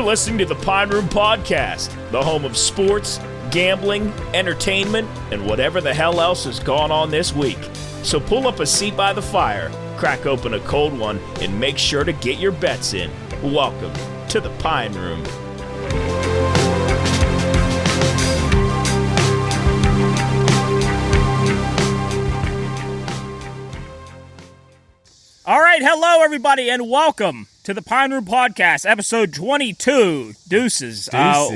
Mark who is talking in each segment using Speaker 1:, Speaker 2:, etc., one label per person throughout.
Speaker 1: You're listening to the Pine Room Podcast, the home of sports, gambling, entertainment, and whatever the hell else has gone on this week. So pull up a seat by the fire, crack open a cold one, and make sure to get your bets in. Welcome to the Pine Room.
Speaker 2: All right, hello everybody, and welcome to the Pine Room Podcast, episode 22. Deuces.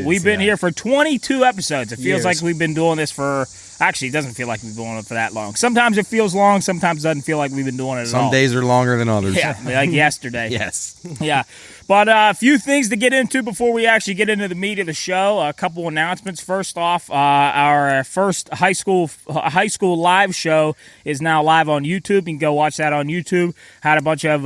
Speaker 2: We've been here for 22 episodes. It feels like we've been doing this for... Actually, it doesn't feel like we've been doing it for that long. Sometimes it feels long, sometimes it doesn't feel like we've been doing it at all.
Speaker 3: Some days are longer than others.
Speaker 2: Yeah, like yesterday.
Speaker 3: Yes.
Speaker 2: Yeah. But a few things to get into before we actually get into the meat of the show. A couple announcements. First off, our first high school live show is now live on YouTube. You can go watch that on YouTube. Had a bunch of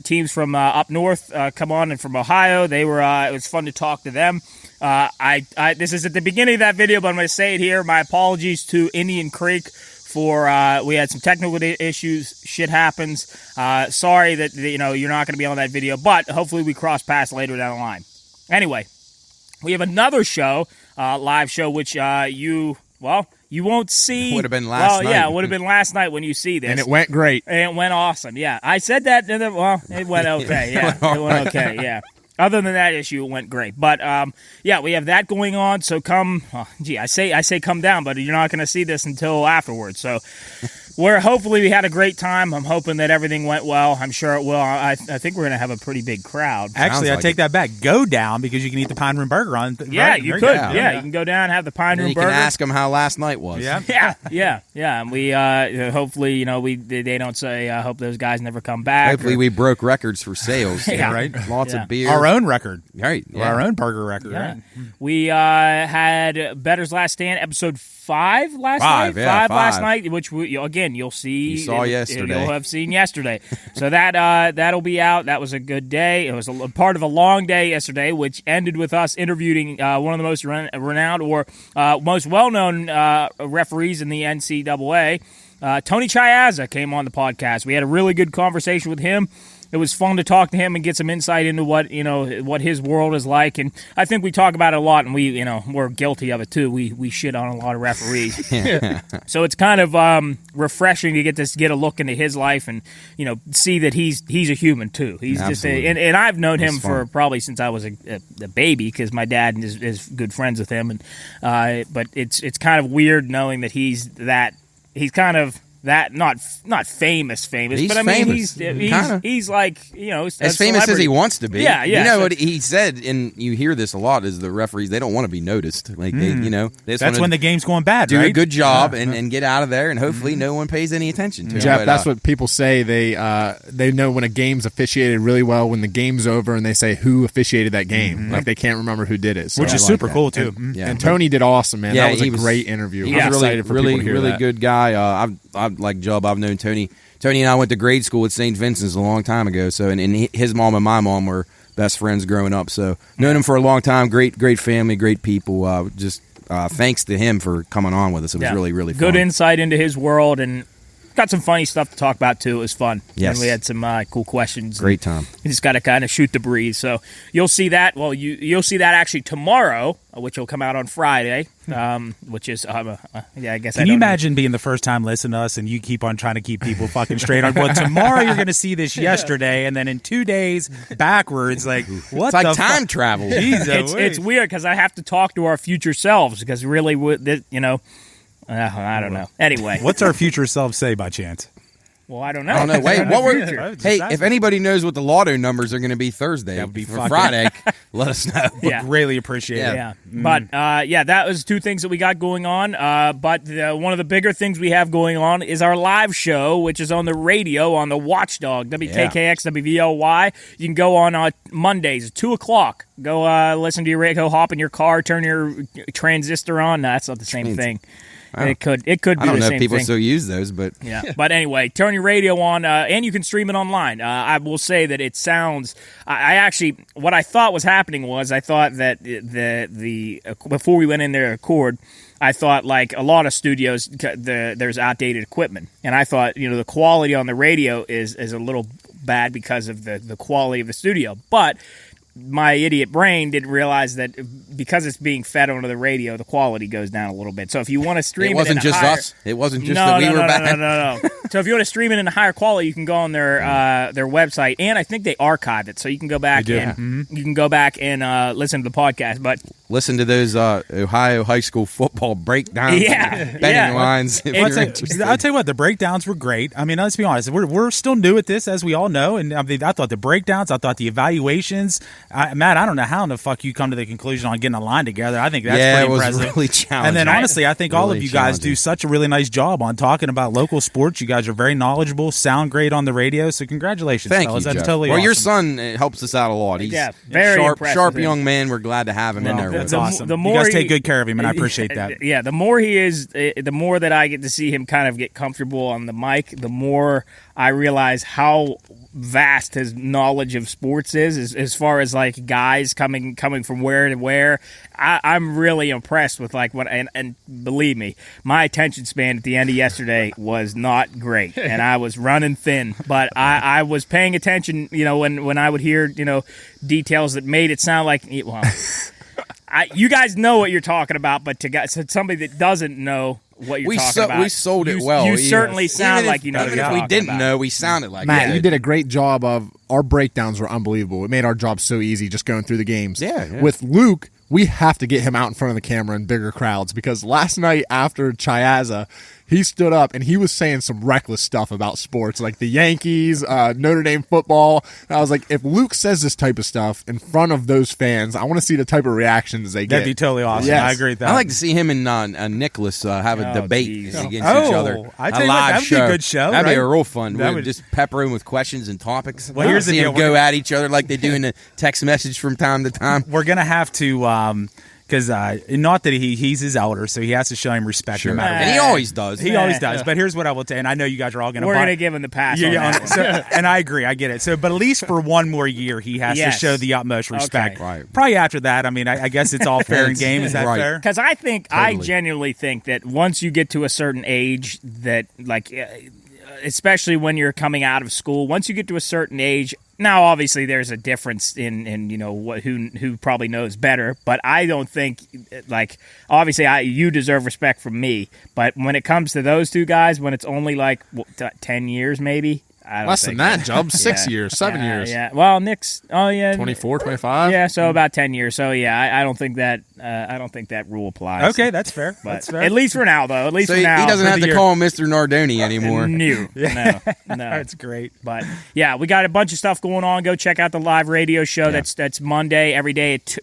Speaker 2: teams from up north come on, and from Ohio. They were. It was fun to talk to them. This is at the beginning of that video, but I'm going to say it here. My apologies to Indian Creek for we had some technical issues. Shit happens. Sorry that you're not going to be on that video, but hopefully we cross paths later down the line. Anyway, we have another show, live show, which you won't see.
Speaker 3: It would have been last night.
Speaker 2: Yeah, it would have been last night when you see this.
Speaker 4: And it went great.
Speaker 2: And it went awesome. Yeah, I said that. It went okay. Yeah, it went okay. Yeah. Other than that issue, it went great. But, we have that going on. So I say come down, but you're not going to see this until afterwards. So hopefully we had a great time. I'm hoping that everything went well. I'm sure it will. I think we're going to have a pretty big crowd.
Speaker 4: Actually, I take that back. Go down because you can eat the Pine Room Burger on.
Speaker 2: Yeah,
Speaker 4: right?
Speaker 2: you could. Yeah, you can go down and have the Pine Room Burger.
Speaker 3: You can ask them how last night was.
Speaker 2: Yeah. And we hopefully they don't say I hope those guys never come back.
Speaker 3: Hopefully we broke records for sales.
Speaker 2: Yeah.
Speaker 3: Right. Lots of beer.
Speaker 4: Our own record.
Speaker 3: Right.
Speaker 4: Yeah. Our own burger record.
Speaker 2: Yeah.
Speaker 4: Right.
Speaker 2: We had Better's Last Stand, episode 5 last night.
Speaker 3: Five
Speaker 2: Last night, which you'll see.
Speaker 3: You saw yesterday.
Speaker 2: You'll have seen yesterday. So that'll be out. That was a good day. It was a part of a long day yesterday, which ended with us interviewing one of the most renowned or most well-known referees in the NCAA. Tony Chiazza came on the podcast. We had a really good conversation with him. It was fun to talk to him and get some insight into what his world is like, and I think we talk about it a lot, and we're guilty of it too. We shit on a lot of referees, so it's kind of refreshing to get a look into his life and see that he's a human too. He's
Speaker 3: Absolutely.
Speaker 2: just and I've known him for probably since I was a baby because my dad is good friends with him, and but it's kind of weird knowing that he's kind of. That not famous,
Speaker 3: He's
Speaker 2: but I mean
Speaker 3: famous.
Speaker 2: he's like
Speaker 3: as famous as he wants to be.
Speaker 2: Yeah.
Speaker 3: You know what he said, and you hear this a lot, is the referees, they don't want to be noticed. Like they
Speaker 4: that's when the game's going bad.
Speaker 3: Do
Speaker 4: right?
Speaker 3: a good job and get out of there, and hopefully no one pays any attention to him.
Speaker 4: Jeff,
Speaker 3: But,
Speaker 4: that's what people say. They know when a game's officiated really well when the game's over, and they say who officiated that game. Like they can't remember who did it, so which is super cool too.
Speaker 3: And
Speaker 4: Tony did awesome, man.
Speaker 3: Yeah,
Speaker 4: that was
Speaker 3: he
Speaker 4: a
Speaker 3: was-
Speaker 4: great interview.
Speaker 3: He
Speaker 4: I'm
Speaker 3: was
Speaker 4: excited for people to hear
Speaker 3: really
Speaker 4: that.
Speaker 3: good guy. I've like Jub. I've known Tony. Tony and I went to grade school at St. Vincent's a long time ago. So, and his mom and my mom were best friends growing up. So, known him for a long time. Great family, great people. Thanks to him for coming on with us. It was really, really fun.
Speaker 2: Good insight into his world, and got some funny stuff to talk about too. It was fun.
Speaker 3: Yes.
Speaker 2: And we had some cool questions.
Speaker 3: Great time.
Speaker 2: You just got to kind of shoot the breeze. So you'll see that. Well, you'll see that actually tomorrow, which will come out on Friday. Which is I guess.
Speaker 5: Can you imagine being the first time listening to us and you keep on trying to keep people fucking straight on? Well, tomorrow you're going to see this yesterday, and then in 2 days backwards. Like what?
Speaker 3: It's like time travel.
Speaker 2: It's weird because I have to talk to our future selves because really, I don't know. Anyway,
Speaker 5: what's our future selves say by chance?
Speaker 2: Well, I don't know.
Speaker 3: I don't know. Wait, if anybody knows what the lotto numbers are going to be Thursday,
Speaker 5: That would be
Speaker 3: for Friday, let us know.
Speaker 2: Yeah.
Speaker 5: Greatly appreciate it.
Speaker 2: Yeah. But, that was two things that we got going on. But one of the bigger things we have going on is our live show, which is on the radio on the Watchdog, WKKX, WVLY. You can go on Mondays at 2 o'clock. Go listen to your radio, hop in your car, turn your transistor on. No, that's not the same thing. It could be the same thing.
Speaker 3: I don't know if people still use those, but...
Speaker 2: Yeah. But anyway, turn your radio on, and you can stream it online. I will say that it sounds... I actually... What I thought was happening was I thought that the before we went in there to record, I thought like a lot of studios, there's outdated equipment. And I thought, the quality on the radio is a little bad because of the quality of the studio. But... my idiot brain didn't realize that because it's being fed onto the radio, the quality goes down a little bit. So if you want to stream it
Speaker 3: wasn't
Speaker 2: in a
Speaker 3: just
Speaker 2: higher,
Speaker 3: us. It wasn't just that we were bad.
Speaker 2: No. So if you want to stream it in a higher quality, you can go on their website, and I think they archive it, so you can go back and you can go back and listen to the podcast. But
Speaker 3: listen to those Ohio high school football breakdowns, betting lines.
Speaker 5: I'll tell you what, the breakdowns were great. I mean, let's be honest, we're still new at this, as we all know, and I mean, I thought the breakdowns, I thought the evaluations. Matt, I don't know how in the fuck you come to the conclusion on getting a line together. I think that's pretty impressive.
Speaker 3: It was really challenging.
Speaker 5: And then honestly, I think all of you guys do such a really nice job on talking about local sports. You guys are very knowledgeable, sound great on the radio. So congratulations,
Speaker 3: Thank
Speaker 5: fellas.
Speaker 3: you,
Speaker 5: That's
Speaker 3: Jeff.
Speaker 5: totally
Speaker 3: well,
Speaker 5: awesome.
Speaker 3: your son helps us out a lot. He's
Speaker 2: very
Speaker 3: sharp young man. We're glad to have him in there.
Speaker 5: That's
Speaker 3: with us.
Speaker 5: awesome.
Speaker 2: The
Speaker 5: You
Speaker 2: more
Speaker 5: guys take good care of him, and I appreciate that.
Speaker 2: Yeah, the more he is, the more that I get to see him kind of get comfortable on the mic, the more I realize how vast his knowledge of sports is as far as like guys coming from where to where. I'm really impressed with like what and believe me, my attention span at the end of yesterday was not great, and I was running thin, but I was paying attention, when I would hear details that made it sound like you guys know what you're talking about, but to somebody that doesn't know what you're talking about,
Speaker 3: we sold it well.
Speaker 2: You certainly sound like you know.
Speaker 3: Even if we didn't know, we sounded like
Speaker 4: Matt,
Speaker 3: it.
Speaker 4: you did a great job of our breakdowns were unbelievable. It made our job so easy just going through the games.
Speaker 3: Yeah.
Speaker 4: With Luke, we have to get him out in front of the camera in bigger crowds because last night after Chiazza, he stood up and he was saying some reckless stuff about sports, like the Yankees, Notre Dame football. And I was like, if Luke says this type of stuff in front of those fans, I want to see the type of reactions they get.
Speaker 5: That'd be totally awesome.
Speaker 4: Yes.
Speaker 5: I agree with that.
Speaker 3: I like to see him and Nicholas have a debate against each other.
Speaker 5: I tell you what, that'd be a good show.
Speaker 3: That'd be
Speaker 5: right?
Speaker 3: a real fun.
Speaker 5: That
Speaker 3: We'd
Speaker 5: would
Speaker 3: just pepper him with questions and topics.
Speaker 5: Well, here's the
Speaker 3: see
Speaker 5: deal.
Speaker 3: them go at each other like they do in the text message from time to time.
Speaker 5: We're gonna have to. Because not that he's his elder, so he has to show him respect no matter what.
Speaker 3: And he always does.
Speaker 5: He always does. But here's what I will tell you, and I know you guys are all going to
Speaker 2: We're going to give him the pass on that one.
Speaker 5: And I agree. I get it. So, but at least for one more year, he has to show the utmost respect.
Speaker 2: Okay.
Speaker 3: Right.
Speaker 5: Probably after that, I mean, I guess it's all fair in game. Is that fair?
Speaker 2: Because I genuinely think that once you get to a certain age that, like, especially when you're coming out of school, once you get to a certain age, now obviously there's a difference in who probably knows better, but I don't think, like, obviously you deserve respect from me, but when it comes to those two guys, when it's only like 10 years maybe, I don't
Speaker 4: Less
Speaker 2: think
Speaker 4: than that, Jub. 6 years, 7 years.
Speaker 2: Yeah. Well, Nick's
Speaker 4: 24, 25.
Speaker 2: Yeah, so about 10 years. So yeah, I don't think that rule applies.
Speaker 5: Okay, that's fair.
Speaker 2: But
Speaker 5: That's fair.
Speaker 2: at least for now, though. At least
Speaker 3: So
Speaker 2: for
Speaker 3: he
Speaker 2: now.
Speaker 3: doesn't
Speaker 2: for
Speaker 3: have
Speaker 2: the
Speaker 3: to
Speaker 2: year.
Speaker 3: call him Mr. Nardoni anymore.
Speaker 2: No.
Speaker 5: That's great.
Speaker 2: But yeah, we got a bunch of stuff going on. Go check out the live radio show.
Speaker 3: Yeah.
Speaker 2: That's Monday every day at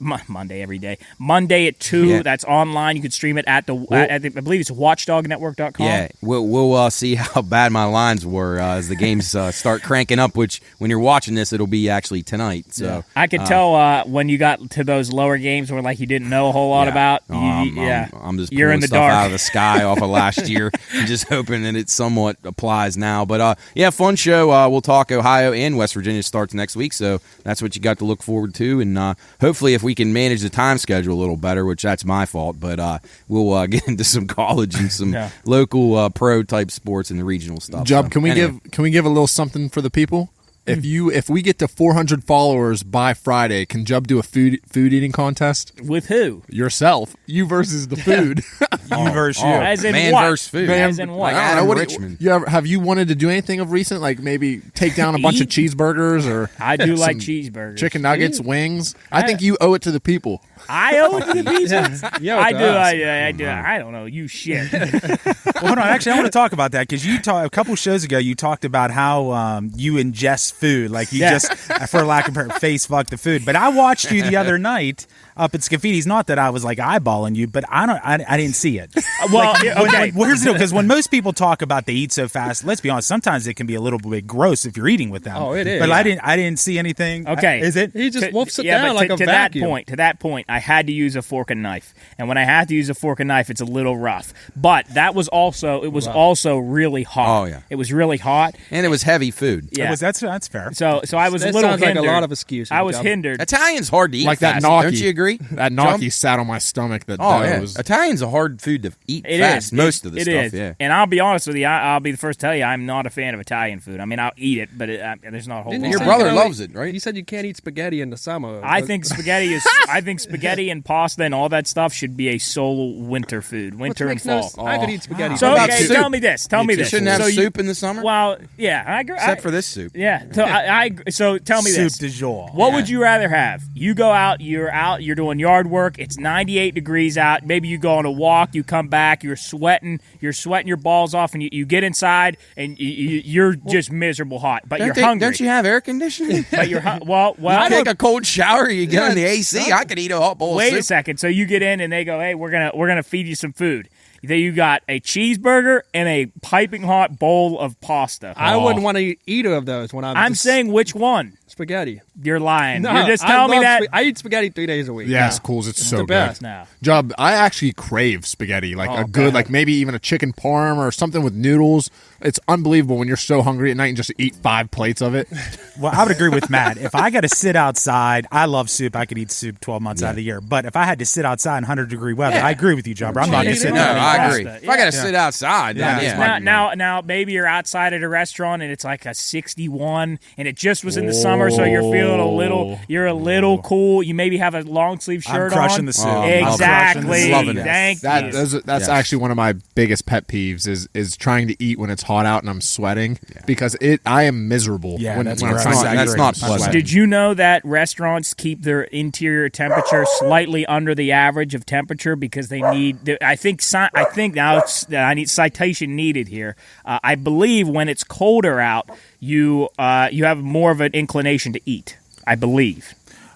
Speaker 2: Monday at 2.
Speaker 3: Yeah.
Speaker 2: That's online. You can stream it at I believe it's watchdognetwork.com.
Speaker 3: Yeah, we'll see how bad my lines were as the games start cranking up. Which when you're watching this, it'll be actually tonight. So
Speaker 2: I could tell when you got to those lower games where like you didn't know a whole lot about.
Speaker 3: I'm just
Speaker 2: you're
Speaker 3: pulling
Speaker 2: in the
Speaker 3: stuff
Speaker 2: dark
Speaker 3: out of the sky off of last year and just hoping that it somewhat applies now. But fun show. We'll talk Ohio and West Virginia starts next week, so that's what you got to look forward to. And hopefully, if we can manage the time schedule a little better, which that's my fault, but we'll get into some college and some local pro type sports and the regional stuff.
Speaker 4: Jub,
Speaker 3: So,
Speaker 4: can we give a little something for the people? If we get to 400 followers by Friday, can Jub do a food eating contest?
Speaker 2: With who?
Speaker 4: Yourself. You versus the food.
Speaker 5: You versus you.
Speaker 2: As in
Speaker 3: man
Speaker 2: what?
Speaker 3: versus food.
Speaker 2: As in what?
Speaker 3: Like
Speaker 4: I don't know,
Speaker 3: Adam
Speaker 4: what
Speaker 3: Richmond.
Speaker 4: have you wanted to do anything of recent? Like maybe take down a bunch of cheeseburgers or
Speaker 2: I do like
Speaker 4: some
Speaker 2: cheeseburgers.
Speaker 4: chicken nuggets, wings. I think you owe it to the people.
Speaker 2: I owe it to the people.
Speaker 6: Yeah,
Speaker 2: I do. I do. I don't know. You shit.
Speaker 5: Well, hold on. Actually, I want to talk about that because a couple shows ago you talked about how you ingest food, like you just, for lack of better, face fuck the food. But I watched you the other night up at Scaffidi's. Not that I was like eyeballing you, but I didn't see it.
Speaker 2: Well,
Speaker 5: Here's the deal, because when most people talk about they eat so fast, let's be honest, sometimes it can be a little bit gross if you're eating with them.
Speaker 6: Oh, it is.
Speaker 5: But I didn't see anything.
Speaker 2: Okay.
Speaker 5: Is it?
Speaker 6: He just wolfs it down
Speaker 2: but
Speaker 6: like a
Speaker 2: to
Speaker 6: vacuum.
Speaker 2: that point, I had to use a fork and knife, and when I have to use a fork and knife, it's a little rough. But that was also also really hot.
Speaker 3: Oh, yeah.
Speaker 2: It was really hot,
Speaker 3: And it was heavy food.
Speaker 2: Yeah.
Speaker 5: That's fair.
Speaker 2: So I was
Speaker 6: That
Speaker 2: a little
Speaker 6: sounds like
Speaker 2: hindered.
Speaker 6: a lot of excuses.
Speaker 2: I was
Speaker 6: Jub.
Speaker 2: hindered.
Speaker 3: Italian's hard to eat
Speaker 4: Like that
Speaker 3: fast.
Speaker 4: gnocchi.
Speaker 3: Don't you agree? agree?
Speaker 4: That gnocchi sat on my stomach. That
Speaker 3: Oh
Speaker 4: dough
Speaker 3: yeah,
Speaker 4: was.
Speaker 3: Italian's a hard food to eat
Speaker 2: It
Speaker 3: fast.
Speaker 2: is.
Speaker 3: Most of the
Speaker 2: It
Speaker 3: stuff,
Speaker 2: is.
Speaker 3: yeah.
Speaker 2: And I'll be honest with you, I'll be the first to tell you, I'm not a fan of Italian food. I mean, I'll eat it, but there's not a whole
Speaker 6: Didn't
Speaker 2: lot.
Speaker 6: you
Speaker 3: Your
Speaker 6: say
Speaker 3: brother
Speaker 6: you can only-
Speaker 3: loves it, right?
Speaker 6: You said you can't eat spaghetti in the summer.
Speaker 2: I think spaghetti and pasta and all that stuff should be a sole winter food, winter and fall.
Speaker 6: I could eat spaghetti.
Speaker 2: So
Speaker 3: What about
Speaker 2: okay,
Speaker 3: soup?
Speaker 2: tell me this. Tell me
Speaker 3: You
Speaker 2: this.
Speaker 3: shouldn't have
Speaker 2: So you-
Speaker 3: soup in the summer?
Speaker 2: Well, yeah, I agree.
Speaker 3: Except for this soup.
Speaker 2: Yeah. So tell me
Speaker 5: Soup
Speaker 2: this.
Speaker 5: du jour.
Speaker 2: What would you rather have? You go out, you're doing yard work, it's 98 degrees out, maybe you go on a walk, you come back, you're sweating your balls off, and you get inside, and you're just miserable hot, but you're hungry.
Speaker 3: Don't you have air conditioning?
Speaker 2: But you're well.
Speaker 3: You take a cold shower, you get in the AC. I could eat a hot bowl
Speaker 2: Wait
Speaker 3: of
Speaker 2: a
Speaker 3: soup.
Speaker 2: second. So you get in, and they go, "Hey, we're gonna feed you some food." Then you got a cheeseburger and a piping hot bowl of pasta.
Speaker 6: I wouldn't want to eat either of those when
Speaker 2: I'm saying which one?
Speaker 6: spaghetti.
Speaker 2: You're lying.
Speaker 6: No,
Speaker 2: You're just
Speaker 6: I
Speaker 2: telling me
Speaker 6: love
Speaker 2: that.
Speaker 6: I eat spaghetti 3 days a week.
Speaker 4: Yeah, it's cool. It's so
Speaker 6: the
Speaker 4: good.
Speaker 6: best.
Speaker 2: No.
Speaker 4: Jub, I actually crave spaghetti, like a good,
Speaker 2: bad.
Speaker 4: like maybe even a chicken parm or something with noodles. It's unbelievable when you're so hungry at night and just eat 5 plates of it.
Speaker 5: Well, I would agree with Matt. If I got to sit outside, I love soup. I could eat soup 12 months out of the year. But if I had to sit outside in 100-degree weather, I agree with you, Jumper. I'm not going to sit
Speaker 3: No,
Speaker 5: there and eat
Speaker 3: I
Speaker 5: pasta.
Speaker 3: agree. If I got to sit outside,
Speaker 5: Yeah.
Speaker 3: then yeah.
Speaker 2: Now, maybe you're outside at a restaurant and it's like a 61, and it just was in the summer, so you're feeling a little cool. You maybe have a long sleeve shirt on.
Speaker 5: crushing the soup.
Speaker 2: Exactly.
Speaker 3: Loving it.
Speaker 2: Thank you.
Speaker 4: That's actually one of my biggest pet peeves is trying to eat when it's hot out and I'm sweating because I am miserable.
Speaker 5: Yeah,
Speaker 4: when,
Speaker 5: that's
Speaker 4: when I'm
Speaker 5: gross.
Speaker 4: trying to
Speaker 3: That's
Speaker 4: eat
Speaker 3: not
Speaker 4: and
Speaker 3: pleasant.
Speaker 4: sweating.
Speaker 2: Did you know that restaurants keep their interior temperature slightly under the average of temperature because they need? I think now I need citation needed here. I believe when it's colder out, you have more of an inclination to eat. I believe.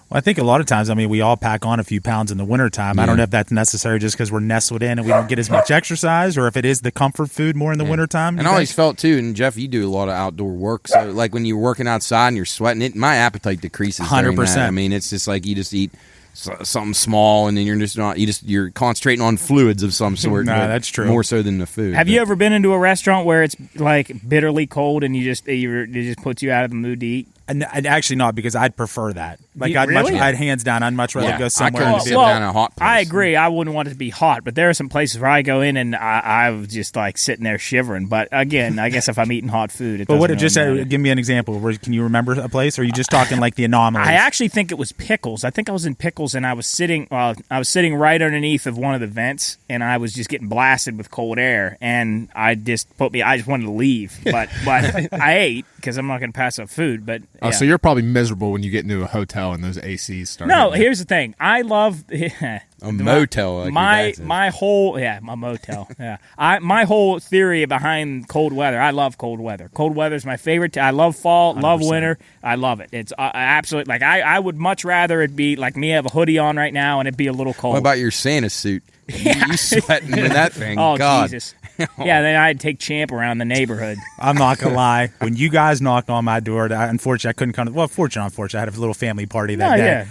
Speaker 5: Well, I think a lot of times, we all pack on a few pounds in the wintertime. I don't know if that's necessary just because we're nestled in and we don't get as much exercise, or if it is the comfort food more in the wintertime.
Speaker 3: And I always felt too, and Jeff, you do a lot of outdoor work, so like when you're working outside and you're sweating, my appetite decreases.
Speaker 5: 100%.
Speaker 3: It's just like you just eat something small, and then you're concentrating on fluids of some sort.
Speaker 5: Nah,
Speaker 3: but
Speaker 5: that's true.
Speaker 3: More so than the food.
Speaker 2: Have you ever been into a restaurant where it's like bitterly cold and it just puts you out of the mood to eat?
Speaker 5: And actually not, because I'd prefer that. Like
Speaker 2: Really?
Speaker 5: I'd hands down, I'd much rather go somewhere.
Speaker 3: I couldn't
Speaker 5: and
Speaker 3: sit
Speaker 5: be-
Speaker 3: down in a hot place.
Speaker 2: I agree. I wouldn't want it to be hot, but there are some places where I go in and I was just like sitting there shivering. But again, I guess if I'm eating hot food, it
Speaker 5: But what?
Speaker 2: doesn't
Speaker 5: Just
Speaker 2: really matter.
Speaker 5: give me an example. Can you remember a place, or are you just talking like the anomalies?
Speaker 2: I actually think it was Pickles. I think I was in Pickles, and I was sitting right underneath of one of the vents, and I was just getting blasted with cold air, and I just wanted to leave, but I ate because I'm not going to pass up food. But yeah.
Speaker 4: So you're probably miserable when you get into a hotel and those ACs start.
Speaker 2: No,
Speaker 4: hitting.
Speaker 2: here's the thing. I love
Speaker 3: a motel. Like
Speaker 2: my whole motel. Yeah, my whole theory behind cold weather. I love cold weather. Cold weather is my favorite. I love fall, 100%. Love winter. I love it. It's absolutely like I would much rather it be like me have a hoodie on right now and it be a little cold.
Speaker 3: What about your Santa suit? You sweating in that thing?
Speaker 2: Oh
Speaker 3: God.
Speaker 2: Jesus! Yeah, then I'd take Champ around the neighborhood.
Speaker 5: I'm not gonna lie. When you guys knocked on my door, unfortunately I couldn't come. Well, unfortunately, I had a little family party that day.
Speaker 2: Yeah.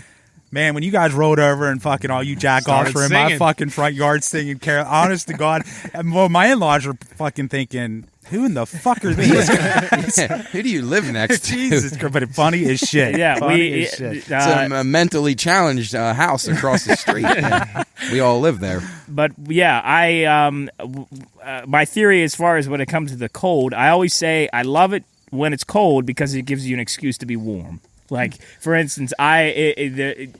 Speaker 5: Man, when you guys rolled over and fucking all you jackoffs were in my
Speaker 4: singing.
Speaker 5: fucking front yard singing Carol, honest to God, well, my in-laws were fucking thinking, who in the fuck are these guys?
Speaker 3: Who do you live next to?
Speaker 5: Jesus Christ, but it's funny as shit.
Speaker 2: Yeah,
Speaker 5: funny as shit.
Speaker 3: It's a mentally challenged house across the street. We all live there.
Speaker 2: But yeah, my theory as far as when it comes to the cold, I always say I love it when it's cold because it gives you an excuse to be warm. Like, for instance,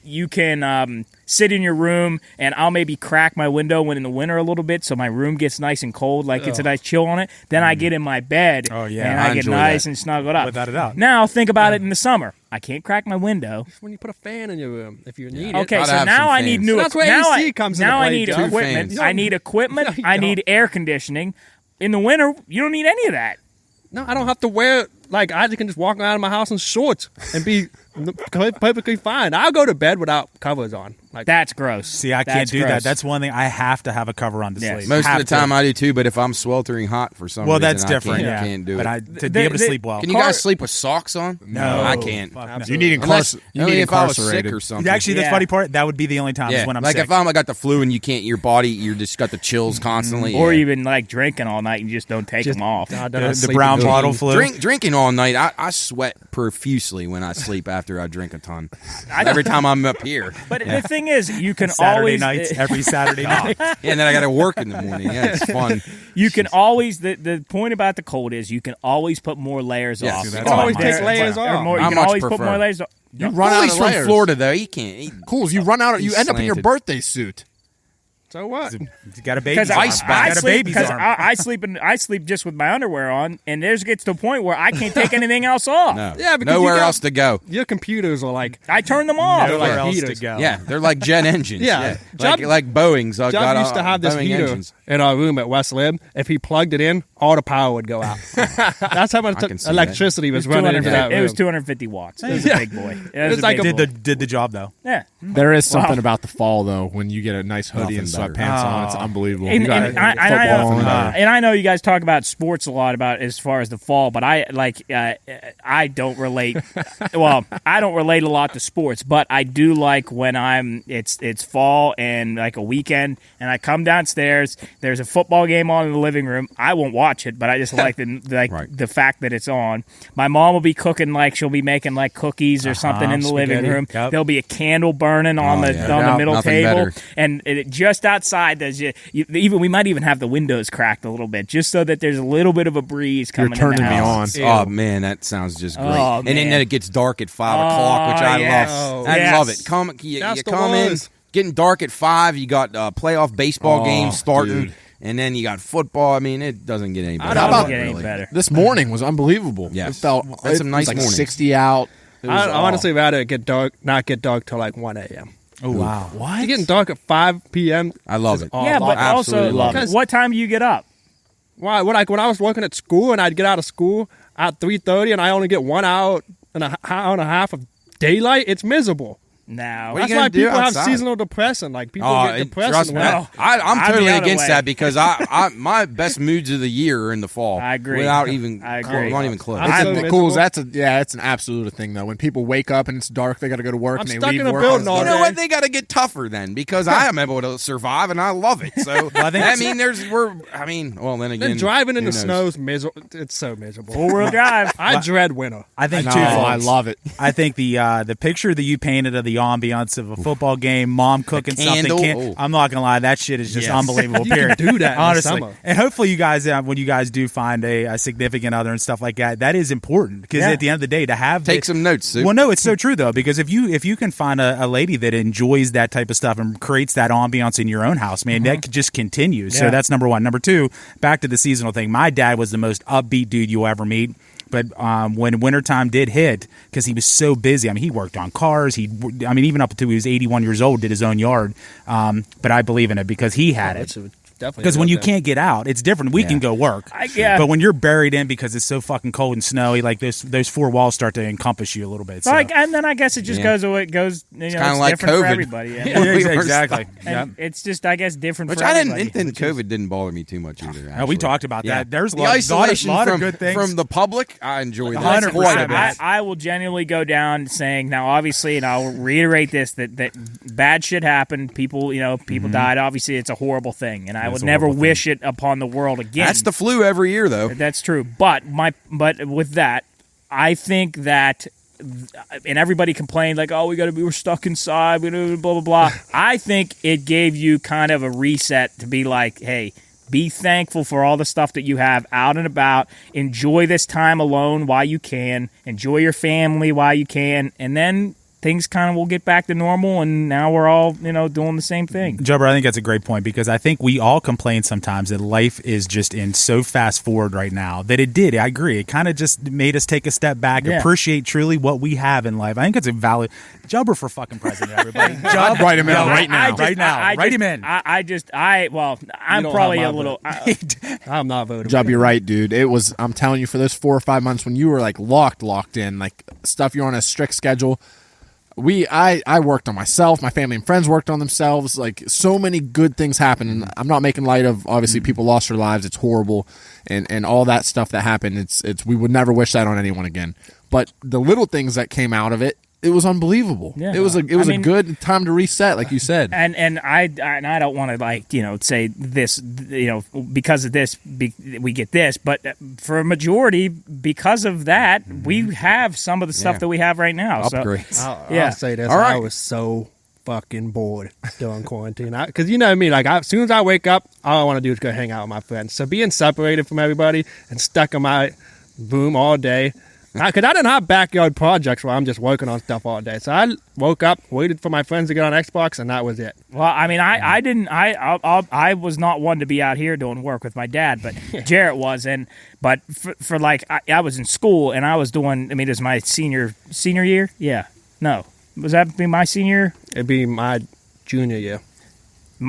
Speaker 2: you can sit in your room, and I'll maybe crack my window when in the winter a little bit, so my room gets nice and cold, like it's a nice chill on it. Then I get in my bed,
Speaker 5: Oh, yeah.
Speaker 2: and
Speaker 3: I
Speaker 2: I get
Speaker 3: enjoy
Speaker 2: nice
Speaker 3: that.
Speaker 2: and snuggled up.
Speaker 5: Without a doubt.
Speaker 2: Now, think about it in the summer. I can't crack my window.
Speaker 6: When you put a fan in your room, if you need it.
Speaker 2: Okay,
Speaker 3: Gotta
Speaker 2: so
Speaker 3: have
Speaker 2: now
Speaker 3: some
Speaker 2: I need
Speaker 3: fans.
Speaker 2: new
Speaker 6: That's where
Speaker 2: now
Speaker 6: AC
Speaker 2: I,
Speaker 6: comes into
Speaker 2: now I
Speaker 6: play,
Speaker 2: need
Speaker 6: Joe.
Speaker 2: equipment.
Speaker 3: Fans.
Speaker 2: I need equipment.
Speaker 6: No, you
Speaker 2: I need
Speaker 6: don't.
Speaker 2: air conditioning. In the winter, you don't need any of that.
Speaker 6: No, I don't have to wear, like, I can just walk around my house in shorts and be perfectly fine. I'll go to bed without covers on. Like,
Speaker 2: That's gross.
Speaker 5: See, I can't
Speaker 2: That's
Speaker 5: do
Speaker 2: gross.
Speaker 5: that. That's one thing. I have to have a cover on to
Speaker 2: Yes.
Speaker 5: sleep.
Speaker 3: Most of
Speaker 5: Have
Speaker 3: the time
Speaker 5: to.
Speaker 3: I do too, but if I'm sweltering hot for some
Speaker 5: Well,
Speaker 3: reason,
Speaker 5: that's different.
Speaker 3: I can't do
Speaker 5: but
Speaker 3: it.
Speaker 5: to be able to sleep well.
Speaker 3: Can you guys sleep with socks on?
Speaker 5: No.
Speaker 3: I can't.
Speaker 5: Fuck no.
Speaker 4: You need
Speaker 3: Unless, only if I was sick
Speaker 4: incarcerated.
Speaker 3: or something.
Speaker 5: Actually, the
Speaker 2: Yeah.
Speaker 5: funny part, that would be the only time is
Speaker 3: Yeah,
Speaker 5: when I'm
Speaker 3: like
Speaker 5: sick.
Speaker 3: if I got the flu and you can't, your body, you're just got the chills constantly.
Speaker 2: Or
Speaker 3: yeah.
Speaker 2: even like drinking all night and just don't take them off.
Speaker 6: I don't
Speaker 5: the
Speaker 6: sleep
Speaker 5: brown
Speaker 6: in
Speaker 5: bottle flu.
Speaker 3: Drinking all night. I sweat profusely when I sleep after after I drink a ton. Every time I'm up here.
Speaker 2: But the thing is, you can
Speaker 5: Saturday
Speaker 2: always
Speaker 5: nights, every Saturday night.
Speaker 3: Yeah, and then I got to work in the morning. Yeah, it's fun.
Speaker 2: You can always the point about the cold is you can always put more layers
Speaker 3: Yes,
Speaker 2: off.
Speaker 3: dude,
Speaker 6: You
Speaker 3: that's
Speaker 6: can always
Speaker 3: my
Speaker 6: take
Speaker 3: mindset.
Speaker 6: layers off.
Speaker 2: You
Speaker 3: I
Speaker 2: can
Speaker 3: much
Speaker 2: always put
Speaker 3: prefer.
Speaker 2: more layers off.
Speaker 4: You run out
Speaker 3: Cooley's
Speaker 4: of
Speaker 3: from
Speaker 4: layers.
Speaker 3: Florida, though. He can't.
Speaker 4: Cools, you run out. You end up in your
Speaker 3: slanted.
Speaker 4: birthday suit.
Speaker 6: So what?
Speaker 5: You got a baby.
Speaker 2: Because I
Speaker 5: got a
Speaker 2: sleep
Speaker 5: baby's
Speaker 2: because
Speaker 5: arm.
Speaker 2: I sleep just with my underwear on, and there's gets to a point where I can't take anything else off.
Speaker 3: No.
Speaker 6: Yeah, because
Speaker 3: Nowhere
Speaker 6: you got-
Speaker 3: else to go.
Speaker 6: Your computers are like.
Speaker 2: I turn them off.
Speaker 5: Nowhere
Speaker 6: like
Speaker 5: else
Speaker 6: heaters.
Speaker 5: to go.
Speaker 3: Yeah, they're like jet engines.
Speaker 6: Yeah.
Speaker 3: Like Boeing's.
Speaker 6: John used to have this
Speaker 3: Boeing
Speaker 6: heater
Speaker 3: engines.
Speaker 6: in our room at West Lib. If he plugged it in, all the power would go out. That's how much
Speaker 3: I can see
Speaker 6: electricity was running into that room.
Speaker 2: It was 250 watts. It was a big boy. It was
Speaker 6: It's like
Speaker 2: big
Speaker 6: a-
Speaker 2: boy.
Speaker 5: Did the job though.
Speaker 2: Yeah.
Speaker 4: There is something about the fall though when you get a nice hoodie and
Speaker 3: Nothing
Speaker 4: sweatpants on. It's unbelievable.
Speaker 2: And,
Speaker 4: You got
Speaker 2: and I
Speaker 4: football
Speaker 2: know,
Speaker 4: on.
Speaker 2: and I know you guys talk about sports a lot about as far as the fall, but I don't relate. Well, I don't relate a lot to sports, but I do like when it's fall and like a weekend, and I come downstairs. There's a football game on in the living room. I won't watch it, but I just like the fact that it's on. My mom will be cooking she'll be making cookies or something in the living
Speaker 5: spaghetti.
Speaker 2: room.
Speaker 5: Yep.
Speaker 2: There'll be a candle burning on
Speaker 3: Oh,
Speaker 2: the
Speaker 3: yeah.
Speaker 2: on the
Speaker 3: Yeah,
Speaker 2: middle
Speaker 3: nothing
Speaker 2: table,
Speaker 3: better.
Speaker 2: and just outside there's we might even have the windows cracked a little bit just so that there's a little bit of a breeze
Speaker 4: You're
Speaker 2: coming. in
Speaker 4: turning
Speaker 2: the
Speaker 4: me on.
Speaker 2: house.
Speaker 3: Oh man, that sounds just great.
Speaker 2: Oh,
Speaker 3: and then
Speaker 2: man.
Speaker 3: it gets dark at 5 o'clock, which I
Speaker 2: yes.
Speaker 3: love.
Speaker 2: Oh,
Speaker 3: I
Speaker 2: yes.
Speaker 3: love it. You
Speaker 6: That's the
Speaker 3: come in,
Speaker 6: ones.
Speaker 3: getting dark at 5. You got playoff baseball games starting,
Speaker 4: dude.
Speaker 3: and then you got football. I mean, it doesn't get any better.
Speaker 4: How about-
Speaker 2: Get any better.
Speaker 4: This morning was unbelievable.
Speaker 3: Yes.
Speaker 4: It felt
Speaker 3: That's some
Speaker 4: it
Speaker 3: nice
Speaker 4: was like
Speaker 3: mornings.
Speaker 4: 60 out. It was
Speaker 6: I honestly rather not get dark till like 1 a.m.
Speaker 5: Oh wow.
Speaker 4: what?
Speaker 6: It's getting dark at 5 p.m.
Speaker 3: I love it.
Speaker 2: Yeah, but also
Speaker 3: Absolutely love it.
Speaker 2: what time do you get up?
Speaker 6: Why? When I was working at school and I'd get out of school at 3:30 and I only get 1 hour and a half of daylight, it's miserable.
Speaker 2: Now
Speaker 3: What are you
Speaker 6: That's
Speaker 3: gonna
Speaker 6: why
Speaker 3: do
Speaker 6: people have
Speaker 3: outside?
Speaker 6: seasonal depression. Like people get depressed.
Speaker 3: trust
Speaker 6: in
Speaker 3: me.
Speaker 6: the winter.
Speaker 3: I'm
Speaker 2: I'm
Speaker 3: totally
Speaker 2: the other
Speaker 3: against
Speaker 2: way.
Speaker 3: that because my best moods of the year are in the fall.
Speaker 2: I agree.
Speaker 3: Without even,
Speaker 2: I agree.
Speaker 3: not even close.
Speaker 6: I'm so
Speaker 4: It's
Speaker 6: miserable.
Speaker 4: That's it's an absolute thing though. When people wake up and it's dark, they got to go to work
Speaker 6: I'm
Speaker 4: and they
Speaker 6: stuck
Speaker 4: leave
Speaker 6: in a
Speaker 4: work.
Speaker 6: building
Speaker 4: and
Speaker 6: all
Speaker 4: it's
Speaker 3: You know
Speaker 6: day.
Speaker 3: what? They got to get tougher then because I am able to survive and I love it. So
Speaker 5: I think
Speaker 3: then again,
Speaker 6: Then driving in
Speaker 3: who
Speaker 6: the
Speaker 3: knows?
Speaker 6: snow is miserable. It's so miserable.
Speaker 2: 4-wheel drive.
Speaker 6: I dread winter.
Speaker 5: I think
Speaker 4: No,
Speaker 5: two
Speaker 4: I
Speaker 5: things.
Speaker 4: love it.
Speaker 5: I think the picture that you painted of the ambiance of a football game, mom cooking
Speaker 3: candle,
Speaker 5: something.
Speaker 3: oh.
Speaker 5: I'm not gonna lie, that shit is just
Speaker 3: Yes.
Speaker 5: unbelievable.
Speaker 6: You can
Speaker 5: Period.
Speaker 6: do that in the
Speaker 5: honestly.
Speaker 6: summer.
Speaker 5: And hopefully, you guys, when you guys do find a significant other and stuff like that, that is important because
Speaker 2: Yeah.
Speaker 5: at the end of the day, to have
Speaker 3: Take some notes, Sue.
Speaker 5: Well, no, it's so true though because if you can find a lady that enjoys that type of stuff and creates that ambiance in your own house, man, that could just continue. So
Speaker 2: Yeah.
Speaker 5: that's number one. Number two, back to the seasonal thing. My dad was the most upbeat dude you'll ever meet. But when wintertime did hit, because he was so busy, I mean, he worked on cars. Even up until he was 81 years old, did his own yard. But I believe in it because he had it.
Speaker 6: Definitely.
Speaker 5: Because when you can't get out, it's different. We can go work,
Speaker 2: yeah.
Speaker 5: but when you're buried in because it's so fucking cold and snowy, like those four walls start to encompass you a little bit. So.
Speaker 2: And then I guess it just goes away. It goes. It's
Speaker 3: kinda like
Speaker 2: different for
Speaker 3: COVID.
Speaker 2: everybody. Yeah.
Speaker 5: Yeah,
Speaker 3: We were
Speaker 5: exactly.
Speaker 3: stuck.
Speaker 2: And it's just, I guess, different
Speaker 3: Which
Speaker 2: for
Speaker 3: I
Speaker 2: everybody.
Speaker 3: didn't. COVID didn't bother me too much either.
Speaker 5: We
Speaker 3: actually.
Speaker 5: talked about that. There's
Speaker 3: the
Speaker 5: a lot of
Speaker 3: isolation
Speaker 5: lot of
Speaker 3: from,
Speaker 5: good things.
Speaker 3: from the public. I enjoy that
Speaker 5: 100%.
Speaker 3: quite a bit.
Speaker 2: I will genuinely go down saying now, obviously, and I'll reiterate this that bad shit happened. People, people died. Obviously, it's a horrible thing, and I would never wish it upon the world again.
Speaker 3: That's the flu every year, though.
Speaker 2: That's true. But with that, I think that, and everybody complained like, oh, we're stuck inside, blah blah blah. I think it gave you kind of a reset to be like, hey, be thankful for all the stuff that you have out and about. Enjoy this time alone while you can. Enjoy your family while you can, and then things kind of will get back to normal, and now we're all, doing the same thing.
Speaker 5: Jubber, I think that's a great point because I think we all complain sometimes that life is just in so fast forward right now that it did. I agree. It kind of just made us take a step back, appreciate truly what we have in life. I think it's a valid Jubber for fucking president, everybody.
Speaker 4: I'd write him in right now.
Speaker 5: Write him in.
Speaker 2: I'm
Speaker 6: don't
Speaker 2: probably
Speaker 6: have
Speaker 2: a
Speaker 6: my
Speaker 2: little.
Speaker 6: I'm not voting.
Speaker 4: Job, you're right, dude. It was. I'm telling you, for those 4 or 5 months when you were like locked in, like stuff you're on a strict schedule. I worked on myself. My family and friends worked on themselves. Like so many good things happened. And I'm not making light of obviously people lost their lives. It's horrible, and all that stuff that happened. It's we would never wish that on anyone again. But the little things that came out of it it was unbelievable.
Speaker 2: Yeah.
Speaker 4: It was a
Speaker 2: I mean,
Speaker 4: good time to reset, like you said.
Speaker 2: And I don't want to say this, because of this we get this, but for a majority because of that we have some of the stuff that we have right now.
Speaker 3: Upgrades.
Speaker 2: So,
Speaker 6: I'll say this.
Speaker 3: All right.
Speaker 6: I was so fucking bored during quarantine. Because you know me, like as soon as I wake up, all I want to do is go hang out with my friends. So being separated from everybody and stuck in my room all day, because I didn't have backyard projects where I'm just working on stuff all day. So I woke up, waited for my friends to get on Xbox, and that was it.
Speaker 2: well, I mean, I was not one to be out here doing work with my dad, but Jarrett was, but for I was in school and I was doing. I mean, it was my senior year. Yeah, no. Was that be my senior?
Speaker 6: It'd be my junior year.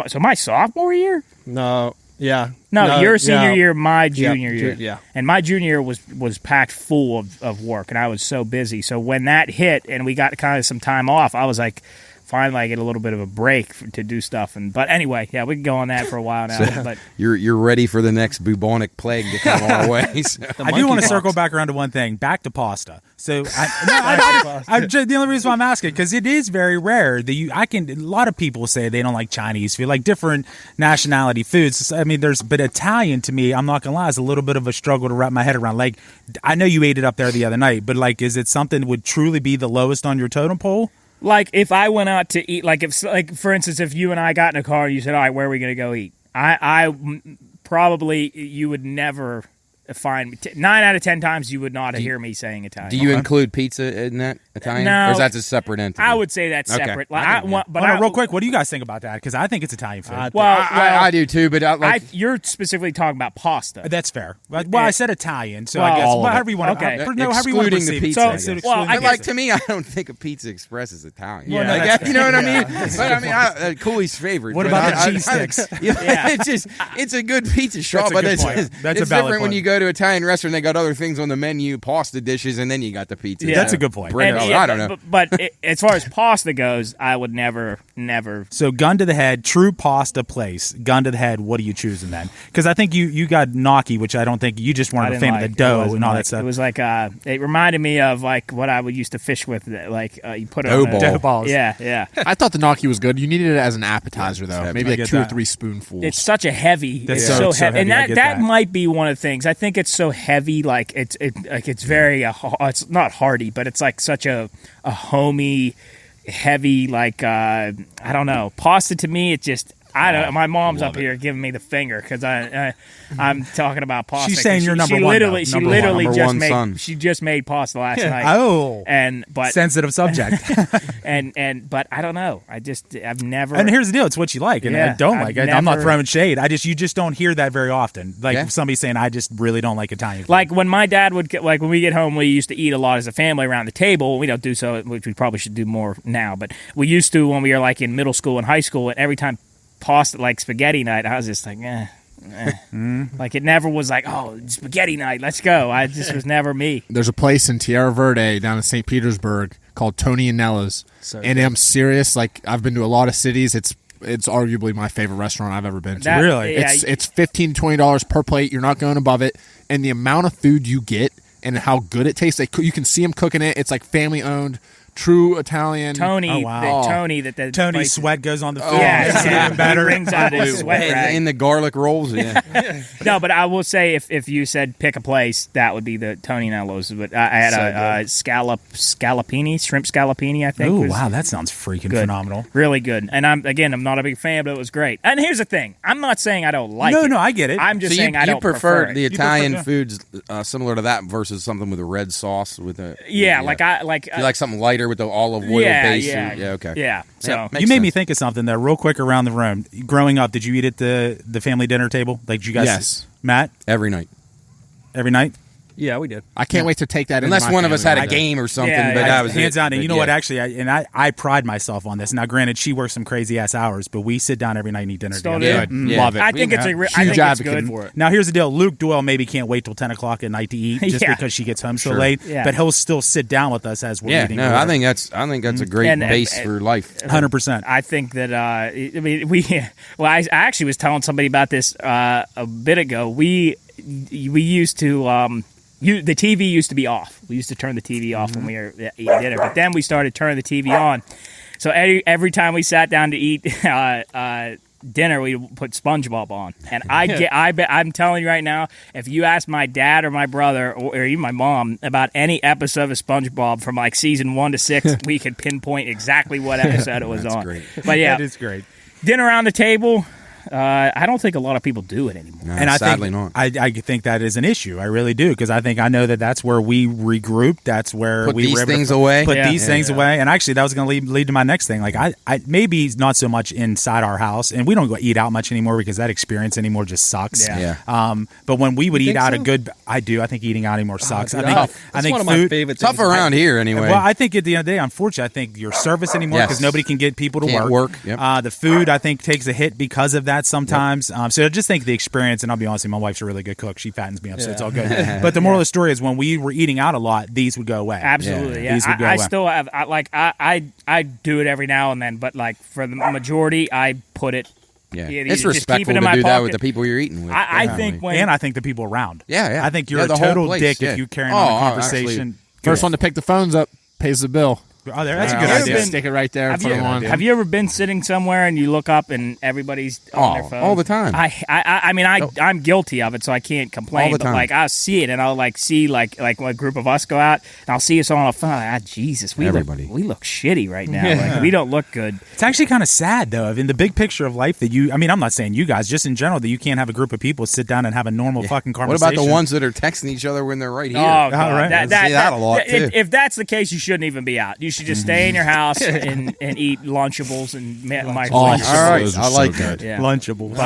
Speaker 2: So my sophomore year?
Speaker 6: No, yeah.
Speaker 2: No, your senior
Speaker 6: yeah.
Speaker 2: year, my junior year.
Speaker 6: Yeah.
Speaker 2: And my junior year was packed full of work, and I was so busy. So when that hit and we got kind of some time off, I was like, finally I get a little bit of a break to do stuff. But anyway, yeah, we can go on that for a while now.
Speaker 3: So
Speaker 2: but
Speaker 3: you're ready for the next bubonic plague to come our way. So.
Speaker 5: I do want to circle back around to one thing, back to pasta. So the only reason why I'm asking, because it is very rare that a lot of people say they don't like Chinese food, like different nationality foods. I mean, but Italian to me, I'm not gonna lie, is a little bit of a struggle to wrap my head around. Like, I know you ate it up there the other night, but like, is it something that would truly be the lowest on your totem pole?
Speaker 2: like if I went out to eat, for instance, if you and I got in a car and you said, all right, where are we going to go eat? I probably, you would never find me. 9 out of 10 times you would not hear me saying Italian.
Speaker 3: Do you include pizza in that Italian?
Speaker 2: No.
Speaker 3: Or is that a separate entity?
Speaker 2: I would say that's
Speaker 3: Okay.
Speaker 2: separate.
Speaker 5: Real quick, what do you guys think about that? Because I think it's Italian food.
Speaker 3: I do too, but
Speaker 2: you're specifically talking about pasta.
Speaker 5: That's fair. Well, I said Italian, so
Speaker 2: Well,
Speaker 5: I guess
Speaker 2: all of
Speaker 5: however you want to.
Speaker 2: Okay.
Speaker 5: However you want to
Speaker 3: Excluding the
Speaker 5: perceive it.
Speaker 3: pizza,
Speaker 2: So-
Speaker 3: I guess.
Speaker 2: well, I
Speaker 3: But
Speaker 2: guess-
Speaker 3: like to me, I don't think a Pizza Express is Italian.
Speaker 2: Yeah,
Speaker 3: Like,
Speaker 2: that's
Speaker 3: you know what I mean?
Speaker 2: fair.
Speaker 3: But I mean, Cooley's favorite.
Speaker 5: What
Speaker 3: but
Speaker 5: about the cheese
Speaker 3: I-
Speaker 5: sticks?
Speaker 2: Yeah.
Speaker 3: it's a good pizza shop,
Speaker 5: a
Speaker 3: but
Speaker 5: good
Speaker 3: it's
Speaker 5: point. That's a
Speaker 3: it's
Speaker 5: valid
Speaker 3: different when
Speaker 5: point.
Speaker 3: you go to an Italian restaurant. They got other things on the menu, pasta dishes, and then you got the pizza.
Speaker 2: Yeah.
Speaker 5: That's a good point.
Speaker 3: Bread,
Speaker 2: And,
Speaker 3: I don't know.
Speaker 2: But as far as pasta goes, I would never.
Speaker 5: So, gun to the head, true pasta place. Gun to the head. What are you choosing then? Because I think you got gnocchi, which I don't think you just weren't a fan of the dough and all that stuff.
Speaker 2: It was like it reminded me of like what I would used to fish with. Like you put it
Speaker 3: Dough
Speaker 2: on
Speaker 3: ball.
Speaker 5: Dough balls.
Speaker 2: Yeah.
Speaker 4: I thought the gnocchi was good. You needed it as an appetizer, though.
Speaker 3: Yeah,
Speaker 4: Maybe
Speaker 5: I
Speaker 4: like
Speaker 5: get
Speaker 4: 2 or
Speaker 5: that.
Speaker 4: 3 spoonfuls.
Speaker 2: It's such a heavy.
Speaker 5: That's
Speaker 2: It's
Speaker 5: so
Speaker 2: so heavy, and
Speaker 5: heavy, I
Speaker 2: that
Speaker 5: get
Speaker 2: that
Speaker 5: that.
Speaker 2: might be one of the things. I think it's so heavy, like it's very. It's not hearty, but it's like such a homey, heavy. Like I don't know. Pasta to me, it's just. I don't. My mom's up here giving me the finger because I'm talking about pasta.
Speaker 5: She's saying you're number
Speaker 2: she
Speaker 5: one,
Speaker 2: Literally,
Speaker 5: though.
Speaker 2: she
Speaker 5: Number
Speaker 2: literally
Speaker 3: one.
Speaker 2: just
Speaker 3: Number one
Speaker 2: made.
Speaker 3: son.
Speaker 2: She just made pasta last night.
Speaker 5: Oh,
Speaker 2: but
Speaker 5: sensitive subject.
Speaker 2: but I don't know. I've never.
Speaker 5: And here's the deal: it's what you like, and
Speaker 2: Yeah,
Speaker 5: I don't
Speaker 2: I've
Speaker 5: like it. I'm not
Speaker 2: never-
Speaker 5: throwing shade. You just don't hear that very often. Like
Speaker 3: Yeah.
Speaker 5: somebody saying, "I just really don't like Italian food."
Speaker 2: Like when my dad would get, like when we get home, we used to eat a lot as a family around the table. We don't do so, which we probably should do more now. But we used to when we were like in middle school and high school. And every time pasta, like spaghetti night, I was just like, like it never was like, oh, spaghetti night, let's go. I just was never me.
Speaker 4: There's a place in Tierra Verde down in St. Petersburg called Tony and Nella's.
Speaker 6: So
Speaker 4: And I'm serious. Like, I've been to a lot of cities. It's arguably my favorite restaurant I've ever been to.
Speaker 2: That-
Speaker 5: Really?
Speaker 2: yeah,
Speaker 4: It's $15, $20 per plate. You're not going above it. And the amount of food you get and how good it tastes, you can see them cooking it. It's like family owned, true Italian.
Speaker 2: Tony,
Speaker 5: Oh, wow.
Speaker 2: Tony's
Speaker 5: Tony's sweat goes on the food.
Speaker 2: Yeah,
Speaker 5: It's
Speaker 2: yeah.
Speaker 5: even better.
Speaker 2: He brings out his sweat
Speaker 3: Hey,
Speaker 2: rag.
Speaker 3: in the garlic rolls, yeah.
Speaker 2: No, but I will say if you said pick a place, that would be the Tony Nello's. But I had a scallopini, shrimp scallopini, I think.
Speaker 5: Oh
Speaker 2: was
Speaker 5: wow, that sounds freaking
Speaker 2: good.
Speaker 5: phenomenal.
Speaker 2: Really good. And I'm not a big fan, but it was great. And here's the thing. I'm not saying I don't like it.
Speaker 5: No, I get it.
Speaker 2: I'm just
Speaker 3: So
Speaker 2: saying I don't
Speaker 3: prefer
Speaker 2: it.
Speaker 3: the Italian
Speaker 5: prefer-
Speaker 3: foods similar to that versus something with a red sauce with a
Speaker 2: Yeah, like I like
Speaker 3: you like something lighter with the olive oil base. Okay.
Speaker 2: Yeah. So
Speaker 3: Yeah, makes
Speaker 5: You made me
Speaker 3: sense.
Speaker 5: think of something there, real quick around the room. Growing up, did you eat at the family dinner table? Like, did you guys?
Speaker 4: Yes.
Speaker 5: Matt,
Speaker 3: every night.
Speaker 5: every night.
Speaker 6: Yeah, we did.
Speaker 4: I can't wait to take that into
Speaker 3: Unless
Speaker 4: my
Speaker 3: one of us had
Speaker 4: family
Speaker 3: a
Speaker 4: one day.
Speaker 3: game or something,
Speaker 2: Yeah,
Speaker 3: but
Speaker 2: yeah.
Speaker 3: that was
Speaker 5: Hands
Speaker 3: it.
Speaker 5: down, and
Speaker 3: But
Speaker 5: you know
Speaker 3: yeah.
Speaker 5: what? Actually, I pride myself on this. Now, granted, she works some crazy ass hours, but we sit down every night and eat dinner
Speaker 2: Still
Speaker 5: together.
Speaker 2: do.
Speaker 4: Good.
Speaker 3: Yeah.
Speaker 4: Love it.
Speaker 2: I think it's a
Speaker 4: Huge
Speaker 2: I think it's
Speaker 4: advocate
Speaker 2: good.
Speaker 4: for it.
Speaker 5: Now, here's the deal. Luke Doyle maybe can't wait till 10 o'clock at night to eat just
Speaker 2: Yeah.
Speaker 5: because she gets home so
Speaker 3: Sure.
Speaker 5: late,
Speaker 2: Yeah.
Speaker 5: but he'll still sit down with us as we're
Speaker 3: Yeah,
Speaker 5: eating.
Speaker 3: no, I think that's a great
Speaker 2: And-
Speaker 3: base
Speaker 2: and-
Speaker 3: for life.
Speaker 5: 100%.
Speaker 2: I think that I mean I actually was telling somebody about this a bit ago. We used to the TV used to be off. We used to turn the TV off when we were eating dinner, but then we started turning the TV on. So every time we sat down to eat dinner, we put SpongeBob on. And I'm telling you right now, if you ask my dad or my brother or even my mom about any episode of SpongeBob from like season 1 to 6, we could pinpoint exactly what episode it was on.
Speaker 3: Great.
Speaker 2: But yeah,
Speaker 5: That is great.
Speaker 2: dinner around the table. I don't think a lot of people do it anymore.
Speaker 3: No,
Speaker 5: And I
Speaker 3: sadly
Speaker 5: think,
Speaker 3: not.
Speaker 5: I think that is an issue. I really do, because I know that that's where we regroup. That's where
Speaker 3: Put
Speaker 5: we
Speaker 3: these
Speaker 5: were able to
Speaker 3: things away.
Speaker 5: Put
Speaker 2: Yeah.
Speaker 5: these things away. And actually, that was going to lead to my next thing. Like I maybe not so much inside our house, and we don't go eat out much anymore because that experience anymore just sucks.
Speaker 2: Yeah.
Speaker 5: But when we would eat
Speaker 6: think
Speaker 5: out
Speaker 6: so?
Speaker 5: a good, I do. I think eating out anymore sucks.
Speaker 6: Dude,
Speaker 5: I
Speaker 6: that's
Speaker 5: think
Speaker 6: one of my
Speaker 5: food.
Speaker 6: favorite
Speaker 3: Tough
Speaker 6: things.
Speaker 3: around here anyway.
Speaker 5: Well, I think at the end of the day, unfortunately, I think your service anymore
Speaker 3: Yes.
Speaker 5: because nobody can get people to
Speaker 3: Can't
Speaker 5: work.
Speaker 3: work, yep.
Speaker 5: The food, I think, takes a hit because of that sometimes. So I just think the experience, and I'll be honest with you, my wife's a really good cook. She fattens me up, so it's all good. But the moral of the story is when we were eating out a lot, these would go away.
Speaker 2: Absolutely, yeah.
Speaker 5: These would go
Speaker 2: I
Speaker 5: away.
Speaker 2: still have, I do it every now and then, but like for the majority, I put it.
Speaker 3: yeah.
Speaker 2: Yeah,
Speaker 3: It's
Speaker 2: just keep
Speaker 3: respectful
Speaker 2: it in
Speaker 3: to
Speaker 2: my
Speaker 3: do that
Speaker 2: pocket.
Speaker 3: with the people you're eating with.
Speaker 2: I
Speaker 3: definitely.
Speaker 2: think when
Speaker 5: And I think the people around.
Speaker 3: Yeah.
Speaker 5: I think you're
Speaker 3: Yeah,
Speaker 5: a
Speaker 3: the whole
Speaker 5: total
Speaker 3: place,
Speaker 5: dick
Speaker 3: yeah.
Speaker 5: if you carry
Speaker 3: Oh,
Speaker 5: on a
Speaker 3: oh,
Speaker 5: conversation.
Speaker 4: First one to pick the phones up pays the bill.
Speaker 5: Oh, that's a
Speaker 2: Have
Speaker 5: good
Speaker 2: you ever
Speaker 5: idea.
Speaker 2: been-
Speaker 4: Stick it right there in
Speaker 2: have
Speaker 4: front
Speaker 2: you,
Speaker 4: of one.
Speaker 2: have you ever been sitting somewhere and you look up and everybody's on their phone?
Speaker 3: all the time.
Speaker 2: I mean, I'm guilty of it, so I can't complain.
Speaker 3: All the
Speaker 2: but
Speaker 3: time.
Speaker 2: like I'll see it, and I'll like see like when a group of us go out, and I'll see us all on a phone. Like, Jesus, we
Speaker 3: Everybody.
Speaker 2: look shitty right now. Like, we don't look good.
Speaker 5: It's actually kind of sad, though, in the big picture of life that you, I mean, I'm not saying you guys, just in general, that you can't have a group of people sit down and have a normal fucking
Speaker 3: What
Speaker 5: conversation.
Speaker 3: about the ones that are texting each other when they're right here?
Speaker 2: Oh, God.
Speaker 5: right.
Speaker 3: I see that a lot, too.
Speaker 2: If that's the case, you shouldn't even be out. You should just stay in your house and eat Lunchables and my
Speaker 3: all right.
Speaker 7: Those are
Speaker 3: I like
Speaker 7: so
Speaker 3: that.
Speaker 7: good.
Speaker 2: Yeah.
Speaker 5: Lunchables.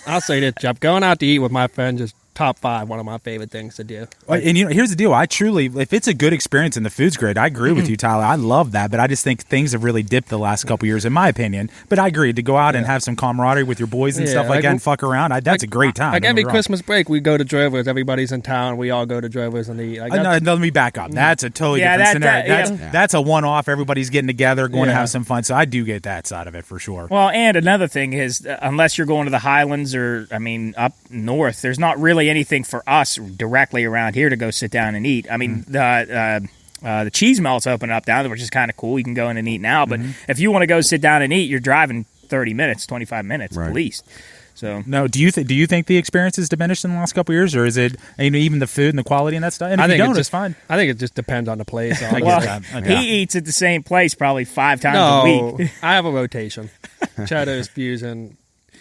Speaker 6: I'll say this, Jeff. Going out to eat with my friends is top 5, one of my favorite things to do.
Speaker 5: And you know, here's the deal. I truly, if it's a good experience and the food's great, I agree with you, Tyler. I love that, but I just think things have really dipped the last couple years, in my opinion. But I agree to go out and have some camaraderie with your boys and
Speaker 6: Yeah,
Speaker 5: stuff like
Speaker 6: like,
Speaker 5: that and fuck around. That's a great time.
Speaker 6: Like
Speaker 5: don't get
Speaker 6: every
Speaker 5: me wrong.
Speaker 6: Christmas break, we go to Drovers. Everybody's in town. We all go to Drovers and eat. Like,
Speaker 5: No, let me back up. That's a totally
Speaker 2: Yeah,
Speaker 5: different
Speaker 2: that-
Speaker 5: scenario. That's a one-off. Everybody's getting together, going to
Speaker 6: Yeah.
Speaker 5: have some fun. So I do get that side of it for sure.
Speaker 2: Well, and another thing is, unless you're going to the Highlands or, I mean, up north, there's not really anything for us directly around here to go sit down and eat. I mean, the cheese melt's open up down there, which is kind of cool. You can go in and eat now. But if you want to go sit down and eat, you're driving 30 minutes, 25 minutes
Speaker 3: Right.
Speaker 2: at least. So
Speaker 5: No, do you think the experience has diminished in the last couple of years, or is it even the food and the quality and that stuff? And if
Speaker 6: I think
Speaker 5: you don't,
Speaker 6: it's
Speaker 5: it's fine.
Speaker 6: I think it just depends on the place.
Speaker 5: I
Speaker 2: well,
Speaker 5: get that.
Speaker 2: he eats at the same place probably 5 times a
Speaker 6: No,
Speaker 2: week.
Speaker 6: I have a rotation. Cheddar's, fusion,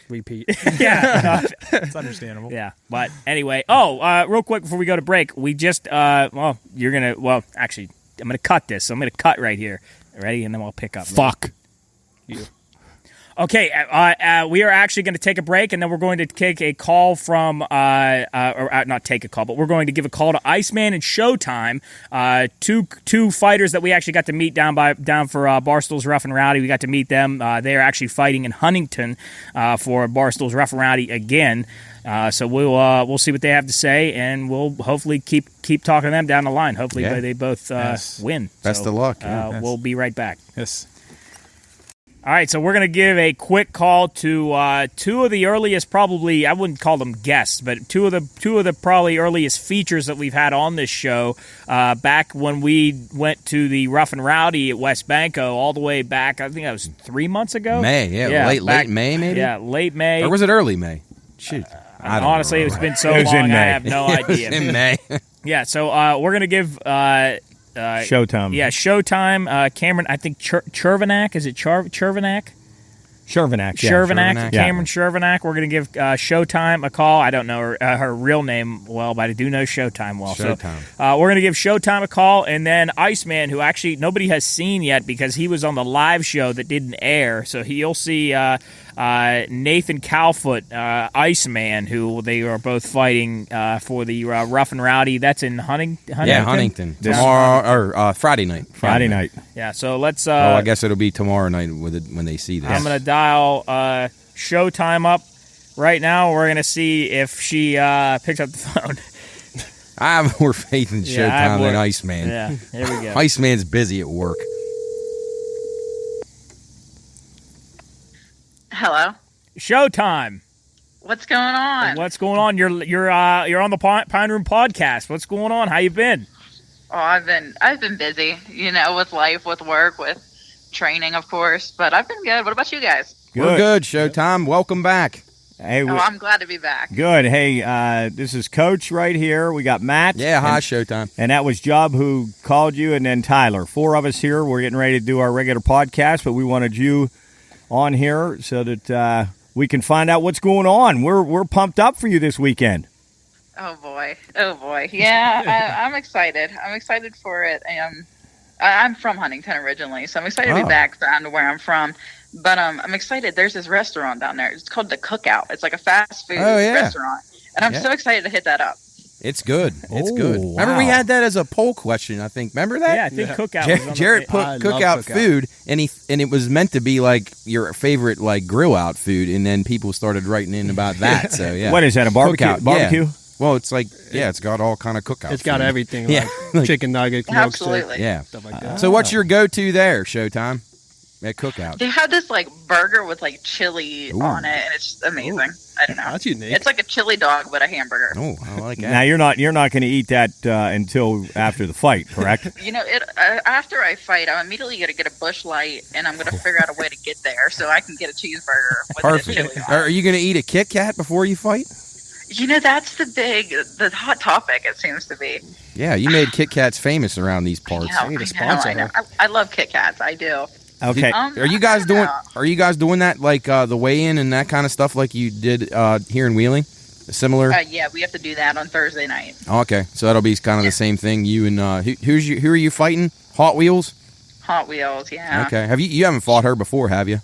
Speaker 6: repeat.
Speaker 2: Yeah.
Speaker 5: It's understandable.
Speaker 2: Yeah, but anyway. Oh, real quick before we go to break, we just actually, I'm gonna cut this. So I'm gonna cut right here. Ready, and then we'll pick up.
Speaker 4: Fuck.
Speaker 2: Okay, we are actually going to take a break, and then we're going to take a call from, not take a call, but we're going to give a call to Iceman and Showtime, two fighters that we actually got to meet down for Barstool's Rough and Rowdy. We got to meet them. They are actually fighting in Huntington for Barstool's Rough and Rowdy again. So we'll see what they have to say, and we'll hopefully keep talking to them down the line. Hopefully
Speaker 3: Yeah.
Speaker 2: they both win.
Speaker 3: Best of luck. Yeah.
Speaker 2: We'll be right back.
Speaker 5: Yes.
Speaker 2: All right, so we're going to give a quick call to two of the earliest, probably I wouldn't call them guests, but two of the probably earliest features that we've had on this show. Back when we went to the Rough and Rowdy at West Banco, all the way back, I think that was 3 months ago.
Speaker 3: May, late May, maybe.
Speaker 2: Yeah, late May.
Speaker 3: Or was it early May? Shoot, I don't
Speaker 2: Honestly,
Speaker 3: know.
Speaker 2: it's been so
Speaker 7: It was in
Speaker 2: long, I
Speaker 7: May.
Speaker 2: have no idea.
Speaker 3: in May.
Speaker 2: Yeah, so we're going to give.
Speaker 7: Showtime.
Speaker 2: Yeah, Showtime. Cameron, I think Chervenak. Is it Chervenak?
Speaker 7: Chervenak. Yeah.
Speaker 2: Chervenak,
Speaker 3: Chervenak.
Speaker 2: Cameron Chervenak. We're going to give Showtime a call. I don't know her real name well, but I do know Showtime well.
Speaker 3: Showtime.
Speaker 2: So we're going to give Showtime a call, and then Iceman, who actually nobody has seen yet because he was on the live show that didn't air. So you'll see Nathan Calfoot, Iceman, who they are both fighting for the Rough and Rowdy. That's in Huntington.
Speaker 3: Yeah, Huntington. Tomorrow or Friday night.
Speaker 7: Friday night.
Speaker 2: Yeah, so let's.
Speaker 3: I guess it'll be tomorrow night when they see this.
Speaker 2: I'm going to dial Showtime up right now. We're going to see if she picks up the phone.
Speaker 3: I have more faith in
Speaker 2: Yeah, I have
Speaker 3: Showtime
Speaker 2: more-
Speaker 3: than Iceman.
Speaker 2: Yeah, here we go.
Speaker 3: Iceman's busy at work.
Speaker 8: Hello.
Speaker 2: Showtime.
Speaker 8: What's going on?
Speaker 2: What's going on? You're on the Pine Room podcast. What's going on? How you been?
Speaker 8: Oh, I've been busy, with life, with work, with training, of course. But I've been good. What about you guys?
Speaker 3: We're good, Showtime. Welcome back.
Speaker 7: Hey,
Speaker 8: I'm glad to be back.
Speaker 7: Good. Hey, this is Coach right here. We got Matt.
Speaker 3: Yeah, hi, Showtime.
Speaker 7: And that was Jub who called you, and then Tyler. 4 of us here. We're getting ready to do our regular podcast, but we wanted you on here so that we can find out what's going on. We're pumped up for you this weekend.
Speaker 8: Oh boy. Yeah, I'm excited. I'm excited for it. I'm from Huntington originally, so I'm excited to be back down to where I'm from. But I'm excited. There's this restaurant down there. It's called the Cookout. It's like a fast food restaurant, and I'm so excited to hit that up.
Speaker 3: It's good. It's good. Remember we had that as a poll question, I think. Remember that?
Speaker 2: Yeah, I think Cookout was on
Speaker 3: Jarrett put Cookout food, and it was meant to be like your favorite like grill out food, and then people started writing in about that. So yeah.
Speaker 7: What is that, a barbecue?
Speaker 3: Cookout,
Speaker 7: Barbecue?
Speaker 3: Yeah. Well, it's like, it's got all kind of cookout.
Speaker 6: It's got
Speaker 3: food.
Speaker 6: everything,
Speaker 3: like
Speaker 6: chicken nugget, smoked steak,
Speaker 8: Absolutely.
Speaker 6: stuff like that.
Speaker 3: So what's your go-to there, Showtime? At Cookout.
Speaker 8: They have this like burger with like chili on it, and it's just amazing. I don't know.
Speaker 6: That's unique.
Speaker 8: It's like a chili dog, but a hamburger.
Speaker 3: Oh, I like that.
Speaker 7: Now you're not going to eat that until after the fight, correct?
Speaker 8: After I fight, I'm immediately going to get a Busch Light, and I'm going to figure out a way to get there so I can get a cheeseburger with
Speaker 3: Perfect.
Speaker 8: chili on it.
Speaker 3: Are you going to eat a Kit Kat before you fight?
Speaker 8: That's the hot topic, it seems to be.
Speaker 3: Yeah, you made Kit Kats famous around these parts.
Speaker 8: I know. I love Kit Kats. I do.
Speaker 7: Okay.
Speaker 3: Are you guys doing that like the weigh-in and that kind of stuff like you did here in Wheeling? Similar?
Speaker 8: Yeah, we have to do that on Thursday night.
Speaker 3: Okay, so that'll be kind of the same thing. You and who are you fighting? Hot Wheels?
Speaker 8: Hot Wheels, yeah.
Speaker 3: Okay. You haven't fought her before, have you?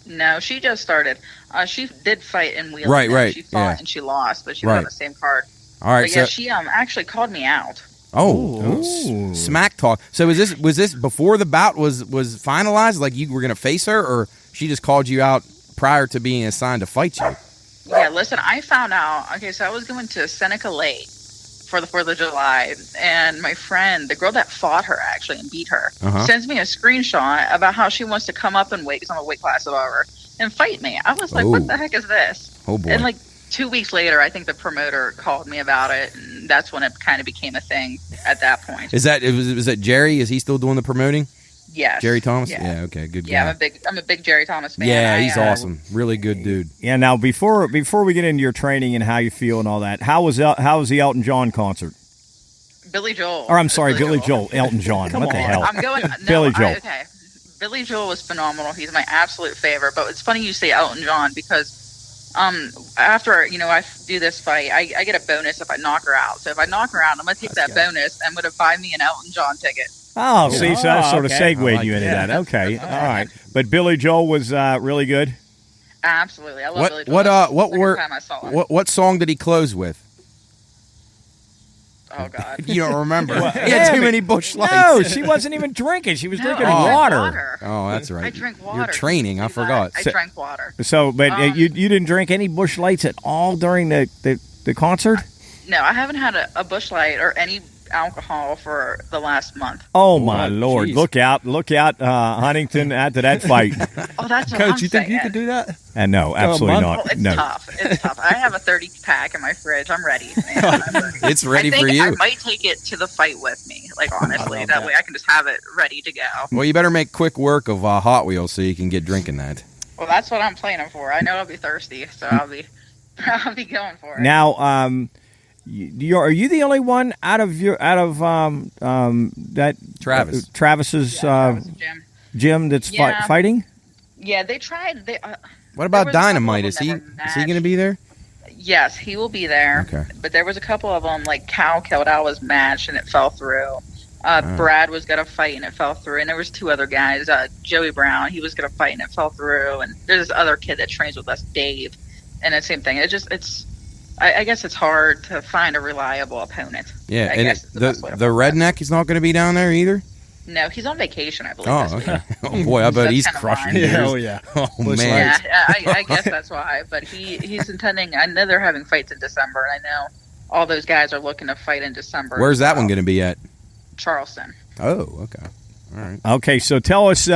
Speaker 8: No, she just started. She did fight in Wheeling.
Speaker 3: Right.
Speaker 8: She fought and she lost, but she was on the same card.
Speaker 3: All right.
Speaker 8: But yeah, she actually called me out.
Speaker 3: Oh, smack talk. So was this before the bout was finalized? Like you were going to face her, or she just called you out prior to being assigned to fight you?
Speaker 8: Yeah, listen, I found out. Okay, so I was going to Seneca Lake for the 4th of July, and my friend, the girl that fought her actually and beat her, sends me a screenshot about how she wants to come up and weight, because I'm a weight class above her, and fight me. I was like, what the heck is this?
Speaker 3: Oh, boy.
Speaker 8: And like 2 weeks later, I think the promoter called me about it, and that's when it kind of became a thing at that point.
Speaker 3: Was that Jerry? Is he still doing the promoting?
Speaker 8: Yes.
Speaker 3: Jerry Thomas?
Speaker 8: Yeah,
Speaker 3: Okay, good guy.
Speaker 8: Yeah, I'm a big Jerry Thomas fan.
Speaker 3: Yeah, he's awesome. Really good dude.
Speaker 7: Yeah, now before we get into your training and how you feel and all that, how was the Elton John concert?
Speaker 8: Billy Joel.
Speaker 7: Or I'm sorry, Billy Joel. Elton John. What the hell?
Speaker 8: I'm going. No,
Speaker 7: Billy Joel.
Speaker 8: Okay. Billy Joel was phenomenal. He's my absolute favorite. But it's funny you say Elton John because after I do this fight, I get a bonus if I knock her out. So if I knock her out, I'm gonna take that bonus. I'm gonna buy me an Elton John ticket.
Speaker 7: Oh, see, so that sort of segued
Speaker 3: like
Speaker 7: you into that. Okay, all right. But Billy Joel was really good.
Speaker 8: Absolutely, I love Billy Joel.
Speaker 3: What song did he close with?
Speaker 8: Oh God,
Speaker 3: you don't remember? He had too many Busch Lights.
Speaker 7: No, she wasn't even drinking. She was drinking water.
Speaker 3: Oh, that's right.
Speaker 8: I drink water.
Speaker 3: You're training. I forgot.
Speaker 8: I drank water.
Speaker 7: So, but you didn't drink any Busch Lights at all during the concert?
Speaker 8: No, I haven't had a Busch Light or any alcohol for the last month.
Speaker 7: Oh my Lord! Geez. Look out, Huntington, after that fight.
Speaker 8: Oh, that's what
Speaker 6: Coach. You think
Speaker 8: saying.
Speaker 6: you could do that?
Speaker 7: And no, absolutely not.
Speaker 8: Oh, it's
Speaker 7: no.
Speaker 8: tough. It's tough. I have a 30-pack in my fridge. I'm ready. Man. I'm ready.
Speaker 3: It's ready
Speaker 8: for
Speaker 3: you.
Speaker 8: I might take it to the fight with me. Like honestly, that way I can just have it ready to go.
Speaker 3: Well, you better make quick work of Hot Wheels so you can get drinking that.
Speaker 8: Well, that's what I'm planning for. I know I'll be thirsty, so I'll be going for it.
Speaker 7: Now, are you the only one out of that Travis's gym that's fighting?
Speaker 8: Yeah, they tried.
Speaker 3: What about Dynamite? Is he going to be there?
Speaker 8: Yes, he will be there.
Speaker 3: Okay.
Speaker 8: But there was a couple of them, like Cal Kildau was matched and it fell through. Brad was going to fight and it fell through. And there was 2 other guys. Joey Brown, he was going to fight and it fell through. And there's this other kid that trains with us, Dave. And the same thing. I guess it's hard to find a reliable opponent.
Speaker 3: Yeah, and the redneck is not going to be down there either?
Speaker 8: No, he's on vacation, I believe.
Speaker 3: Oh, okay. Oh, boy, I bet he's crushing it.
Speaker 6: Oh, yeah.
Speaker 3: Oh, man.
Speaker 8: Yeah, I guess that's why. But he's intending, I know they're having fights in December, and I know all those guys are looking to fight in December.
Speaker 3: Where's that one going to be at?
Speaker 8: Charleston.
Speaker 3: Oh, okay. All right.
Speaker 7: Okay, so tell us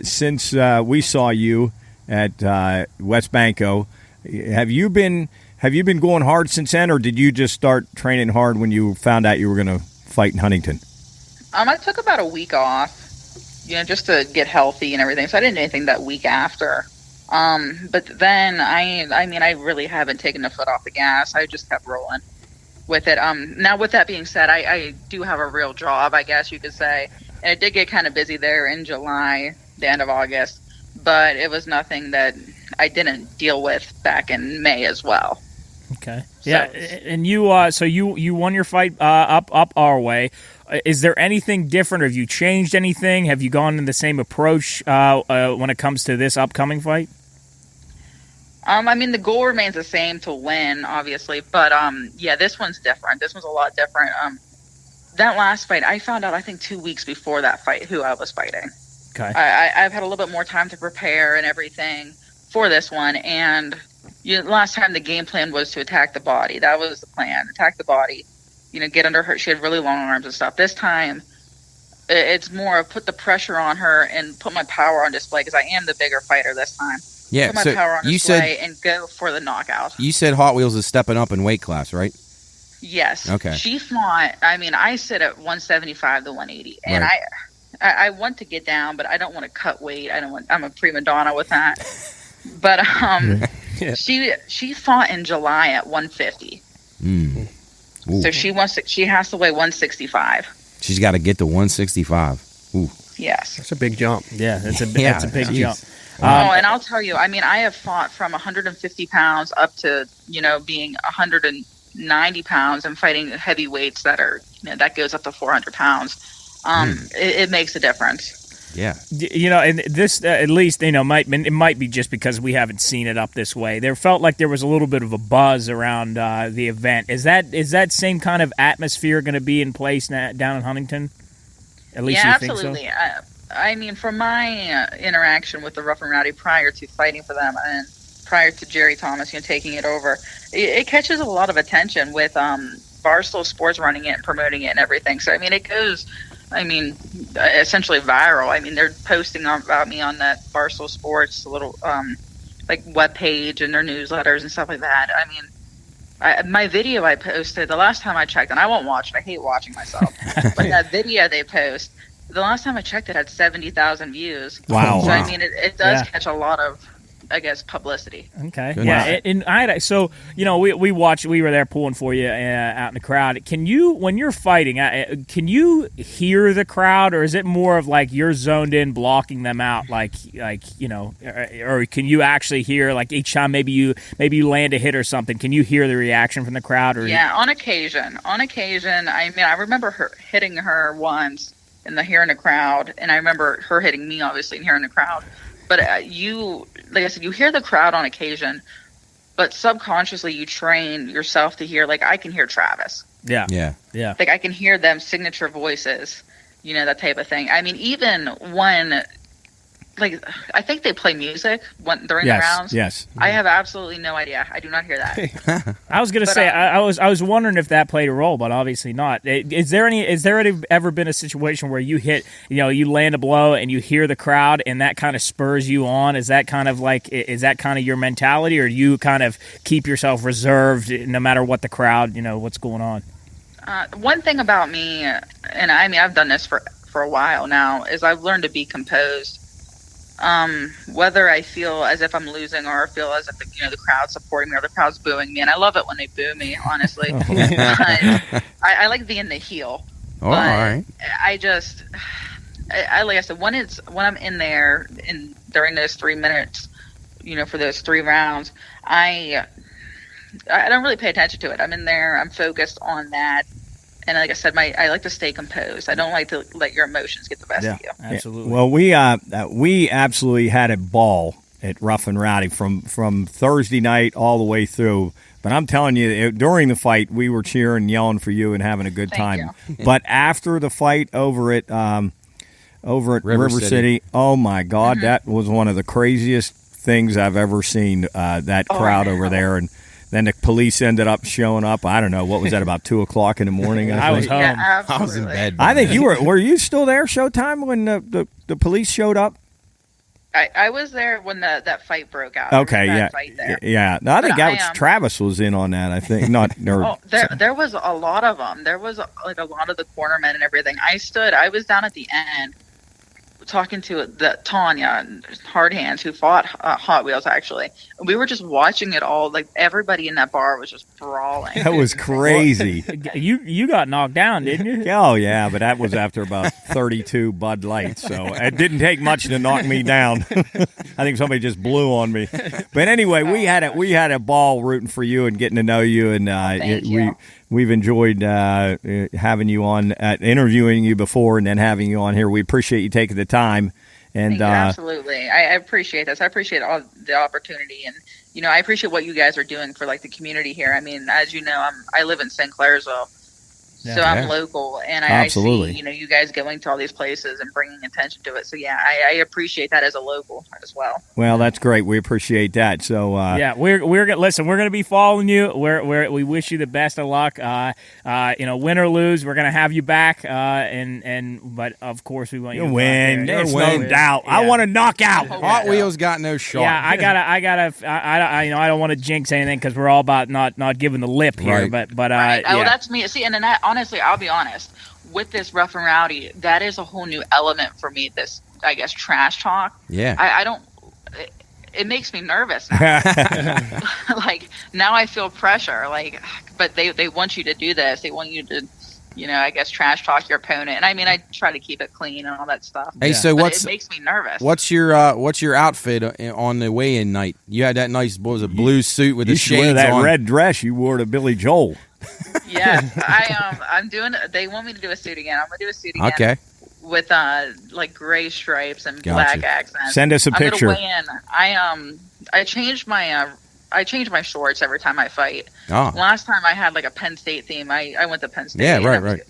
Speaker 7: since we saw you at West Banco, Have you been going hard since then, or did you just start training hard when you found out you were going to fight in Huntington?
Speaker 8: I took about a week off, just to get healthy and everything. So I didn't do anything that week after. But then I really haven't taken the foot off the gas. I just kept rolling with it. Now with that being said, I do have a real job, I guess you could say. And it did get kind of busy there in July, the end of August, but it was nothing that I didn't deal with back in May as well.
Speaker 2: Okay. Yeah, and you so you won your fight up our way. Is there anything different? Have you changed anything? Have you gone in the same approach when it comes to this upcoming fight?
Speaker 8: The goal remains the same, to win, obviously, but this one's different. This one's a lot different. That last fight, I found out, I think 2 weeks before that fight, who I was fighting.
Speaker 2: Okay.
Speaker 8: I've had a little bit more time to prepare and everything for this one, and last time the game plan was to attack the body. That was the plan, attack the body, get under her. She had really long arms and stuff. This time, it's more of put the pressure on her and put my power on display, because I am the bigger fighter this time.
Speaker 3: Yeah,
Speaker 8: put my power on display and go for the knockout.
Speaker 3: You said Hot Wheels is stepping up in weight class, right?
Speaker 8: Yes.
Speaker 3: Okay.
Speaker 8: She fought. I sit at 175 to 180, and
Speaker 3: right.
Speaker 8: I want to get down, but I don't want to cut weight. I'm a prima donna with that. But she fought in July at 150. So she has to weigh 165.
Speaker 3: She's got to get to 165. Ooh.
Speaker 8: Yes.
Speaker 6: That's a big jump.
Speaker 2: Yeah, it's a big jump.
Speaker 8: And I'll tell you, I have fought from 150 pounds up to, being 190 pounds and fighting heavy weights that are, that goes up to 400 pounds. It makes a difference.
Speaker 3: Yeah.
Speaker 2: And this, at least, it might be just because we haven't seen it up this way. There felt like there was a little bit of a buzz around the event. Is that same kind of atmosphere going to be in place down in Huntington? At least you think so?
Speaker 8: Yeah, absolutely. From my interaction with the Rough and Rowdy prior to fighting for them and prior to Jerry Thomas, taking it over, it catches a lot of attention with Barstool Sports running it and promoting it and everything. So, it goes, essentially viral. They're posting about me on that Barstool Sports little, web page and their newsletters and stuff like that. My video I posted, the last time I checked, and I won't watch it, I hate watching myself, but that video they post, the last time I checked, it had 70,000 views.
Speaker 2: Wow.
Speaker 8: So, it does catch a lot of, I guess, publicity.
Speaker 2: Okay.
Speaker 3: Good.
Speaker 2: Yeah. So, we watched, we were there pulling for you out in the crowd. Can you, when you're fighting, can you hear the crowd, or is it more of like you're zoned in, blocking them out, or can you actually hear, like each time maybe you land a hit or something, can you hear the reaction from the crowd? Or
Speaker 8: yeah, on occasion. I remember her hitting her once here in the crowd, and I remember her hitting me, obviously, here in the crowd. But like I said, you hear the crowd on occasion, but subconsciously you train yourself to hear, I can hear Travis.
Speaker 2: Yeah.
Speaker 8: I can hear them signature voices, that type of thing. Even when, I think they play music during the rounds.
Speaker 7: Yes.
Speaker 8: I have absolutely no idea. I do not hear that.
Speaker 2: I was going to say, I was wondering if that played a role, but obviously not. Is there ever been a situation where you hit, you land a blow and you hear the crowd and that kind of spurs you on? Is that kind of your mentality, or do you kind of keep yourself reserved no matter what the crowd, what's going on?
Speaker 8: One thing about me, and I've done this for a while now, is I've learned to be composed. Whether I feel as if I'm losing or feel as if the crowd's supporting me or the crowd's booing me, and I love it when they boo me, honestly. I like being the heel.
Speaker 3: Oh, all right.
Speaker 8: Like I said, when I'm in there during those 3 minutes, for those 3 rounds, I don't really pay attention to it. I'm in there, I'm focused on that. And like I said, I like to stay composed. I don't like to let your emotions get the best of you.
Speaker 2: Absolutely.
Speaker 7: Well, we absolutely had a ball at Rough and Rowdy from Thursday night all the way through. But I'm telling you, during the fight, we were cheering, yelling for you, and having a good time. But after the fight over at River City, oh my God, that was one of the craziest things I've ever seen. That crowd over there, and then the police ended up showing up. I don't know. What was that, about 2 o'clock in the morning?
Speaker 2: I was home.
Speaker 8: Yeah,
Speaker 3: I was in bed.
Speaker 7: I think you were you still there, Showtime, when the police showed up?
Speaker 8: I was there when that fight broke out.
Speaker 7: Okay,
Speaker 8: There was
Speaker 7: yeah,
Speaker 8: that fight there.
Speaker 7: yeah. No, I think
Speaker 8: But
Speaker 7: that was Travis was in on that. I think not.
Speaker 8: Oh, there was a lot of them. There was like a lot of the cornermen and everything. I was down at the end talking to Tanya Hard Hands, who fought Hot Wheels, actually. We were just watching it all. Like, everybody in that bar was just brawling.
Speaker 7: That was crazy.
Speaker 2: You got knocked down, didn't you?
Speaker 7: Oh yeah, but that was after about 32 Bud Lights, so it didn't take much to knock me down. I think somebody just blew on me. But anyway, we had a ball rooting for you and getting to know you, and we've enjoyed having you on, interviewing you before, and then having you on here. We appreciate you taking the time. And
Speaker 8: absolutely, I appreciate this. I appreciate all the opportunity, and I appreciate what you guys are doing for like the community here. I mean, as you know, I live in St. Clairsville. So I'm local, and I see, you guys going to all these places and bringing attention to it. So yeah, I appreciate that as a local as well.
Speaker 7: Well, that's great. We appreciate that. So
Speaker 2: we're gonna be following you. We wish you the best of luck. Win or lose, we're gonna have you back. But of course we want you to
Speaker 7: win. There's no doubt. Yeah. I want to knock out.
Speaker 3: Hot Wheels got no shot.
Speaker 2: Yeah, I don't want to jinx anything because we're all about not giving the lip here.
Speaker 3: Right.
Speaker 2: But
Speaker 8: well, that's me. See, and then honestly, I'll be honest, with this Rough and Rowdy, that is a whole new element for me, this, I guess, trash talk.
Speaker 3: Yeah.
Speaker 8: I don't, it makes me nervous now. Like, now I feel pressure, but they want you to do this. They want you to, I guess, trash talk your opponent. And I mean, I try to keep it clean and all that stuff.
Speaker 3: Hey, so
Speaker 8: it makes me nervous.
Speaker 3: What's your outfit on the weigh-in night? You had that nice, what was it, blue suit with the shades on.
Speaker 7: You wear that red dress you wore to Billy Joel.
Speaker 8: Yeah, I'm doing. They want me to do a suit again. I'm gonna do a suit again.
Speaker 3: Okay.
Speaker 8: With like gray stripes and black accents.
Speaker 7: Send us a picture.
Speaker 8: I'm gonna weigh in. I changed my shorts every time I fight.
Speaker 3: Oh.
Speaker 8: Last time I had like a Penn State theme. I went to Penn State.
Speaker 3: Yeah, right.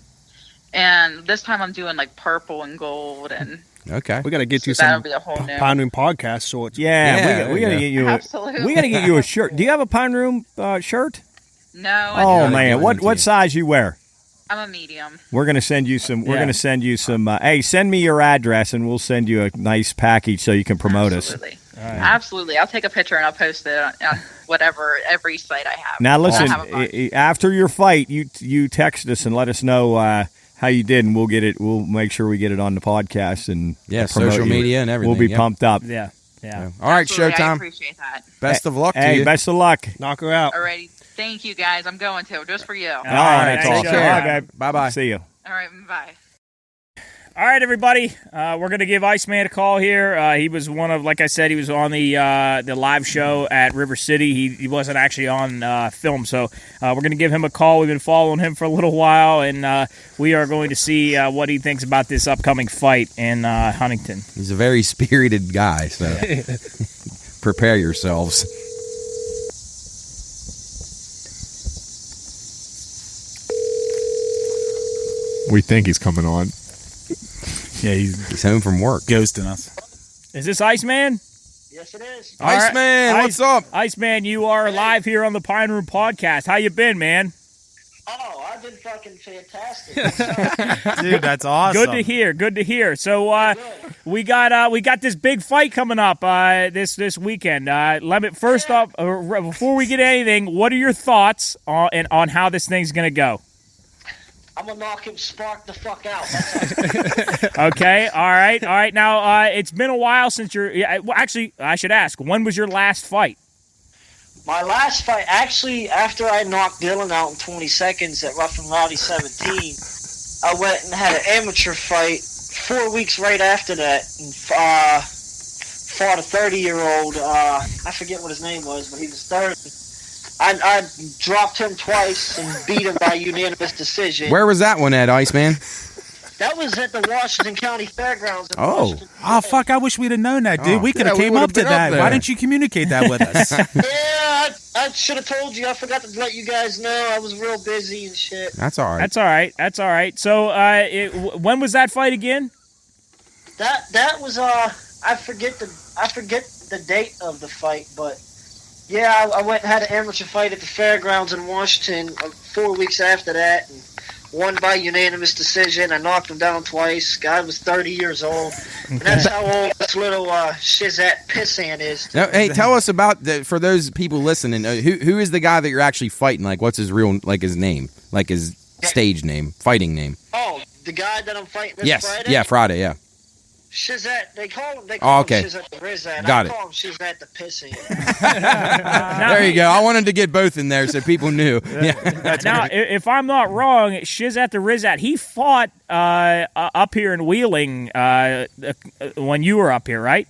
Speaker 8: And this time I'm doing like purple and gold and.
Speaker 3: Okay.
Speaker 6: We got to get you some Pine Room podcast sorts.
Speaker 7: Yeah, we got to get you.
Speaker 8: Absolutely.
Speaker 7: We got to get you a shirt. Do you have a Pine Room shirt?
Speaker 8: No.
Speaker 7: Oh man, what size you wear?
Speaker 8: I'm a medium.
Speaker 7: We're gonna send you some. We're gonna send you some. Hey, send me your address, and we'll send you a nice package so you can promote us.
Speaker 8: Right. Absolutely. I'll take a picture and I'll post it on whatever every site I have.
Speaker 7: Now listen, after your fight, you text us and let us know how you did, and we'll get it. We'll make sure we get it on the podcast and
Speaker 3: social media and everything.
Speaker 7: We'll be pumped up.
Speaker 2: Yeah.
Speaker 3: All right,
Speaker 8: Absolutely.
Speaker 3: Showtime.
Speaker 8: I appreciate that.
Speaker 3: Best of luck to you.
Speaker 7: Hey, best of luck.
Speaker 6: Knock her out.
Speaker 8: Alrighty. Thank you, guys. I'm going to, just for you.
Speaker 7: All right, that's awesome.
Speaker 3: care.
Speaker 7: All right, babe.
Speaker 3: Bye-bye.
Speaker 7: See you.
Speaker 8: All right, bye.
Speaker 2: All right, everybody. We're going to give Iceman a call here. He was like I said, he was on the live show at River City. He wasn't actually on film, so we're going to give him a call. We've been following him for a little while, and we are going to see what he thinks about this upcoming fight in Huntington.
Speaker 3: He's a very spirited guy, so prepare yourselves.
Speaker 4: We think he's coming on.
Speaker 5: Yeah, he's
Speaker 3: home from work.
Speaker 5: Ghosting us.
Speaker 2: Is this Iceman?
Speaker 9: Yes, it is.
Speaker 3: Iceman, what's up?
Speaker 2: Iceman, you are live here on the Pine Room Podcast. How you been, man?
Speaker 9: Oh, I've been fucking fantastic.
Speaker 5: Dude, that's awesome.
Speaker 2: Good to hear. So we got this big fight coming up this weekend. First off, before we get anything, what are your thoughts on how this thing's gonna go?
Speaker 9: I'm gonna knock him spark the fuck out.
Speaker 2: Okay, all right. Now it's been a while since actually, I should ask, when was your last fight?
Speaker 9: My last fight, actually, after I knocked Dylan out in 20 seconds at Rough and Rowdy 17, I went and had an amateur fight 4 weeks right after that, and fought a 30-year-old. I forget what his name was, but he was 30. I dropped him twice and beat him by unanimous decision.
Speaker 3: Where was that one at, Iceman?
Speaker 9: That was at the Washington County Fairgrounds.
Speaker 3: Oh,
Speaker 5: fuck! I wish we'd have known that, dude. We could have came up to that. Why didn't you communicate that with us?
Speaker 9: Yeah, I should have told you. I forgot to let you guys know. I was real busy and shit.
Speaker 3: That's all right.
Speaker 2: That's all right. So, when was that fight again?
Speaker 9: That was I forget the date of the fight, but. Yeah, I went and had an amateur fight at the fairgrounds in Washington 4 weeks after that, and won by unanimous decision. I knocked him down twice. Guy was 30 years old. And that's how old this little Shizette pissant is.
Speaker 3: Now, hey, tell us about for those people listening. Who is the guy that you're actually fighting? Like, what's his real his name, like his stage name, fighting name?
Speaker 9: Oh, the guy that I'm fighting this Friday.
Speaker 3: Yeah, Friday. Yeah.
Speaker 9: Shizette, they call him
Speaker 3: okay.
Speaker 9: Shizette the Rizette.
Speaker 3: Got
Speaker 9: I
Speaker 3: it.
Speaker 9: call him Shizette the Pissant.
Speaker 3: There you go. I wanted to get both in there so people knew. Yeah.
Speaker 2: Now, if I'm not wrong, Shizette the Rizette, he fought up here in Wheeling when you were up here, right?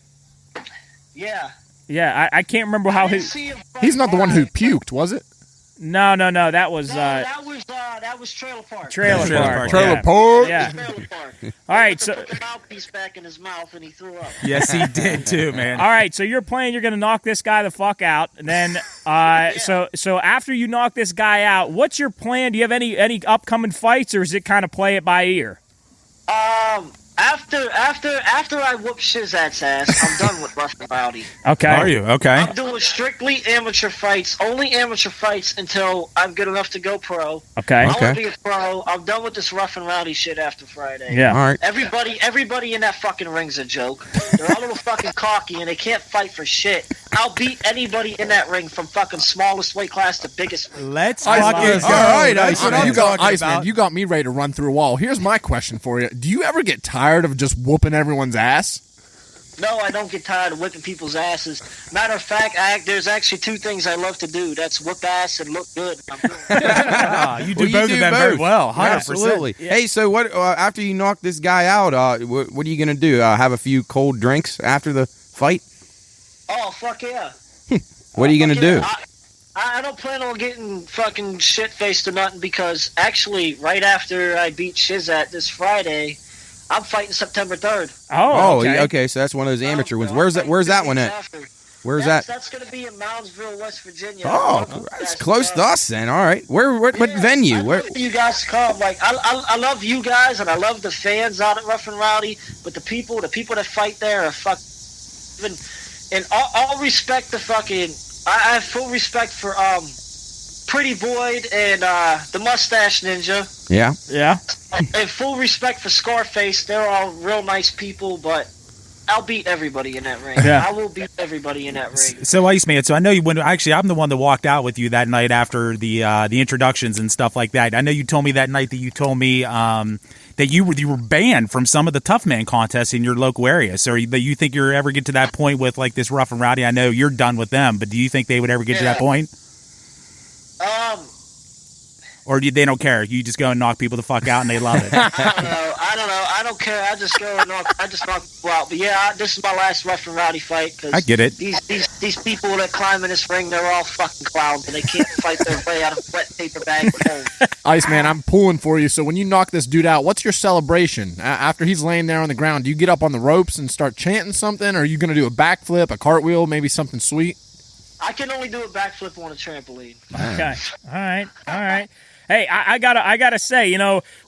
Speaker 9: Yeah.
Speaker 2: Yeah, I can't remember how
Speaker 9: He's
Speaker 4: not the one who puked, was it?
Speaker 2: No, that was
Speaker 9: that was Trailer Park.
Speaker 2: Trailer Park.
Speaker 4: Trailer Park.
Speaker 2: Yeah.
Speaker 9: Trailer Park.
Speaker 2: All right, so
Speaker 9: Put the mouthpiece back in his mouth and he threw up.
Speaker 5: Yes, he did too, man.
Speaker 2: all right, so you're going to knock this guy the fuck out, and then so after you knock this guy out, what's your plan? Do you have any upcoming fights, or is it kind of play it by ear?
Speaker 9: After I whoop Shizette's ass, I'm done with Rough and Rowdy.
Speaker 2: Okay.
Speaker 5: Are you okay?
Speaker 9: I'm doing strictly amateur fights, only amateur fights until I'm good enough to go pro.
Speaker 2: Okay.
Speaker 9: I want to be a pro. I'm done with this Rough and Rowdy shit after Friday.
Speaker 2: Yeah.
Speaker 3: All right.
Speaker 9: Everybody in that fucking ring's a joke. They're all a little fucking cocky and they can't fight for shit. I'll beat anybody in that ring from fucking smallest weight class to biggest.
Speaker 5: Let's
Speaker 4: Iceman,
Speaker 5: fucking go.
Speaker 4: all right,
Speaker 5: That's what
Speaker 4: Iceman,
Speaker 5: I'm talking about.
Speaker 4: You got me ready to run through a wall. Here's my question for you: do you ever get tired of just whooping everyone's ass?
Speaker 9: No, I don't get tired of whipping people's asses. Matter of fact, there's actually two things I love to do. That's whip ass and look good.
Speaker 5: You do both of them very well. 100%.
Speaker 3: Absolutely. Hey, so what? After you knock this guy out, what are you gonna do? Have a few cold drinks after the fight?
Speaker 9: Oh, fuck yeah.
Speaker 3: What are you gonna do?
Speaker 9: I don't plan on getting fucking shit-faced or nothing because actually, right after I beat Shizette this Friday, I'm fighting September 3rd.
Speaker 2: Oh,
Speaker 3: okay. So that's one of those amateur ones. Where's that one at? Where's that?
Speaker 9: That's going to be in Moundsville, West Virginia.
Speaker 3: Oh, it's close to us then. All right. What venue?
Speaker 9: Where you guys come? Like I love you guys and I love the fans out at Rough and Rowdy, but the people that fight there are fucking. In all respect to fucking, I have full respect for Pretty Boyd and the Mustache Ninja.
Speaker 2: Yeah.
Speaker 9: And full respect for Scarface. They're all real nice people, but I'll beat everybody in that ring.
Speaker 2: Yeah.
Speaker 9: I will beat everybody in that ring.
Speaker 5: So Iceman, I know I'm the one that walked out with you that night after the introductions and stuff like that. I know you told me that night that you told me that you were banned from some of the Tough Man contests in your local area. So do you think you'll ever get to that point with like this Rough and Rowdy? I know you're done with them, but do you think they would ever get to that point? Or they don't care? You just go and knock people the fuck out and they love it.
Speaker 9: I don't know. I don't care. I just go and knock people out. But yeah, this is my last Rough and Rowdy fight. Cause
Speaker 5: I get it.
Speaker 9: These people that climb in this ring, they're all fucking clowns and they can't fight their way out of a wet paper bag.
Speaker 4: Iceman, I'm pulling for you. So when you knock this dude out, what's your celebration? After he's laying there on the ground, do you get up on the ropes and start chanting something? Or are you going to do a backflip, a cartwheel, maybe something sweet?
Speaker 9: I can only do a backflip on a trampoline.
Speaker 2: Okay. All right. Hey, I gotta say,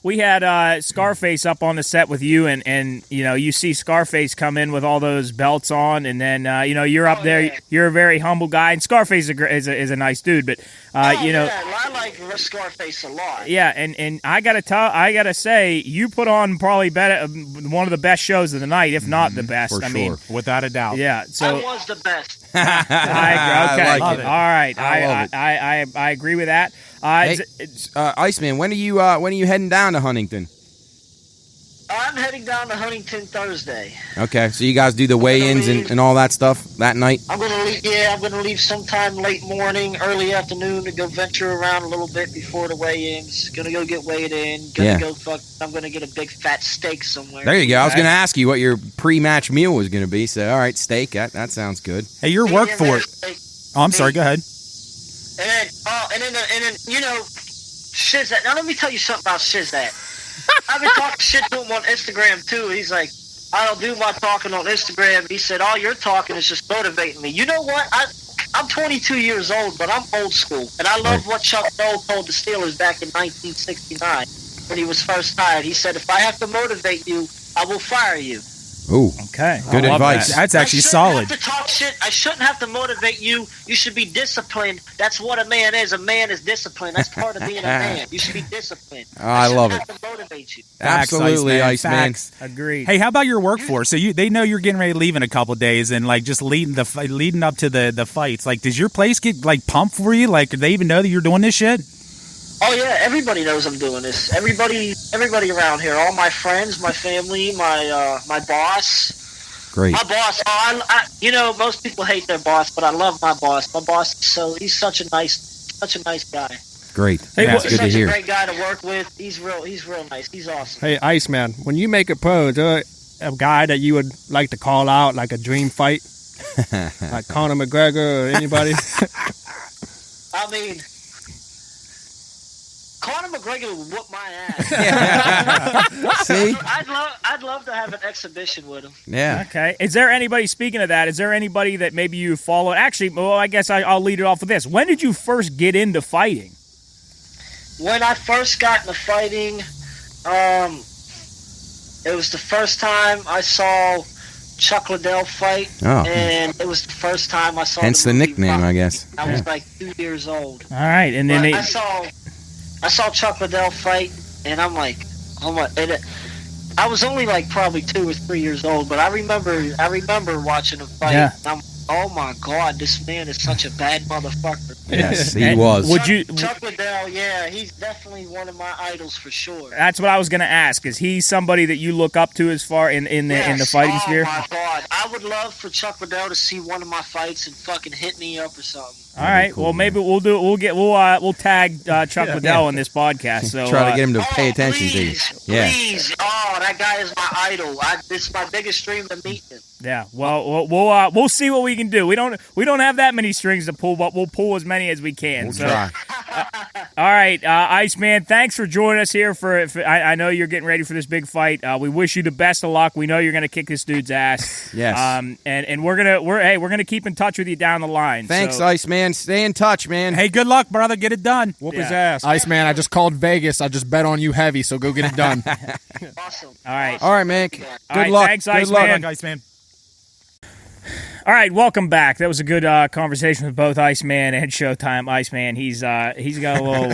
Speaker 2: we had Scarface up on the set with you, and you see Scarface come in with all those belts on, and then you're up there. Yeah. You're a very humble guy, and Scarface is a nice dude, but
Speaker 9: I like Scarface a lot.
Speaker 2: Yeah, and I gotta say, you put on probably one of the best shows of the night, if not the best.
Speaker 3: For sure.
Speaker 5: Without a doubt.
Speaker 2: Yeah, so
Speaker 9: I was the best.
Speaker 2: I agree. Okay,
Speaker 3: I like it.
Speaker 2: all right.
Speaker 3: I
Speaker 2: I agree with that.
Speaker 3: Hey, Iceman, when are you heading down to Huntington?
Speaker 9: I'm heading down to Huntington Thursday.
Speaker 3: Okay, so you guys do the weigh-ins and all that stuff that night?
Speaker 9: I'm gonna leave. Yeah, I'm gonna leave sometime late morning, early afternoon to go venture around a little bit before the weigh-ins. Gonna go get weighed in. I'm gonna get a big fat steak somewhere.
Speaker 3: There you go. I was gonna ask you what your pre-match meal was gonna be. So, all right, steak. That sounds good.
Speaker 5: Hey, your work for it. Oh, I'm sorry. Go ahead.
Speaker 9: And then Shizette. Now let me tell you something about Shizette. I've been talking shit to him on Instagram too. He's like, I don't do my talking on Instagram. He said, all your talking is just motivating me. You know what? I'm 22 years old, but I'm old school. And I love what Chuck Noll told the Steelers back in 1969 when he was first hired. He said, if I have to motivate you, I will fire you.
Speaker 3: Ooh,
Speaker 2: Okay.
Speaker 3: good
Speaker 2: I love
Speaker 3: advice.
Speaker 2: that.
Speaker 5: That's actually
Speaker 9: I shouldn't
Speaker 5: solid.
Speaker 9: have to talk shit. I shouldn't have to motivate you. You should be disciplined. That's what a man is. A man is disciplined. That's part of being a man. You should be disciplined.
Speaker 3: I love
Speaker 9: shouldn't
Speaker 3: it.
Speaker 9: have to motivate you.
Speaker 5: Facts,
Speaker 3: Absolutely, Iceman.
Speaker 5: Facts.
Speaker 2: Agreed.
Speaker 5: Hey, how about your workforce? So they know you're getting ready to leave in a couple of days, and like just leading up to the fights. Like, does your place get like pumped for you? Like, do they even know that you're doing this shit?
Speaker 9: Oh yeah, everybody knows I'm doing this. Everybody around here, all my friends, my family, my boss.
Speaker 3: Great.
Speaker 9: My boss. I most people hate their boss, but I love my boss. My boss, he's such a nice guy.
Speaker 3: Great.
Speaker 2: Hey,
Speaker 3: That's
Speaker 9: He's
Speaker 3: good to
Speaker 9: such a
Speaker 3: hear.
Speaker 9: great guy to work with. He's real nice. He's awesome.
Speaker 6: Hey, Iceman, when you make a pro, is there a guy that you would like to call out, like a dream fight? Like Conor McGregor or anybody?
Speaker 9: I mean, Conor McGregor would whoop my ass.
Speaker 3: See?
Speaker 9: I'd love to have an exhibition with him.
Speaker 3: Yeah.
Speaker 2: Okay. Is there anybody, speaking of that, is there anybody that maybe you follow? Actually, well, I guess I'll lead it off with this. When did you first get into fighting?
Speaker 9: When I first got into fighting, it was the first time I saw Chuck Liddell fight,
Speaker 3: Oh.
Speaker 9: and it was the first time I saw.
Speaker 3: Hence the
Speaker 9: movie
Speaker 3: nickname,
Speaker 9: Rocky.
Speaker 3: I guess.
Speaker 9: I was like 2 years old.
Speaker 2: All right. And then
Speaker 9: But I saw Chuck Liddell fight, and I'm like, oh my! I was only like probably 2 or 3 years old, but I remember watching him fight.
Speaker 2: Yeah.
Speaker 9: And I'm, oh my God, this man is such a bad motherfucker.
Speaker 3: Yes, he
Speaker 2: And
Speaker 3: was.
Speaker 2: Would you?
Speaker 9: Chuck Liddell, yeah, he's definitely one of my idols for sure.
Speaker 2: That's what I was going to ask. Is he somebody that you look up to as far in the fighting sphere?
Speaker 9: Oh my God, I would love for Chuck Liddell to see one of my fights and fucking hit me up or something.
Speaker 2: All right. Well, maybe we'll tag Chuck Liddell in this podcast. So
Speaker 3: Try to get him to pay attention to you.
Speaker 9: Please,
Speaker 3: Yeah.
Speaker 9: please. Oh, that guy is my idol. This is my biggest dream to meet him.
Speaker 2: Yeah. Well, we'll see what we can do. We don't have that many strings to pull, but we'll pull as many as we can.
Speaker 3: We'll
Speaker 2: So,
Speaker 3: try.
Speaker 2: all right, Iceman, thanks for joining us here. I know you're getting ready for this big fight. We wish you the best of luck. We know you're going to kick this dude's ass.
Speaker 3: Yes.
Speaker 2: And we're gonna keep in touch with you down the line.
Speaker 3: Thanks,
Speaker 2: So,
Speaker 3: Iceman. Stay in touch, man.
Speaker 5: Hey, good luck, brother. Get it done.
Speaker 6: Whoop
Speaker 2: Yeah.
Speaker 6: his ass.
Speaker 4: Iceman, I just called Vegas. I just bet on you heavy, so go get it done.
Speaker 9: Awesome.
Speaker 2: All right.
Speaker 3: All right, man. Good
Speaker 2: All right,
Speaker 3: luck.
Speaker 2: thanks,
Speaker 3: Good
Speaker 2: Iceman.
Speaker 3: luck.
Speaker 5: Guys, man.
Speaker 2: All right, welcome back. That was a good conversation with both Iceman and Showtime. Iceman, he's got a little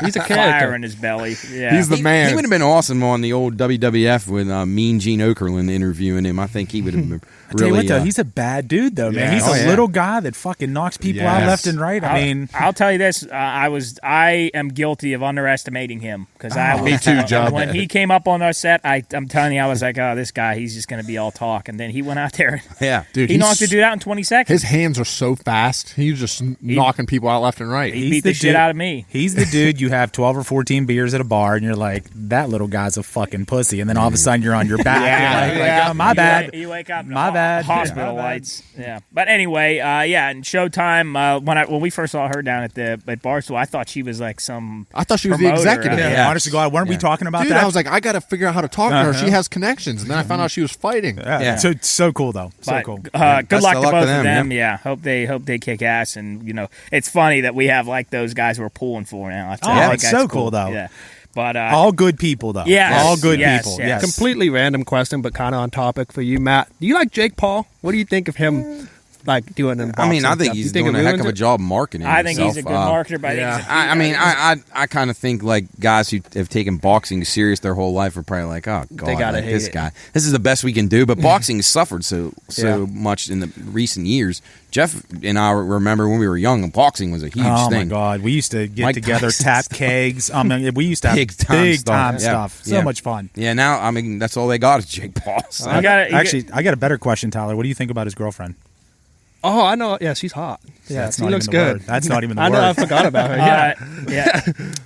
Speaker 6: He's a
Speaker 2: fire
Speaker 6: character.
Speaker 2: in his belly. Yeah.
Speaker 4: He's the man.
Speaker 3: He would have been awesome on the old WWF with Mean Gene Okerlund interviewing him. I think he would have been
Speaker 5: Tell you
Speaker 3: really.
Speaker 5: what, though, he's a bad dude, though, man.
Speaker 4: Yeah.
Speaker 5: He's
Speaker 4: Oh,
Speaker 5: a
Speaker 4: yeah.
Speaker 5: little guy that fucking knocks people out
Speaker 4: Yes.
Speaker 5: left and right. I mean,
Speaker 2: I'll tell you this: I am guilty of underestimating him because
Speaker 4: Me too, Jub.
Speaker 2: When he came up on our set, I'm telling you, I was like, oh, this guy, he's just going to be all talk, and then he went out there.
Speaker 3: yeah.
Speaker 4: Dude,
Speaker 2: He
Speaker 4: he's-
Speaker 2: knocked the dude out in 20 seconds.
Speaker 4: His hands are so fast. He's just knocking people out left and right.
Speaker 2: He beat the shit out of me.
Speaker 5: He's the dude you have 12 or 14 beers at a bar, and you're like, that little guy's a fucking pussy. And then all of a sudden you're on your back. You're like, oh, my bad.
Speaker 2: You wake up,
Speaker 5: My bad.
Speaker 2: Hospital
Speaker 5: My bad.
Speaker 2: lights. Yeah, but anyway, and Showtime. When we first saw her down at Barstool, I thought she was like some.
Speaker 4: I thought she was the
Speaker 2: promoter.
Speaker 4: executive.
Speaker 3: Yeah.
Speaker 5: Honest to God, weren't we talking about
Speaker 4: Dude,
Speaker 5: that?
Speaker 4: I was like, I got to figure out how to talk to her. She has connections. And then I found out she was fighting.
Speaker 5: yeah. So cool, though. So
Speaker 2: But,
Speaker 5: cool.
Speaker 2: good
Speaker 3: Best
Speaker 2: luck
Speaker 3: of
Speaker 2: to
Speaker 3: luck
Speaker 2: both
Speaker 3: to
Speaker 2: of
Speaker 3: them,
Speaker 2: them. Yeah, hope they kick ass. And it's funny that we have like those guys we're pulling for now. I tell you,
Speaker 5: Oh,
Speaker 2: I
Speaker 5: it's
Speaker 2: think
Speaker 5: so
Speaker 2: that's
Speaker 5: cool, though.
Speaker 2: Yeah, but
Speaker 5: All good people, though.
Speaker 2: Yes.
Speaker 5: All good
Speaker 2: Yes,
Speaker 5: people.
Speaker 2: yes.
Speaker 5: Yes.
Speaker 6: Completely random question, but kind of on topic for you, Matt. Do you like Jake Paul? What do you think of him, like doing in boxing?
Speaker 3: I mean, I think
Speaker 6: stuff?
Speaker 3: he's
Speaker 6: You think
Speaker 3: doing
Speaker 6: it
Speaker 3: a heck
Speaker 6: ruins
Speaker 3: of a
Speaker 6: it?
Speaker 3: job marketing.
Speaker 2: I think he's a
Speaker 3: himself.
Speaker 2: good marketer. But
Speaker 3: I kind of think like guys who have taken boxing serious their whole life are probably like, oh god,
Speaker 6: gotta
Speaker 3: like,
Speaker 6: hate
Speaker 3: this
Speaker 6: it.
Speaker 3: guy. This is the best we can do. But boxing has suffered so much in the recent years. Jeff and I remember when we were young, boxing was a huge
Speaker 5: Oh
Speaker 3: thing.
Speaker 5: my God, we used to get
Speaker 3: Mike
Speaker 5: together,
Speaker 3: Tyson
Speaker 5: tap
Speaker 3: stuff.
Speaker 5: kegs. I mean, we used to have
Speaker 3: Big time stuff. Yeah.
Speaker 5: stuff. So
Speaker 3: Yeah.
Speaker 5: much fun.
Speaker 3: Yeah, now I mean that's all they got is Jake Paul. So.
Speaker 2: You got
Speaker 5: Actually, I got a better question, Tyler. What do you think about his girlfriend?
Speaker 6: Oh, I know. Yeah, she's hot. Yeah,
Speaker 5: That's
Speaker 6: she
Speaker 5: not
Speaker 6: looks
Speaker 5: even the
Speaker 6: good.
Speaker 5: word. That's not even the
Speaker 6: I know. I
Speaker 5: word.
Speaker 6: forgot about her. Yeah.
Speaker 2: yeah,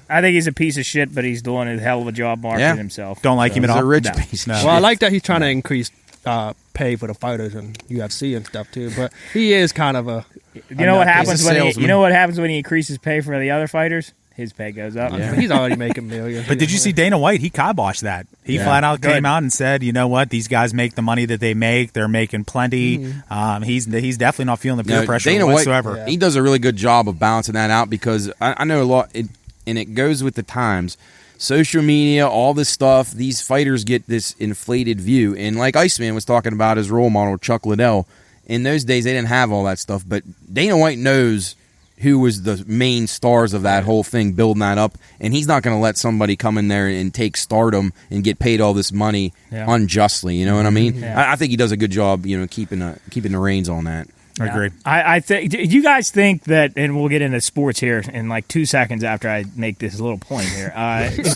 Speaker 2: I think he's a piece of shit, but he's doing a hell of a job marketing
Speaker 3: Yeah.
Speaker 2: himself.
Speaker 5: Don't like him at
Speaker 3: He's
Speaker 5: all.
Speaker 3: a rich
Speaker 5: No.
Speaker 3: piece of
Speaker 5: No.
Speaker 3: shit.
Speaker 6: Well, I like that he's trying to increase pay for the fighters and UFC and stuff too. But he is kind of a.
Speaker 2: You know what happens
Speaker 3: He's a
Speaker 2: when
Speaker 3: salesman.
Speaker 2: he increases pay for the other fighters? His pay goes up.
Speaker 3: Yeah.
Speaker 6: He's already making millions.
Speaker 5: But did you see Dana White? He kiboshed that. He flat out came out and said, "You know what? These guys make the money that they make. They're making plenty. He's definitely not feeling the peer pressure
Speaker 3: Dana
Speaker 5: whatsoever."
Speaker 3: White, he does a really good job of balancing that out because I know a lot, and it goes with the times. social media, all this stuff, these fighters get this inflated view. And like Iceman was talking about his role model, Chuck Liddell, in those days they didn't have all that stuff. But Dana White knows who was the main stars of that whole thing, building that up. And he's not going to let somebody come in there and take stardom and get paid all this money unjustly. You know what I mean? I think he does a good job, keeping the reins on that.
Speaker 2: I agree. I think. Do you guys think that? And we'll get into sports here in like 2 seconds after I make this little point here.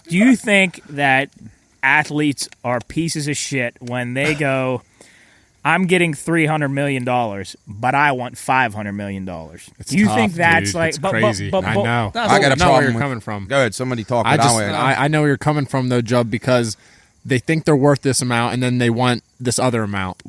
Speaker 2: Do you think that athletes are pieces of shit when they go, "I'm getting $300 million, but I want $500 million"? Do you think that's like
Speaker 4: it's crazy? I know.
Speaker 3: I got a
Speaker 4: know
Speaker 3: problem
Speaker 4: where you're
Speaker 3: with-
Speaker 4: coming from.
Speaker 3: Go ahead, somebody talk.
Speaker 4: I know where you're coming from though, Jub, because they think they're worth this amount and then they want this other amount.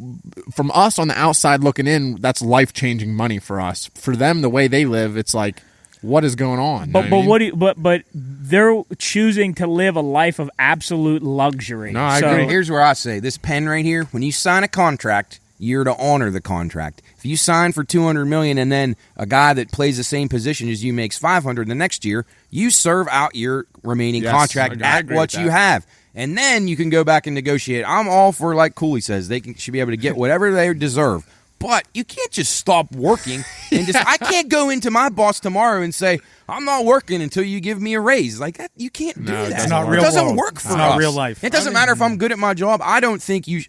Speaker 4: From us on the outside looking in, that's life-changing money for us. For them, the way they live, it's like, what is going on?
Speaker 2: But they're choosing to live a life of absolute luxury.
Speaker 4: No, I agree.
Speaker 3: Here's where I say this pen right here. When you sign a contract, you're to honor the contract. If you sign for $200 million and then a guy that plays the same position as you makes $500 the next year, you serve out your remaining contract
Speaker 4: I
Speaker 3: at
Speaker 4: agree
Speaker 3: what
Speaker 4: with
Speaker 3: you
Speaker 4: that.
Speaker 3: have. And then you can go back and negotiate. I'm all for, like Cooley says, should be able to get whatever they deserve. But you can't just stop working and I can't go into my boss tomorrow and say, I'm not working until you give me a raise. Like that, you can't do that.
Speaker 5: It's not real
Speaker 3: It doesn't
Speaker 5: world.
Speaker 3: work for
Speaker 5: It's not
Speaker 3: us.
Speaker 5: real life.
Speaker 3: It doesn't matter if I'm good at my job. I think you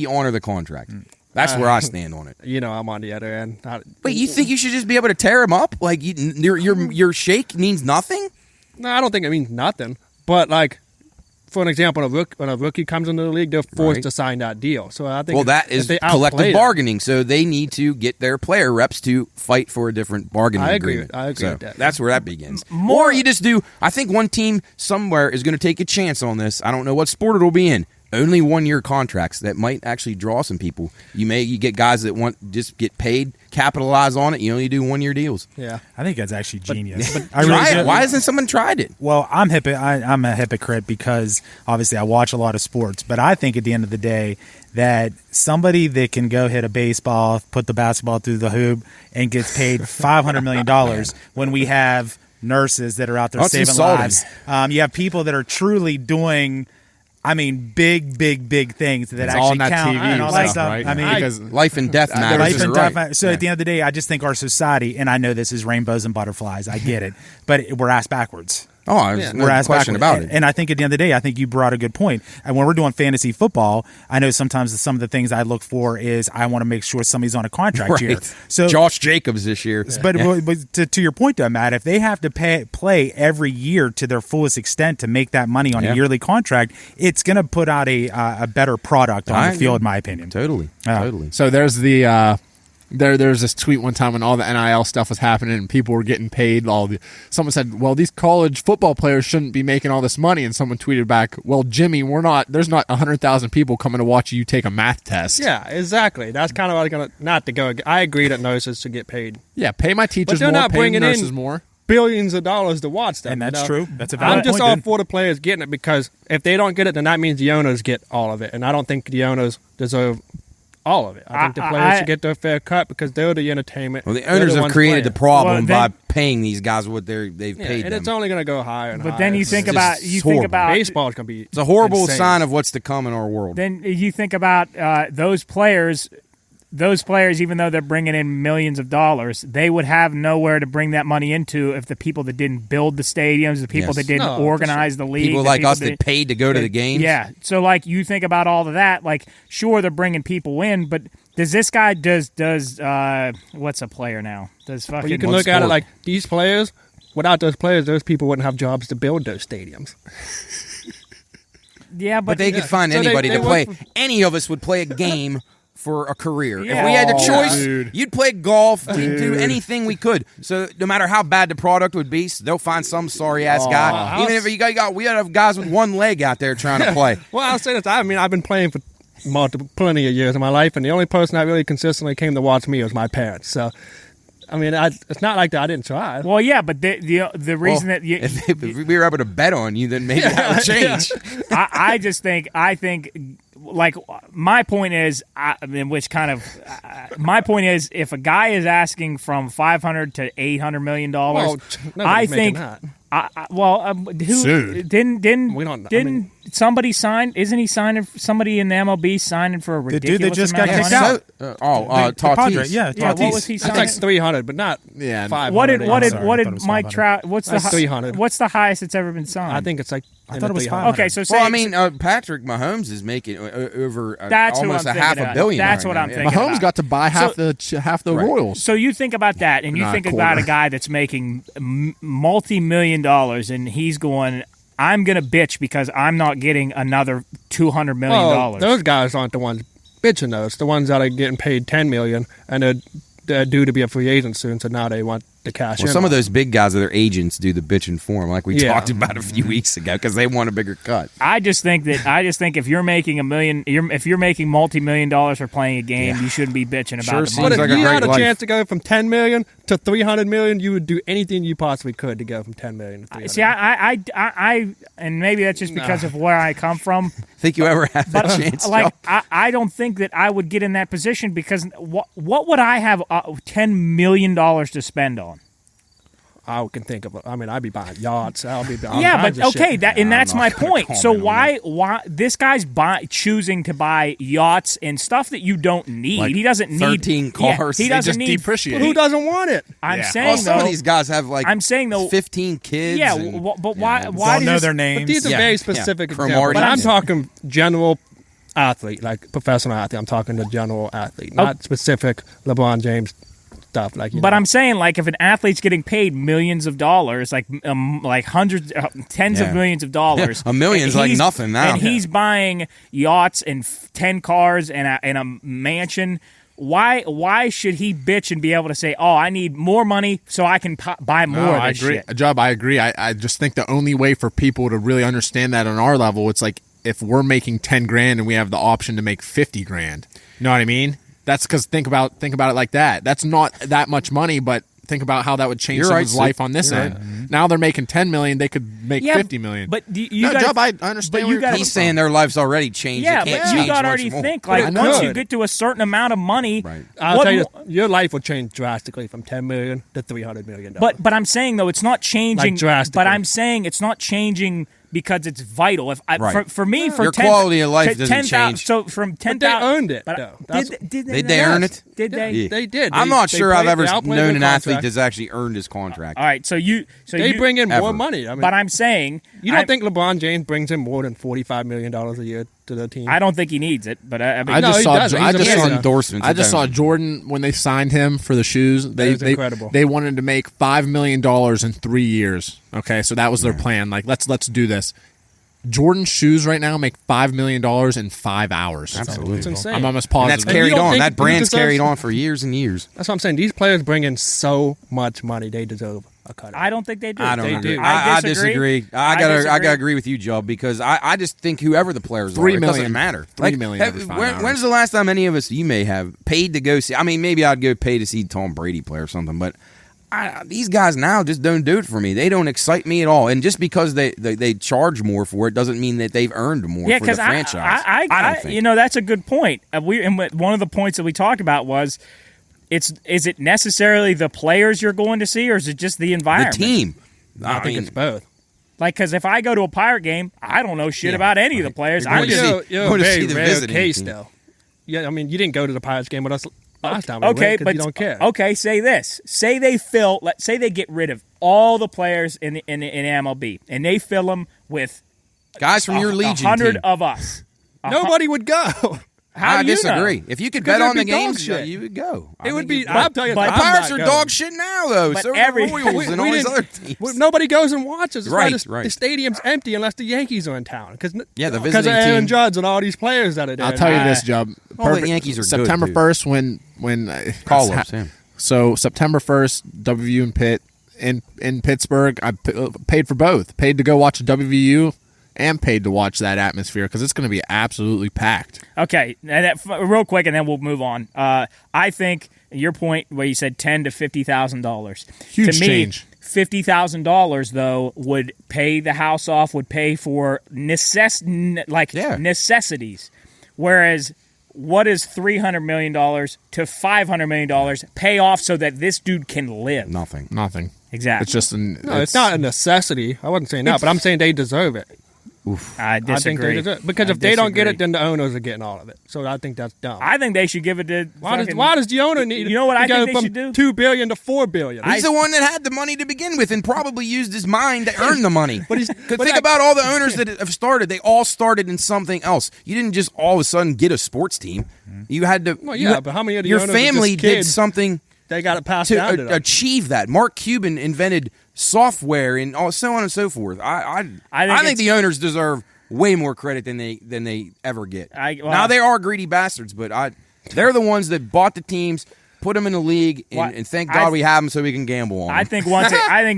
Speaker 3: honor the contract. That's where I stand on it.
Speaker 6: I'm on the other end.
Speaker 3: Wait, you think you should just be able to tear him up? Like your shake means nothing?
Speaker 6: No, I don't think it means nothing. But like, for an example, when a rookie comes into the league, they're forced to sign that deal. So I think
Speaker 3: That is
Speaker 6: they outplay
Speaker 3: collective
Speaker 6: them.
Speaker 3: bargaining. So they need to get their player reps to fight for a different bargaining
Speaker 6: I agree
Speaker 3: agreement.
Speaker 6: with that.
Speaker 3: That's where that begins. Or you just do. I think one team somewhere is going to take a chance on this. I don't know what sport it'll be in. Only 1-year contracts that might actually draw some people. You get guys that want just get paid, capitalize on it. You only do 1-year deals.
Speaker 6: Yeah,
Speaker 5: I think that's actually genius.
Speaker 3: I try it. Why hasn't someone tried it?
Speaker 5: Well, I'm a hypocrite because obviously I watch a lot of sports, but I think at the end of the day that somebody that can go hit a baseball, put the basketball through the hoop, and gets paid $500 million when we have nurses that are out there saving lives. You have people that are truly doing big things that
Speaker 4: It's
Speaker 5: actually
Speaker 4: all on that
Speaker 5: count
Speaker 4: TV
Speaker 5: and all that
Speaker 4: stuff,
Speaker 5: stuff.
Speaker 4: right?
Speaker 3: Because life and death matters.
Speaker 5: Life and death.
Speaker 3: Right.
Speaker 5: So at the end of the day, I just think our society, and I know this is rainbows and butterflies, I get it, but we're asked backwards.
Speaker 3: There's no
Speaker 5: We're asked
Speaker 3: question
Speaker 5: backwards.
Speaker 3: about it.
Speaker 5: And I think at the end of the day, I think you brought a good point. And when we're doing fantasy football, I know sometimes some of the things I look for is I want to make sure somebody's on a contract year. So
Speaker 3: Josh Jacobs this year.
Speaker 5: But to your point, though, Matt, if they have to play every year to their fullest extent to make that money on a yearly contract, it's going to put out a better product on the field, in my opinion.
Speaker 3: Totally.
Speaker 4: So there's the there's this tweet one time when all the NIL stuff was happening and people were getting paid. Someone said, "Well, these college football players shouldn't be making all this money," and someone tweeted back, "Well, Jimmy, we're not. There's not 100,000 people coming to watch you take a math test."
Speaker 6: Yeah, exactly. That's kind of what I'm gonna not to go. I agree that nurses should get paid.
Speaker 4: Yeah, pay my teachers
Speaker 6: they're
Speaker 4: more,
Speaker 6: not
Speaker 4: pay
Speaker 6: bringing
Speaker 4: nurses
Speaker 6: in
Speaker 4: more.
Speaker 6: Billions of dollars to watch them.
Speaker 5: And that's true. That's a valid
Speaker 6: I'm just
Speaker 5: point,
Speaker 6: all
Speaker 5: dude.
Speaker 6: for the players getting it because if they don't get it, then that means the owners get all of it, and I don't think the owners deserve all of it. I think the players should get their fair cut because they're the entertainment.
Speaker 3: Well, the owners have created the problem by paying these guys what they've paid
Speaker 6: and
Speaker 3: them.
Speaker 6: it's only going to go higher and higher.
Speaker 2: But then you think about
Speaker 6: baseball's going to be.
Speaker 3: It's a horrible
Speaker 6: insane.
Speaker 3: sign of what's to come in our world.
Speaker 2: Then you think about those players. Those players, even though they're bringing in millions of dollars, they would have nowhere to bring that money into if the people that didn't build the stadiums, the people that didn't organize the league,
Speaker 3: people like us that paid to go to the games.
Speaker 2: Yeah. So, like, you think about all of that. Like, sure, they're bringing people in, but does this guy does what's a player now? Does fucking?
Speaker 6: But you can look at it like these players. Without those players, those people wouldn't have jobs to build those stadiums.
Speaker 2: Yeah,
Speaker 3: but they could find anybody to play. Any of us would play a game for a career. Yeah. If we had the choice, you'd play golf, we'd do anything we could. So no matter how bad the product would be, they'll find some sorry-ass guy. Even if we have guys with one leg out there trying to play.
Speaker 6: Well, I'll say this. I've been playing for plenty of years of my life, and the only person that really consistently came to watch me was my parents. So, it's not like that I didn't try.
Speaker 2: Well, yeah, but the reason that
Speaker 3: if we were able to bet on you, then maybe that would change.
Speaker 2: Yeah. I think like my point is, my point is, if a guy is asking from $500 to $800 million, I think
Speaker 4: Soon.
Speaker 2: Didn't somebody sign? Isn't he signing? Somebody in the MLB signing for a ridiculous
Speaker 5: dude that just got
Speaker 2: amount of
Speaker 5: kicked
Speaker 2: money?
Speaker 5: out.
Speaker 3: Tatis.
Speaker 5: Padre, yeah,
Speaker 2: Yeah, what
Speaker 5: Tatis.
Speaker 2: was he
Speaker 6: That's
Speaker 2: signing?
Speaker 6: like 300, but not 500.
Speaker 2: What did
Speaker 5: thought it was
Speaker 2: Mike
Speaker 5: 500.
Speaker 2: Trout? What's
Speaker 6: That's
Speaker 2: the
Speaker 6: 300.
Speaker 2: What's the highest it's ever been signed?
Speaker 6: I think it's like.
Speaker 5: I thought it was
Speaker 6: 300.
Speaker 5: 500.
Speaker 2: Okay, so say,
Speaker 3: Well, I mean, Patrick Mahomes is making over
Speaker 2: That's who
Speaker 3: almost
Speaker 2: I'm
Speaker 3: a half
Speaker 2: thinking
Speaker 3: a
Speaker 2: of.
Speaker 3: billion.
Speaker 2: That's
Speaker 3: right
Speaker 2: what
Speaker 3: now.
Speaker 2: I'm
Speaker 3: Yeah.
Speaker 2: thinking.
Speaker 4: Mahomes
Speaker 2: about.
Speaker 4: got to buy half the
Speaker 3: Right.
Speaker 4: Royals.
Speaker 2: So you think about that, and you
Speaker 4: Not
Speaker 2: think
Speaker 4: a
Speaker 2: about a
Speaker 4: quarter.
Speaker 2: guy that's making multi-million dollars, and he's going, I'm going to bitch because I'm not getting another $200 million.
Speaker 6: Well, those guys aren't the ones bitching those. The ones that are getting paid $10 million and they're due to be a free agent soon, so now they want the cash in.
Speaker 3: Well, some of those big guys, their agents do the bitching for them, like we
Speaker 6: Yeah.
Speaker 3: talked about a few weeks ago, because they want a bigger cut.
Speaker 2: I just think if you're making if you're making multi-million dollars for playing a game, you shouldn't be bitching about
Speaker 3: Sure
Speaker 2: the
Speaker 3: seems
Speaker 2: money.
Speaker 6: But if
Speaker 3: like a
Speaker 6: you
Speaker 3: great
Speaker 6: had a
Speaker 3: life.
Speaker 6: chance to go from $10 million to $300 million, you would do anything you possibly could to go from $10 million to $300 million.
Speaker 2: See, I and maybe that's just because of where I come from.
Speaker 3: Think you ever have that
Speaker 2: But
Speaker 3: chance?
Speaker 2: like,
Speaker 3: Joe?
Speaker 2: I don't think that I would get in that position because what would I have $10 million to spend on?
Speaker 6: I can think of it. I mean, I'd be buying yachts. I'll be buying
Speaker 2: Yeah,
Speaker 6: all
Speaker 2: but
Speaker 6: kinds of
Speaker 2: okay,
Speaker 6: shit.
Speaker 2: that's my point.
Speaker 3: comment
Speaker 2: So
Speaker 3: on
Speaker 2: why this guy's choosing to buy yachts and stuff that you don't need?
Speaker 3: Like
Speaker 2: he doesn't need
Speaker 3: 13 cars.
Speaker 2: he
Speaker 3: They
Speaker 2: doesn't
Speaker 4: just
Speaker 2: need
Speaker 4: depreciate.
Speaker 6: Who doesn't want it?
Speaker 2: I'm
Speaker 4: Yeah.
Speaker 2: saying
Speaker 3: Well, some
Speaker 2: though.
Speaker 3: of these guys have like
Speaker 2: I'm saying though.
Speaker 3: 15 kids.
Speaker 2: Yeah,
Speaker 3: and-
Speaker 2: but why? Why
Speaker 5: Don't know
Speaker 2: does
Speaker 5: their
Speaker 6: But
Speaker 5: names.
Speaker 6: these are
Speaker 3: Yeah,
Speaker 6: very
Speaker 3: yeah.
Speaker 6: specific
Speaker 3: From
Speaker 6: examples. But
Speaker 3: Marty.
Speaker 6: I'm talking general athlete, like professional athlete. I'm talking the general athlete, not specific LeBron James stuff. Like,
Speaker 2: But I'm saying, like, if an athlete's getting paid millions of dollars, like hundreds, tens of
Speaker 3: Yeah.
Speaker 2: millions of dollars,
Speaker 3: A million's
Speaker 2: and
Speaker 3: like
Speaker 2: he's-
Speaker 3: nothing now.
Speaker 2: and he's buying yachts and 10 cars and a mansion. Why should he bitch and be able to say, "Oh, I need more money so I can buy more
Speaker 4: No,
Speaker 2: of
Speaker 4: I
Speaker 2: this
Speaker 4: agree.
Speaker 2: shit"?
Speaker 4: Jub, I agree. I just think the only way for people to really understand that on our level, it's like if we're making 10 grand and we have the option to make 50 grand. You know what I mean? That's because think about it like that. That's not that much money, but think about how that would change
Speaker 3: You're
Speaker 4: someone's
Speaker 3: right,
Speaker 4: life on this
Speaker 3: You're
Speaker 4: end.
Speaker 3: right.
Speaker 4: Now they're making 10 million, they could make 50 million.
Speaker 2: But you
Speaker 4: no,
Speaker 2: gotta,
Speaker 4: Jub, I understand.
Speaker 2: but
Speaker 4: where
Speaker 2: you
Speaker 4: you're
Speaker 2: gotta-
Speaker 4: coming
Speaker 3: He's
Speaker 4: from.
Speaker 3: saying their life's already changed.
Speaker 2: yeah,
Speaker 3: They can't
Speaker 2: but you
Speaker 3: change
Speaker 2: got to
Speaker 3: much
Speaker 2: already
Speaker 3: more.
Speaker 2: think
Speaker 4: But
Speaker 2: like
Speaker 4: it
Speaker 2: once
Speaker 4: could.
Speaker 2: you get to a certain amount of money,
Speaker 3: Right.
Speaker 6: I'll
Speaker 2: what
Speaker 6: tell you,
Speaker 2: mo-
Speaker 6: your life will change drastically from $10 million to $300 million.
Speaker 2: But I'm saying though it's not changing.
Speaker 6: Like, drastically.
Speaker 2: But I'm saying it's not changing because it's vital. If I,
Speaker 3: Right.
Speaker 2: for me, for
Speaker 3: Your
Speaker 2: 10
Speaker 3: quality of life
Speaker 2: to
Speaker 3: doesn't
Speaker 2: 10,000
Speaker 3: change.
Speaker 2: So from 10,000,
Speaker 6: they earned it,
Speaker 2: but
Speaker 6: though. That's-
Speaker 2: did
Speaker 3: Did they earn it?
Speaker 2: Did they?
Speaker 3: Yeah.
Speaker 6: They did.
Speaker 3: I'm
Speaker 6: They-
Speaker 3: not
Speaker 6: they
Speaker 3: sure I've
Speaker 6: played-
Speaker 3: ever
Speaker 6: they outplayed
Speaker 3: known
Speaker 6: their
Speaker 3: an athlete
Speaker 6: contract.
Speaker 3: that's actually earned his contract.
Speaker 2: All right, so
Speaker 6: They bring in more
Speaker 3: ever.
Speaker 6: money. I mean,
Speaker 2: But I'm saying
Speaker 6: you don't think LeBron James brings in more than $45 million a year to the team?
Speaker 2: I don't think he needs it, but I mean,
Speaker 4: I
Speaker 6: No,
Speaker 4: just
Speaker 6: he
Speaker 4: saw.
Speaker 6: doesn't.
Speaker 4: I
Speaker 6: He's
Speaker 4: just
Speaker 6: amazing.
Speaker 4: saw
Speaker 3: endorsements.
Speaker 4: I just saw Jordan when they signed him for the shoes. They
Speaker 6: was incredible.
Speaker 4: They wanted to make $5 million in 3 years. Okay, so that was their plan. Like let's do this. Jordan's shoes right now make $5 million in 5 hours.
Speaker 3: Absolutely.
Speaker 6: It's insane.
Speaker 4: I'm almost
Speaker 3: And
Speaker 4: positive.
Speaker 3: that's carried
Speaker 6: don't
Speaker 3: on.
Speaker 6: think
Speaker 3: That
Speaker 6: he
Speaker 3: brand's
Speaker 6: deserves-
Speaker 3: carried on for years and years.
Speaker 6: That's what I'm saying. These players bring in so much money. They deserve a cut.
Speaker 2: I don't think they do.
Speaker 3: I don't
Speaker 6: They
Speaker 3: agree.
Speaker 6: do.
Speaker 3: I disagree. I gotta
Speaker 2: disagree.
Speaker 3: agree with you, Joe, because I just think whoever the players are,
Speaker 4: $3
Speaker 3: it
Speaker 4: million.
Speaker 3: doesn't matter.
Speaker 4: $3 million every 5 hours.
Speaker 3: When's the last time any of us, you may have, paid to go see? I mean, maybe I'd go pay to see Tom Brady play or something, but these guys now just don't do it for me. They don't excite me at all. And just because they charge more for it doesn't mean that they've earned more
Speaker 2: Yeah,
Speaker 3: for the
Speaker 2: because
Speaker 3: franchise.
Speaker 2: I
Speaker 3: don't think.
Speaker 2: you know, that's a good point. One of the points that we talked about was, is it necessarily the players you're going to see, or is it just the
Speaker 3: the
Speaker 2: environment?
Speaker 3: team.
Speaker 6: I think it's both.
Speaker 2: Like, because if I go to a Pirate game, I don't know shit about any of the players.
Speaker 3: You're
Speaker 2: I'm
Speaker 3: going to
Speaker 2: just
Speaker 3: see-
Speaker 6: You're
Speaker 3: going
Speaker 6: a
Speaker 3: to
Speaker 6: very
Speaker 3: see the
Speaker 6: rare
Speaker 3: visiting
Speaker 6: case,
Speaker 3: team.
Speaker 6: though. Yeah, I mean, you didn't go to the Pirates game with us last time.
Speaker 2: okay, but
Speaker 6: you don't care.
Speaker 2: Okay, say this. Say they let's say they get rid of all the players in MLB, and they fill them with
Speaker 3: Guys from your Legion
Speaker 2: 100
Speaker 3: team.
Speaker 2: of us.
Speaker 6: Nobody would go.
Speaker 2: How
Speaker 3: I
Speaker 2: do you
Speaker 3: disagree.
Speaker 2: know?
Speaker 3: If you could
Speaker 6: Because
Speaker 3: bet on
Speaker 6: it'd
Speaker 3: the
Speaker 6: be dog
Speaker 3: games,
Speaker 6: shit.
Speaker 3: you would go.
Speaker 6: It would be.
Speaker 2: but-
Speaker 6: I'll tell you,
Speaker 2: but
Speaker 3: The
Speaker 6: I'm
Speaker 3: Pirates
Speaker 6: not
Speaker 3: are
Speaker 6: going.
Speaker 3: dog shit now, though.
Speaker 2: But
Speaker 3: So are
Speaker 2: every-
Speaker 3: the Royals and all these other teams.
Speaker 6: Nobody goes and watches. That's why
Speaker 3: Right,
Speaker 6: the,
Speaker 3: right.
Speaker 6: the stadium's empty unless the Yankees are in town.
Speaker 3: Yeah, the
Speaker 6: because of
Speaker 3: visiting
Speaker 6: Aaron
Speaker 3: team.
Speaker 6: Judge and all these players that are there.
Speaker 4: I'll tell you this, Jub.
Speaker 3: All the Yankees are good,
Speaker 4: September
Speaker 3: dude.
Speaker 4: 1st when
Speaker 3: Call ups, yeah.
Speaker 4: So September 1st, WVU and Pitt in Pittsburgh. I paid for both. Paid to go watch WVU and paid to watch that atmosphere because it's going to be absolutely packed.
Speaker 2: Okay, and real quick, and then we'll move on. I think your point where you said $10,000 to $50,000.
Speaker 4: Huge
Speaker 2: to me,
Speaker 4: change.
Speaker 2: $50,000 though would pay the house off, would pay for necessities, whereas what is $300 million to $500 million pay off so that this dude can live?
Speaker 3: Nothing.
Speaker 4: Nothing.
Speaker 2: Exactly.
Speaker 4: It's just
Speaker 6: it's not a necessity. I wasn't saying that, but I'm saying they deserve it.
Speaker 2: I disagree.
Speaker 6: I think they deserve it. Because if they don't get it, then the owners are getting all of it. So I think that's dumb.
Speaker 2: I think they should give it to.
Speaker 6: Why does the owner need?
Speaker 2: You know what
Speaker 6: to
Speaker 2: I
Speaker 6: go
Speaker 2: think they
Speaker 6: from
Speaker 2: should do?
Speaker 6: $2 billion to $4 billion.
Speaker 3: He's the one that had the money to begin with and probably used his mind to earn the money.
Speaker 6: But
Speaker 3: think about all the owners that have started. They all started in something else. You didn't just all of a sudden get a sports team. You had to.
Speaker 6: Well, yeah, but how many of the
Speaker 3: your
Speaker 6: owners are
Speaker 3: family
Speaker 6: just
Speaker 3: did
Speaker 6: kids?
Speaker 3: something
Speaker 6: They got it passed down to
Speaker 3: to
Speaker 6: them.
Speaker 3: achieve that. Mark Cuban invented software and so on and so forth. I think the owners deserve way more credit than they ever get. Now they are greedy bastards, but they're the ones that bought the teams, put them in the league, and thank God we have them so we can gamble on them.
Speaker 2: I think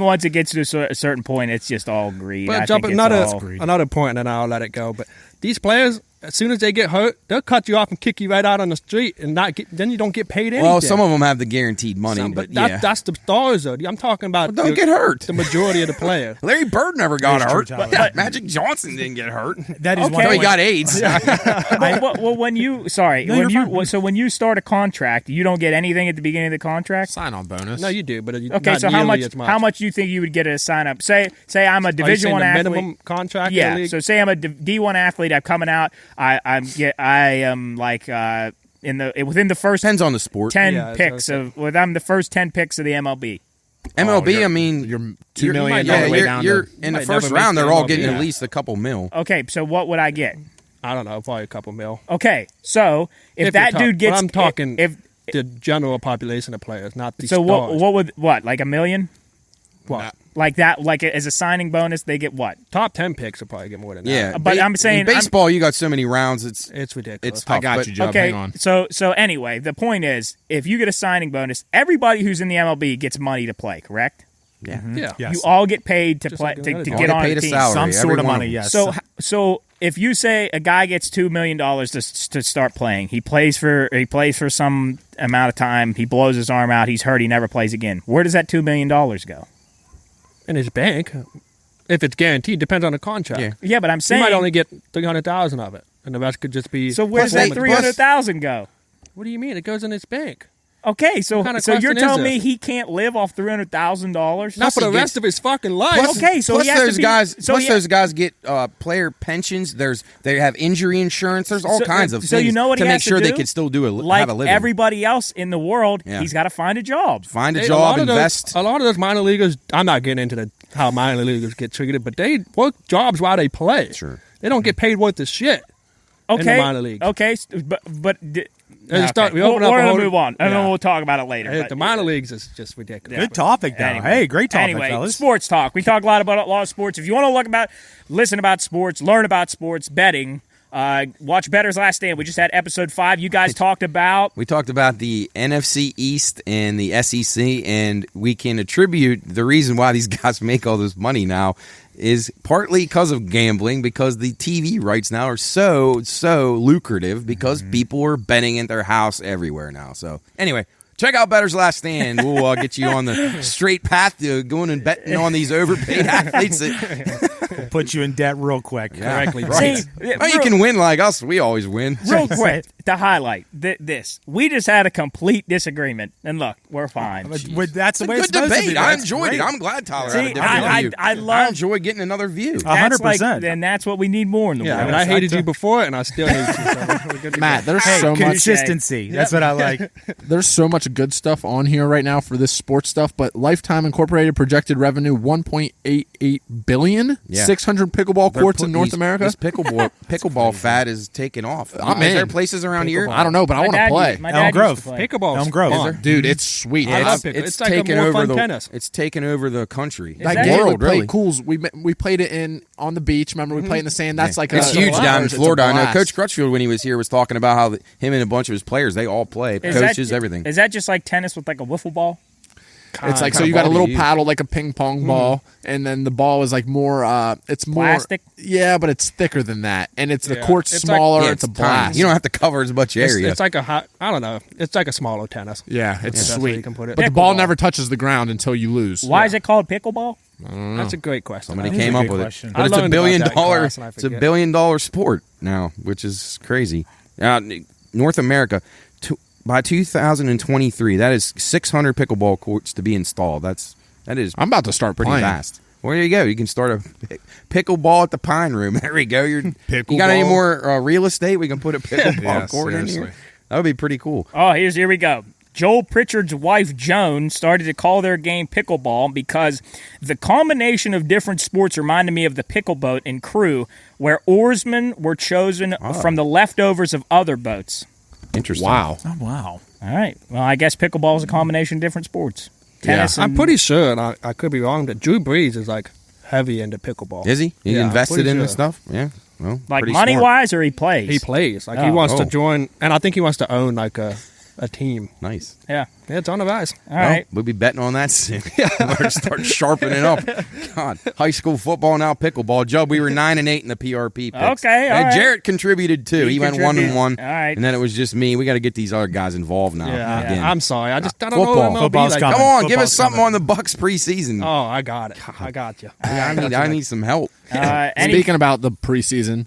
Speaker 2: once it gets to a certain point, it's just all greed.
Speaker 6: But another point, and then I'll let it go. But these players, as soon as they get hurt, they'll cut you off and kick you right out on the street, and then you don't get paid anything.
Speaker 3: Well, some of them have the guaranteed money, but
Speaker 6: that's the stars, though. I'm talking about
Speaker 3: don't get hurt.
Speaker 6: The majority of the players.
Speaker 3: Larry Bird never got hurt.
Speaker 2: But
Speaker 3: Magic Johnson didn't get hurt.
Speaker 5: That is
Speaker 3: he got AIDS.
Speaker 2: Well, when you when you start a contract, you don't get anything at the beginning of the contract.
Speaker 4: Sign-on bonus.
Speaker 6: No, you do, but
Speaker 2: okay. So how much do you think you would get a sign up? Say I'm a Division I athlete.
Speaker 6: Minimum contract.
Speaker 2: Yeah.
Speaker 6: In the league?
Speaker 2: So say I'm a D1 athlete. I'm coming out. I am like within the first
Speaker 3: depends on the sport.
Speaker 2: 10 picks of. Well, I'm the first 10 picks of the MLB.
Speaker 3: MLB, I mean,
Speaker 4: you're $2 million.
Speaker 3: You're in the first round. They're all getting at least a couple mil.
Speaker 2: Okay, so what would I get?
Speaker 6: I don't know, probably a couple mil.
Speaker 2: Okay, so if that dude gets,
Speaker 6: I'm talking
Speaker 2: if
Speaker 6: the general population of players, not the
Speaker 2: so
Speaker 6: stars.
Speaker 2: what would like $1 million?
Speaker 6: What?
Speaker 2: Like that, like as a signing bonus, they get what?
Speaker 6: Top 10 picks will probably get more than that.
Speaker 3: Yeah,
Speaker 2: but I'm saying
Speaker 3: in baseball, you got so many rounds.
Speaker 6: It's ridiculous.
Speaker 3: It's tough.
Speaker 4: I got you, Jub.
Speaker 2: Okay,
Speaker 4: Hang on.
Speaker 2: so anyway, the point is, if you get a signing bonus, everybody who's in the MLB gets money to play. Correct?
Speaker 3: Yeah.
Speaker 6: Yeah.
Speaker 5: Yes.
Speaker 2: You all get paid to
Speaker 6: Just
Speaker 2: play
Speaker 6: like
Speaker 2: to
Speaker 6: all
Speaker 2: get on
Speaker 3: paid
Speaker 2: a
Speaker 3: a
Speaker 2: team.
Speaker 3: salary.
Speaker 5: Some sort of
Speaker 3: Every one
Speaker 5: money,
Speaker 3: of them.
Speaker 5: yes.
Speaker 2: So if you say a guy gets $2 million to start playing, he plays for some amount of time, he blows his arm out, he's hurt, he never plays again. Where does that $2 million go?
Speaker 6: In his bank, if it's guaranteed, depends on the contract.
Speaker 2: Yeah, but I'm saying
Speaker 6: You might only get $300,000 of it, and the rest could just be.
Speaker 2: So where does that $300,000 go?
Speaker 6: What do you mean? It goes in his bank.
Speaker 2: Okay, so
Speaker 6: What kind of
Speaker 2: you're
Speaker 6: question is
Speaker 2: telling me
Speaker 6: this?
Speaker 2: he can't live off
Speaker 6: Not
Speaker 2: $300,000?
Speaker 6: for the rest of his fucking life.
Speaker 2: Okay, so
Speaker 3: plus
Speaker 2: he has
Speaker 3: those
Speaker 2: to be,
Speaker 3: guys.
Speaker 2: so
Speaker 3: Plus
Speaker 2: he-
Speaker 3: those guys get player pensions. They have injury insurance. There's all kinds of
Speaker 2: so
Speaker 3: things
Speaker 2: you know what
Speaker 3: to
Speaker 2: he
Speaker 3: make
Speaker 2: has
Speaker 3: sure
Speaker 2: to
Speaker 3: they
Speaker 2: do?
Speaker 3: can still do
Speaker 2: like
Speaker 3: have a living.
Speaker 2: everybody else in the world,
Speaker 3: Yeah.
Speaker 2: he's got to find a job.
Speaker 3: Find a
Speaker 6: A
Speaker 3: job,
Speaker 6: lot of
Speaker 3: invest.
Speaker 6: a lot of those minor leaguers. I'm not getting into how minor leaguers get treated, but they work jobs while they play.
Speaker 3: Sure.
Speaker 6: They don't get paid worth of shit.
Speaker 2: Okay,
Speaker 6: in the minor leagues.
Speaker 2: Okay, but
Speaker 6: Let's start- we
Speaker 2: we're
Speaker 6: open up a
Speaker 2: going to
Speaker 6: whole-
Speaker 2: move on, and then
Speaker 6: yeah.
Speaker 2: we'll talk about it later.
Speaker 6: Hey,
Speaker 2: but-
Speaker 6: the minor leagues is just ridiculous.
Speaker 5: Good topic, though.
Speaker 2: Anyway.
Speaker 5: Hey, great topic,
Speaker 2: Anyway,
Speaker 5: fellas.
Speaker 2: sports talk. We talk a lot of sports. If you want to listen about sports, learn about sports, betting, watch Bettor's Last Stand. We just had episode 5. You guys talked about.
Speaker 3: We talked about the NFC East and the SEC, and we can attribute the reason why these guys make all this money now is partly because of gambling, because the TV rights now are so lucrative because people are betting in their house everywhere now. So anyway, check out Bettor's Last Stand. We'll get you on the straight path to going and betting on these overpaid athletes.
Speaker 5: We'll put you in debt real quick.
Speaker 6: Correctly.
Speaker 3: Right.
Speaker 2: See,
Speaker 3: Well, you can win like us. We always win.
Speaker 2: Real quick to highlight this, we just had a complete disagreement, and look, we're fine.
Speaker 5: That's the way
Speaker 3: Good
Speaker 5: it's supposed to
Speaker 3: debate.
Speaker 5: be.
Speaker 3: I
Speaker 5: That's
Speaker 3: enjoyed
Speaker 5: great.
Speaker 3: it. I'm glad Tyler
Speaker 2: See,
Speaker 3: had a different view.
Speaker 2: I
Speaker 3: enjoy getting another view.
Speaker 2: That's
Speaker 5: 100%.
Speaker 2: and that's what we need more in the
Speaker 6: Yeah, I
Speaker 2: world.
Speaker 6: mean, I hated you before, and I still hate you. So we're good to
Speaker 4: Matt,
Speaker 6: go.
Speaker 4: there's
Speaker 5: Hey,
Speaker 4: so much.
Speaker 5: consistency. That's what I like.
Speaker 4: There's so much good stuff on here right now for this sports stuff, but Lifetime Incorporated projected revenue $1.88 billion.
Speaker 3: Yeah.
Speaker 4: 600 pickleball courts in North America.
Speaker 3: This pickleball fad is taking off.
Speaker 4: I'm
Speaker 3: Is
Speaker 4: in.
Speaker 3: there places around here?
Speaker 4: I don't know, but I want to play.
Speaker 5: Elm Grove.
Speaker 6: Pickleball.
Speaker 5: Elm Grove.
Speaker 6: Fun.
Speaker 4: Dude, it's sweet.
Speaker 6: I love
Speaker 3: It's,
Speaker 6: pickle.
Speaker 3: it's
Speaker 6: It's like a
Speaker 3: taken
Speaker 6: more
Speaker 3: over
Speaker 6: fun
Speaker 3: the
Speaker 6: tennis.
Speaker 3: It's taken over the country.
Speaker 2: Is
Speaker 4: That
Speaker 2: that
Speaker 4: game we
Speaker 3: world,
Speaker 4: played
Speaker 3: really.
Speaker 4: Cools. We played it on the beach. Remember, we played in the sand. That's like
Speaker 3: It's
Speaker 4: a
Speaker 3: huge down in
Speaker 4: it's a
Speaker 3: Florida. I know
Speaker 4: blast.
Speaker 3: Coach Crutchfield, when he was here, was talking about how him and a bunch of his players, they all play. Coaches, everything.
Speaker 2: Is that just like tennis with like a wiffle ball?
Speaker 4: It's like, so
Speaker 3: kind
Speaker 4: you
Speaker 3: of
Speaker 4: got a
Speaker 3: ball
Speaker 4: little
Speaker 3: do you use?
Speaker 4: paddle, like a ping pong ball, and then the ball is like more, it's more.
Speaker 2: Plastic?
Speaker 4: Yeah, but it's thicker than that. And it's the
Speaker 6: Yeah.
Speaker 4: court's
Speaker 6: It's like-
Speaker 4: smaller.
Speaker 3: Yeah,
Speaker 4: it's a
Speaker 3: tiny.
Speaker 4: blast.
Speaker 3: You don't have to cover as much area.
Speaker 6: It's like a hot. I don't know. It's like a smaller tennis.
Speaker 4: Yeah, it's
Speaker 6: That's where
Speaker 4: sweet.
Speaker 6: you can put it.
Speaker 4: But the ball
Speaker 2: Pickleball.
Speaker 4: never touches the ground until you lose.
Speaker 2: Why is it called pickleball?
Speaker 6: That's a great question.
Speaker 3: Somebody
Speaker 5: That is
Speaker 3: came
Speaker 5: a
Speaker 3: up
Speaker 5: good
Speaker 3: with
Speaker 5: question.
Speaker 3: it. But
Speaker 6: I
Speaker 3: it's a
Speaker 6: learned
Speaker 3: billion
Speaker 6: about that in
Speaker 3: dollar.
Speaker 6: class and I
Speaker 3: It's a
Speaker 6: forget.
Speaker 3: $1 billion sport now, which is crazy. Now, North America, by 2023, that is 600 pickleball courts to be installed. That's That is.
Speaker 4: I'm about to start
Speaker 3: pretty
Speaker 4: playing.
Speaker 3: fast. Well, there you go. You can start a pickleball at the Pine Room. There we go. You got any more real estate? We can put a pickleball court in here. That would be pretty cool.
Speaker 2: Oh, here we go. Joel Pritchard's wife, Joan, started to call their game pickleball because the combination of different sports reminded me of the pickle boat and crew, where oarsmen were chosen from the leftovers of other boats.
Speaker 3: Interesting.
Speaker 4: Wow.
Speaker 5: Oh, wow.
Speaker 2: All right. Well, I guess pickleball is a combination of different sports. Tennis.
Speaker 6: I'm pretty sure, and I could be wrong, that Drew Brees is like heavy into pickleball.
Speaker 3: Is he? He
Speaker 6: Yeah,
Speaker 3: invested in
Speaker 6: sure.
Speaker 3: this stuff? Yeah. Well,
Speaker 2: Like
Speaker 3: pretty
Speaker 2: money
Speaker 3: smart.
Speaker 2: wise, or he plays?
Speaker 6: He plays. Like he wants to
Speaker 3: Oh.
Speaker 6: join, and I think he wants to own like a team.
Speaker 3: Nice.
Speaker 2: Yeah.
Speaker 6: Yeah, it's on the rise.
Speaker 2: All right.
Speaker 3: We'll be betting on that soon. Better start sharpening up. God, high school football, now pickleball. Jub, we were 9-8 in the PRP picks.
Speaker 2: Okay, all right.
Speaker 3: Jarrett contributed too. He went 1-1.
Speaker 2: All right.
Speaker 3: And then it was just me. We got to get these other guys involved now. Again.
Speaker 6: I'm sorry. I don't
Speaker 3: Football.
Speaker 6: know MLB
Speaker 5: Football's
Speaker 6: like
Speaker 5: coming.
Speaker 3: Come on, give
Speaker 5: Football's
Speaker 3: us something
Speaker 5: coming.
Speaker 3: on the Bucks preseason.
Speaker 6: Oh, I got it. I got you.
Speaker 3: I need some help.
Speaker 4: Speaking about the preseason,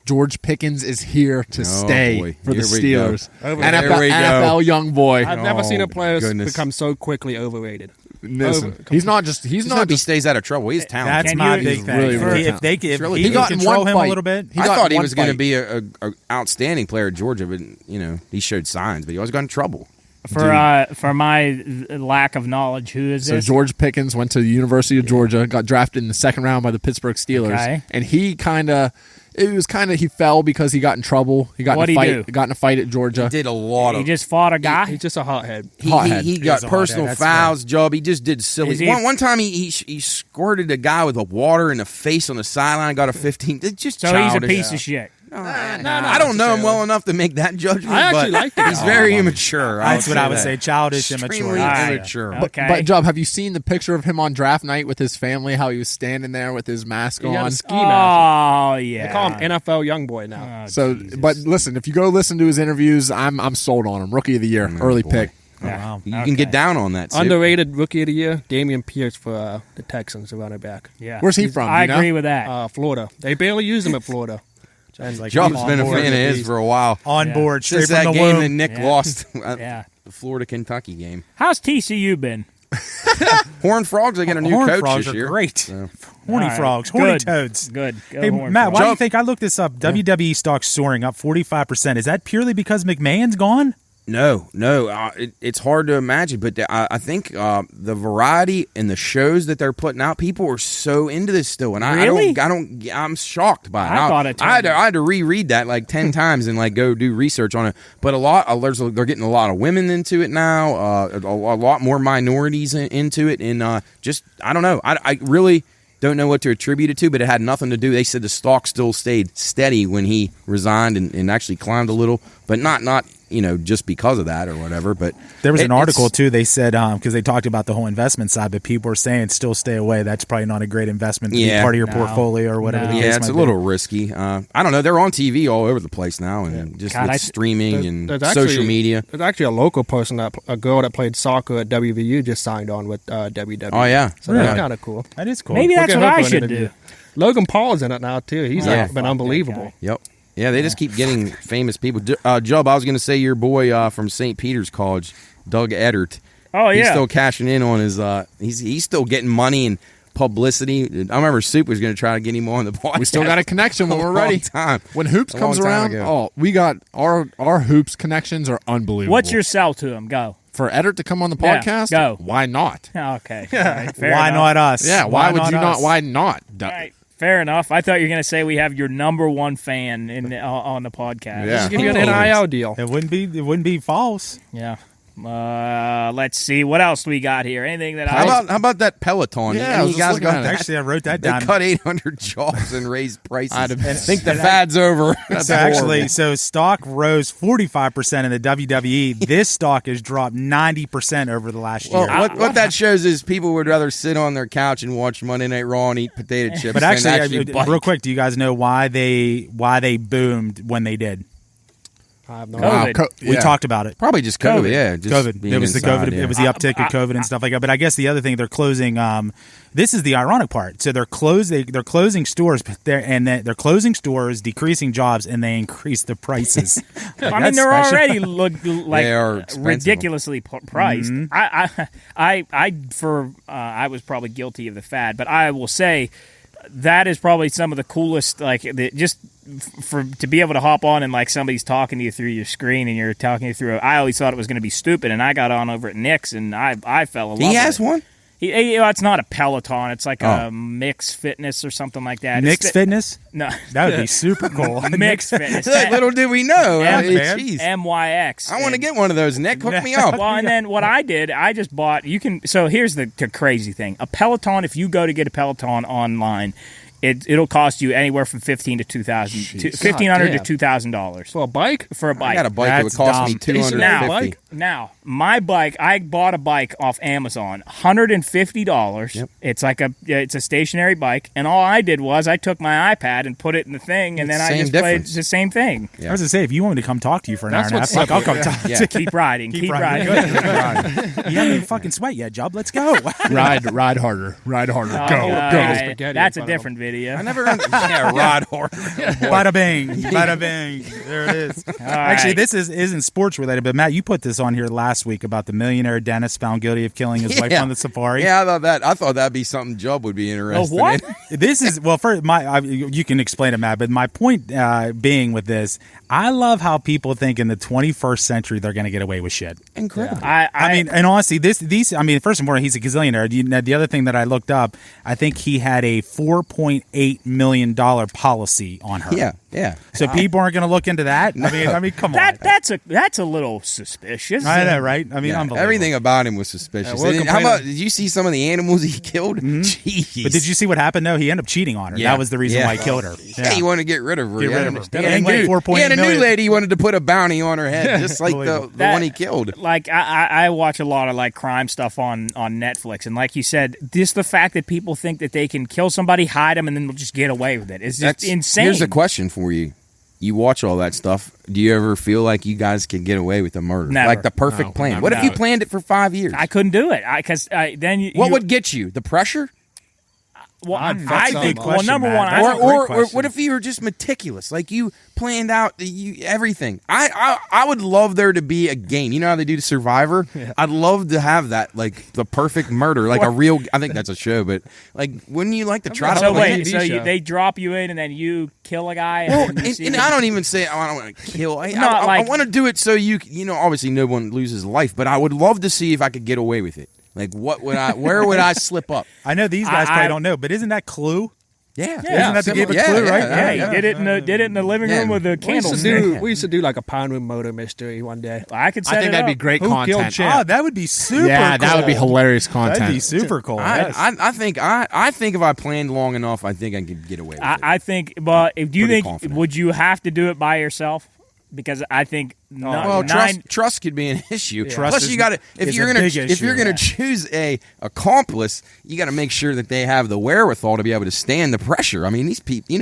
Speaker 4: George Pickens is here to stay
Speaker 3: boy.
Speaker 4: for the
Speaker 3: Here we go.
Speaker 4: Steelers.
Speaker 3: There we go.
Speaker 4: NFL young boy.
Speaker 6: I've never seen a player
Speaker 3: goodness.
Speaker 6: become so quickly overrated.
Speaker 4: Listen, he's not just
Speaker 3: He's not he stays out of trouble. He's talented.
Speaker 5: That's
Speaker 2: Can
Speaker 5: my
Speaker 2: you-
Speaker 5: big
Speaker 4: He's
Speaker 5: thing.
Speaker 4: really, really
Speaker 5: if they if
Speaker 3: really
Speaker 5: he
Speaker 3: good.
Speaker 5: can
Speaker 4: He got in
Speaker 5: control
Speaker 4: one
Speaker 5: him
Speaker 4: fight.
Speaker 5: a little bit,
Speaker 3: I
Speaker 4: got
Speaker 3: thought he
Speaker 4: one
Speaker 3: was going to
Speaker 4: fight.
Speaker 3: be a outstanding player at Georgia, but he showed signs, but he always got in trouble.
Speaker 2: For my lack of knowledge, who is
Speaker 4: So
Speaker 2: this?
Speaker 4: George Pickens went to the University of Georgia, got drafted in the second round by the Pittsburgh Steelers,
Speaker 2: Okay.
Speaker 4: and he fell because he got in trouble. He got
Speaker 2: What'd
Speaker 4: in a
Speaker 2: he
Speaker 4: fight.
Speaker 2: do?
Speaker 4: Got in a fight at Georgia.
Speaker 3: He did a lot
Speaker 2: He
Speaker 3: of.
Speaker 2: just fought a guy.
Speaker 6: He's just a hothead.
Speaker 4: Hothead.
Speaker 3: He
Speaker 5: He
Speaker 3: got
Speaker 5: is a
Speaker 3: personal
Speaker 5: hothead. That's
Speaker 3: fouls, Job. He just did silly.
Speaker 2: Is he-
Speaker 3: One time he squirted a guy with a water in the face on the sideline. Got a 15. It's just
Speaker 2: so he's a
Speaker 3: childish.
Speaker 2: piece of shit.
Speaker 3: I don't know him well enough to make that judgment.
Speaker 6: I actually
Speaker 3: but
Speaker 6: liked the
Speaker 3: he's
Speaker 6: guy.
Speaker 3: very immature.
Speaker 5: that's what I would
Speaker 3: that.
Speaker 5: say. Childish,
Speaker 3: Extremely
Speaker 5: immature.
Speaker 3: immature.
Speaker 2: Okay.
Speaker 4: But Job, have you seen the picture of him on draft night with his family? How he was standing there with his mask
Speaker 6: He got
Speaker 4: on.
Speaker 6: a ski mask.
Speaker 2: Oh yeah.
Speaker 6: They call him NFL young boy now.
Speaker 2: Oh,
Speaker 4: So,
Speaker 2: Jesus.
Speaker 4: but listen, if you go listen to his interviews, I'm sold on him. Rookie of the year, early
Speaker 3: boy.
Speaker 4: pick.
Speaker 5: Wow.
Speaker 3: You can get down on that. Sid.
Speaker 6: Underrated rookie of the year, Damian Pierce for the Texans, the running back.
Speaker 2: Yeah.
Speaker 4: Where's he from?
Speaker 2: I
Speaker 4: you know?
Speaker 2: agree with that.
Speaker 6: Florida. They barely use him at Florida. And
Speaker 5: Like,
Speaker 3: Job's
Speaker 5: he's
Speaker 3: been a
Speaker 5: on board.
Speaker 3: fan of his for a while.
Speaker 5: On board, straight
Speaker 3: Since
Speaker 5: from
Speaker 3: that
Speaker 5: the
Speaker 3: game
Speaker 5: womb.
Speaker 3: that Nick
Speaker 2: Yeah.
Speaker 3: lost,
Speaker 2: Yeah.
Speaker 3: the Florida-Kentucky game.
Speaker 2: How's TCU been?
Speaker 3: Horned Frogs, they got a new
Speaker 5: Horned
Speaker 3: coach
Speaker 5: frogs
Speaker 3: this
Speaker 5: are
Speaker 3: year.
Speaker 5: great.
Speaker 3: So.
Speaker 5: Horny
Speaker 2: All right.
Speaker 5: frogs, horny
Speaker 2: Good.
Speaker 5: toads.
Speaker 2: Good. Go
Speaker 5: Hey,
Speaker 2: Horned
Speaker 5: Matt,
Speaker 2: Frogs.
Speaker 5: why do you think I looked this up? WWE stock soaring up 45%. Is that purely because McMahon's gone?
Speaker 3: No. It's hard to imagine, but I think the variety and the shows that they're putting out, people are so into this still, and
Speaker 2: Really?
Speaker 3: I'm shocked by it.
Speaker 2: I thought it
Speaker 3: I had
Speaker 2: turned-
Speaker 3: to reread that like 10 times and like go do research on it. But they're getting a lot of women into it now, a lot more minorities into it, and just I don't know. I really don't know what to attribute it to, but it had nothing to do. They said the stock still stayed steady when he resigned and actually climbed a little, but not just because of that or whatever. But
Speaker 5: There was an
Speaker 3: it's-
Speaker 5: article too. They said because they talked about the whole investment side, but people were saying still stay away. That's probably not a great investment to be
Speaker 3: Yeah.
Speaker 5: part of your
Speaker 2: No.
Speaker 5: portfolio or whatever.
Speaker 2: No.
Speaker 5: The case
Speaker 3: Yeah, it's a
Speaker 5: might be.
Speaker 3: little risky. I don't know. They're on TV all over the place now, and just
Speaker 2: God,
Speaker 3: with streaming and
Speaker 6: There's
Speaker 3: social media.
Speaker 6: There's actually a local person, a girl that played soccer at WVU, just signed on with WWE.
Speaker 3: Oh yeah,
Speaker 6: So
Speaker 3: yeah.
Speaker 6: that's kind of cool.
Speaker 5: That is cool.
Speaker 2: Maybe that's
Speaker 6: We'll
Speaker 2: what
Speaker 6: get her
Speaker 2: I
Speaker 6: for an
Speaker 2: should
Speaker 6: interview.
Speaker 2: do.
Speaker 6: Logan Paul's in it now too. He's
Speaker 3: Yeah.
Speaker 6: been unbelievable.
Speaker 3: Yep. Yeah, they just keep getting famous people. Jub, I was going to say your boy from St. Peter's College, Doug Eddert.
Speaker 2: Oh yeah.
Speaker 3: He's still cashing in on his. He's still getting money and publicity. I remember Soup was going to try to get him on the podcast.
Speaker 4: We still got a connection when we're
Speaker 3: A long
Speaker 4: ready.
Speaker 3: time.
Speaker 4: When Hoops
Speaker 3: A long
Speaker 4: comes
Speaker 3: time
Speaker 4: around,
Speaker 3: ago.
Speaker 4: we got our Hoops connections are unbelievable.
Speaker 2: What's your sell to him? Go.
Speaker 4: for Eddard to come on the
Speaker 2: Yeah,
Speaker 4: podcast?
Speaker 2: go.
Speaker 4: Why not?
Speaker 2: Okay. All right, fair
Speaker 5: Why
Speaker 2: enough.
Speaker 5: not us?
Speaker 4: Yeah, why would you not?
Speaker 5: us?
Speaker 4: Why not?
Speaker 2: All right, fair enough. I thought you were going to say we have your number one fan on the podcast.
Speaker 4: Yeah.
Speaker 6: Give you an NIL deal.
Speaker 5: It wouldn't be false.
Speaker 2: Yeah. Let's see. What else do we got here? Anything that
Speaker 3: How about that Peloton?
Speaker 4: Yeah, I
Speaker 3: Any
Speaker 4: was just
Speaker 3: guys
Speaker 4: looking
Speaker 3: got
Speaker 4: at it.
Speaker 3: that?
Speaker 5: Actually, I wrote that
Speaker 3: They
Speaker 5: down.
Speaker 3: cut 800 jobs and raised prices.
Speaker 4: I'd have-
Speaker 3: I think the fad's over. That's
Speaker 5: So actually,
Speaker 3: horrible.
Speaker 5: so stock rose 45% in the WWE. This stock has dropped 90% over the last year.
Speaker 3: Well, what that shows is people would rather sit on their couch and watch Monday Night Raw and eat potato chips.
Speaker 5: But
Speaker 3: than
Speaker 5: actually,
Speaker 3: bike.
Speaker 5: real quick, do you guys know why they boomed when they did?
Speaker 6: I have no
Speaker 2: COVID.
Speaker 5: We talked about it.
Speaker 3: Probably just COVID. Yeah, just
Speaker 5: COVID.
Speaker 3: being
Speaker 5: It was
Speaker 3: inside,
Speaker 5: the COVID.
Speaker 3: yeah.
Speaker 5: It was the uptick of COVID and stuff like that. But I guess the other thing they're closing. This is the ironic part. So they're closing stores, but they're closing stores, decreasing jobs, and they increase the prices.
Speaker 2: I mean, they're already
Speaker 3: They are expensive.
Speaker 2: ridiculously priced. I was probably guilty of the fad, but I will say that is probably some of the coolest. To be able to hop on and like somebody's talking to you through your screen and you're talking you through. I always thought it was going to be stupid, and I got on over at Nick's and I fell in love.
Speaker 3: He has
Speaker 2: with it.
Speaker 3: one.
Speaker 2: It's not a Peloton. It's like a Mix Fitness or something like that.
Speaker 5: Mix Fitness?
Speaker 2: No.
Speaker 5: That would be super cool.
Speaker 2: Mix Fitness.
Speaker 3: Little did we know.
Speaker 2: MYX.
Speaker 3: I want to get one of those. Nick, hook me up.
Speaker 2: Well, and then what I did, I just bought. So here's the crazy thing: a Peloton. If you go to get a Peloton online, it'll cost you anywhere from $1,500 to $2,000
Speaker 6: For a bike?
Speaker 2: for a bike.
Speaker 3: I got a bike that would cost me $250.
Speaker 2: Now, my bike, I bought a bike off Amazon, $150.
Speaker 3: Yep.
Speaker 2: It's like it's a stationary bike, and all I did was I took my iPad and put it in the thing, and then I just played the same thing.
Speaker 5: Yeah. I was gonna say, if you want me to come talk to you for an hour and a half, I'll come talk to you.
Speaker 2: Keep riding.
Speaker 5: Keep riding. You haven't even fucking sweat yet, Jub. Let's go.
Speaker 4: Ride harder. Ride harder. Go.
Speaker 2: That's a different video.
Speaker 3: I never ride hard.
Speaker 5: Bada bang. Bada bang. There it is. Actually, this isn't sports related, but Matt, you put this on here last week about the millionaire dentist found guilty of killing his wife on the safari.
Speaker 3: Yeah, I thought that'd be something Jub would be interested
Speaker 2: what?
Speaker 3: in.
Speaker 5: This is first you can explain it, Matt, but my point being with this, I love how people think in the 21st century they're going to get away with shit.
Speaker 3: Incredible.
Speaker 5: I mean, and honestly, first and foremost, he's a gazillionaire. The other thing that I looked up, I think he had a $4.8 million policy on her.
Speaker 3: Yeah.
Speaker 5: So people aren't going to look into that. I mean, come on.
Speaker 2: That's a little suspicious.
Speaker 5: I know, right? I mean, unbelievable.
Speaker 3: Everything about him was suspicious. How about? Did you see some of the animals he killed?
Speaker 5: Mm-hmm.
Speaker 3: Jeez.
Speaker 5: But did you see what happened? No, he ended up cheating on her.
Speaker 3: Yeah.
Speaker 5: That was the reason why he killed her.
Speaker 3: Yeah, he wanted to get rid of her.
Speaker 5: He had a
Speaker 3: new lady he wanted to put a bounty on her head, just like the one he killed.
Speaker 2: Like I watch a lot of like crime stuff on Netflix, and like you said, just the fact that people think that they can kill somebody, hide them, and then they'll just get away with it is just insane.
Speaker 3: Here's a question for you. You watch all that stuff. Do you ever feel like you guys could get away with a murder?
Speaker 2: Never.
Speaker 3: Like the perfect plan? What if you planned it for 5 years?
Speaker 2: I couldn't do it.
Speaker 3: What would get you? The pressure?
Speaker 2: Well, I think.
Speaker 5: Question,
Speaker 2: Well, number
Speaker 5: Matt.
Speaker 2: one,
Speaker 3: Or what if you were just meticulous? Like you planned out everything. I would love there to be a game. You know how they do the Survivor? Yeah. I'd love to have that, like the perfect murder, like a real. I think that's a show, but like, wouldn't you like to try to?
Speaker 2: So
Speaker 3: plan
Speaker 2: wait, they drop you in and then you kill a guy.
Speaker 3: Well, and I don't even say I don't want to kill. I want to do it so you know. Obviously, no one loses life, but I would love to see if I could get away with it. Like, where would I slip up?
Speaker 5: I know these guys probably don't know, but isn't that Clue?
Speaker 3: Yeah.
Speaker 5: Isn't that the game of Clue, right?
Speaker 2: Yeah, he did it in the living room with the candles.
Speaker 6: We used to do like a Pound Room Murder mystery one day.
Speaker 2: I could set
Speaker 4: I think that'd be great content.
Speaker 5: That would be super cool.
Speaker 4: That would be hilarious content.
Speaker 5: That'd be super cool.
Speaker 3: I think if I planned long enough, I think I could get away with it.
Speaker 2: I think, but do you think
Speaker 3: confident.
Speaker 2: would you have to do it by yourself? Because I think
Speaker 3: trust could be an issue.
Speaker 5: Yeah.
Speaker 3: Plus, you got to if you're gonna choose a accomplice, you got to make sure that they have the wherewithal to be able to stand the pressure. I mean, these people,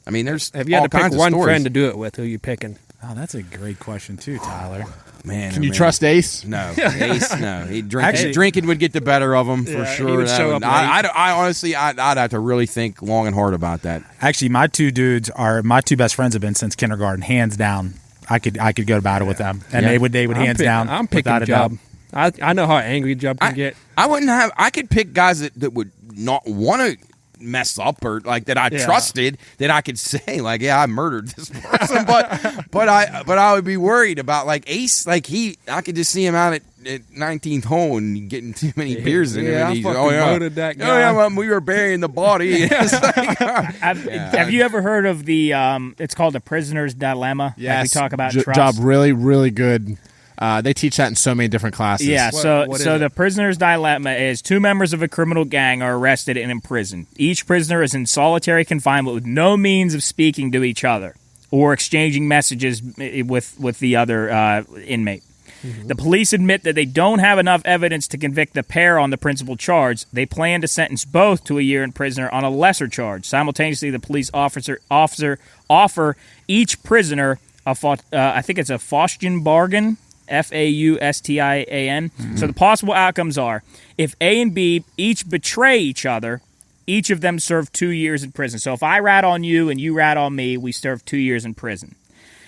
Speaker 3: there's
Speaker 6: if you had
Speaker 3: all
Speaker 6: to pick
Speaker 3: kinds of
Speaker 6: one
Speaker 3: stories.
Speaker 6: friend to do it with, who are you picking?
Speaker 5: Oh, that's a great question too, Tyler.
Speaker 3: Man,
Speaker 4: can you trust Ace?
Speaker 3: No, Ace. No, drinking would get the better of him for sure.
Speaker 6: He would show up late.
Speaker 3: I honestly, I'd have to really think long and hard about that.
Speaker 5: Actually, my two best friends have been since kindergarten, hands down. I could go to battle with them, and they would hands down.
Speaker 6: I'm picking Jub. I know how angry Jub can get.
Speaker 3: I could pick guys that would not want to mess up or like that I trusted that I could say like, yeah, I murdered this person, but I would be worried about like Ace. Like I could just see him out at 19th hole and getting too many beers in him. And he's
Speaker 6: murdered that guy.
Speaker 3: We were burying the body.
Speaker 2: Have you ever heard of the? It's called the Prisoner's Dilemma.
Speaker 4: Yes,
Speaker 2: like we talk about trust.
Speaker 4: Job really, really good. They teach that in so many different classes.
Speaker 2: Yeah, so the Prisoner's Dilemma is two members of a criminal gang are arrested and imprisoned. Each prisoner is in solitary confinement with no means of speaking to each other or exchanging messages with the other inmate. Mm-hmm. The police admit that they don't have enough evidence to convict the pair on the principal charge. They plan to sentence both to a year in prison on a lesser charge. Simultaneously, the police offer each prisoner I think it's a Faustian bargain, Faustian. So the possible outcomes are, if A and B each betray each other, each of them serve 2 years in prison. So if I rat on you and you rat on me, we serve 2 years in prison.